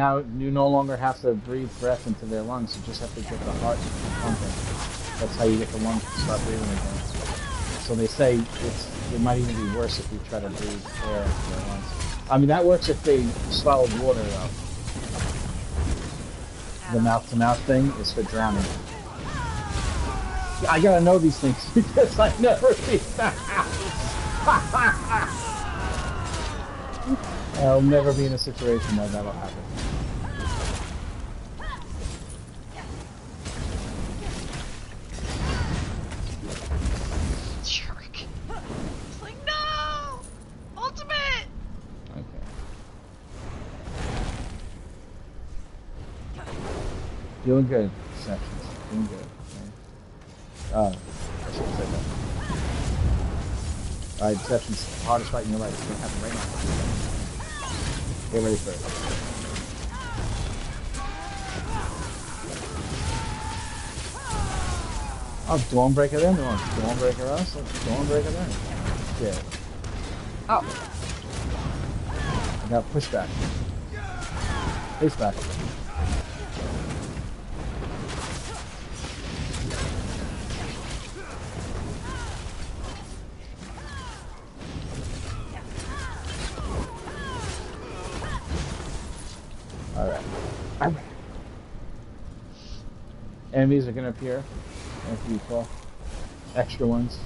no longer have to breathe breath into their lungs. You just have to get the heart pumping. That's how you get the lungs to start breathing again. So they say it might even be worse if you try to breathe air into their lungs. I mean, that works if they swallowed water though. The mouth-to-mouth thing is for drowning. I gotta know these things because I never leave the house. I'll never be in a situation where that'll happen. Jerk. It's like, no! Ultimate! Okay. Doing good, Sections. Doing good. I should have said that. Alright, Deception's the hardest fight in your life. It's gonna happen right now. Get ready for it. Oh, Dawnbreaker them? You want Dawnbreaker us? Let's Dawnbreaker them. Yeah. Oh! I got pushback. Face back. Alright. Enemies are going to appear after you fall. Extra ones.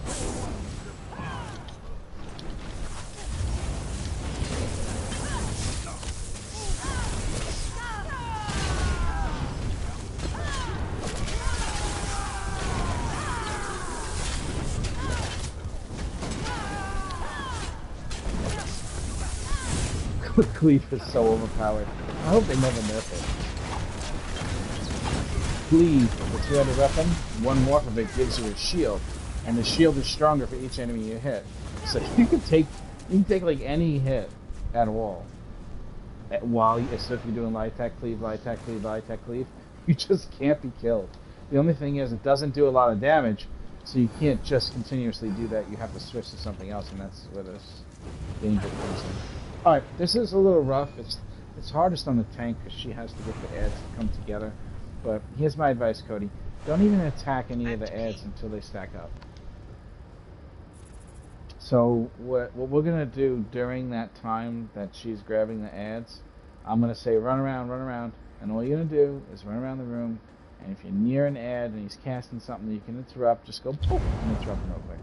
Cleave is so overpowered. I hope they never nerf it. Cleave, the 200 weapon, one morph of it gives you a shield, and the shield is stronger for each enemy you hit. So you can take like any hit at all. So if you're doing light attack, cleave, light attack, cleave, light attack, cleave, you just can't be killed. The only thing is it doesn't do a lot of damage, so you can't just continuously do that. You have to switch to something else, and that's where this danger comes in. Alright, this is a little rough. It's hardest on the tank because she has to get the ads to come together. But here's my advice, Cody. Don't even attack any of the ads until they stack up. So what we're going to do during that time that she's grabbing the ads, I'm going to say run around, and all you're going to do is run around the room, and if you're near an ad and he's casting something that you can interrupt, just go poof and interrupt him real quick.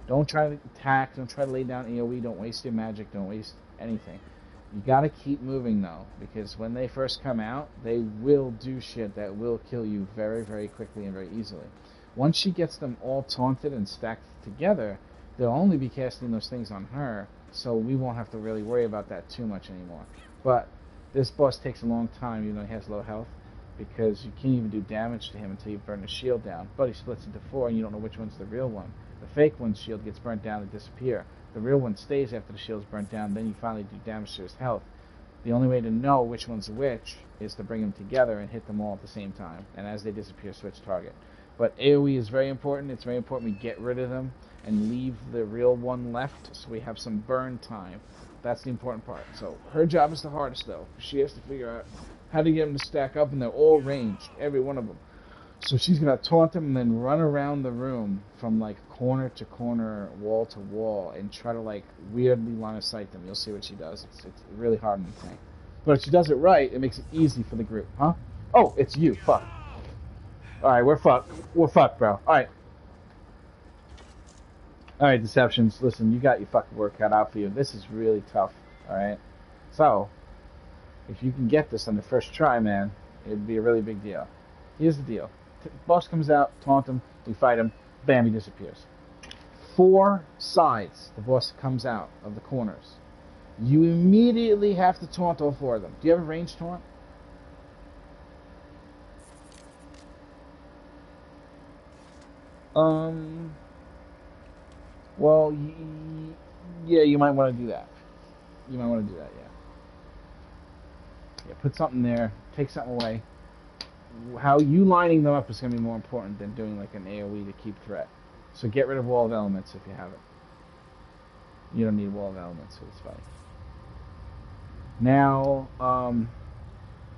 Don't try to attack, don't try to lay down AoE, don't waste your magic, don't waste anything. You gotta keep moving though, because when they first come out, they will do shit that will kill you very, very quickly and very easily. Once she gets them all taunted and stacked together, they'll only be casting those things on her, so we won't have to really worry about that too much anymore. But this boss takes a long time, even though he has low health, because you can't even do damage to him until you burn his shield down. But he splits into 4 and you don't know which one's the real one. The fake one's shield gets burnt down and disappear. The real one stays after the shield's burnt down, then you finally do damage to his health. The only way to know which one's which is to bring them together and hit them all at the same time. And as they disappear, switch target. But AoE is very important. It's very important we get rid of them and leave the real one left so we have some burn time. That's the important part. So her job is the hardest though. She has to figure out how to get them to stack up, and they're all ranged, every one of them. So she's going to taunt them and then run around the room from like corner to corner, wall to wall, and try to like weirdly line of sight them. You'll see what she does. It's really hard in the tank. But if she does it right, it makes it easy for the group. Huh? Oh, it's you. Fuck. Alright, we're fucked. We're fucked, bro. Alright. Alright, Deceptions. Listen, you got your fucking work cut out for you. This is really tough. Alright? So, if you can get this on the first try, man, it'd be a really big deal. Here's the deal. Boss comes out, taunt him, we fight him, bam, he disappears. 4 sides the boss comes out of the corners. You immediately have to taunt all 4 of them. Do you have a ranged taunt? Well, yeah, you might want to do that. Yeah. Yeah, put something there, take something away. How you lining them up is going to be more important than doing like an AoE to keep threat. So get rid of Wall of Elements if you have it. You don't need Wall of Elements for this fight. Now,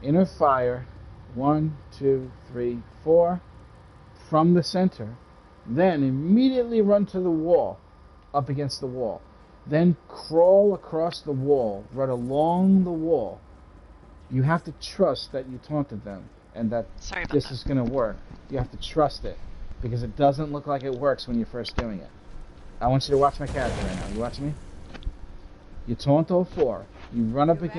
Inner Fire, 1, 2, 3, 4. from the center, then immediately run to the wall, up against the wall. Then crawl across the wall, right along the wall. You have to trust that you taunted them and that this is going to work. You have to trust it because it doesn't look like it works when you're first doing it. I want you to watch my character right now. You watching me? You taunt all four. You run up against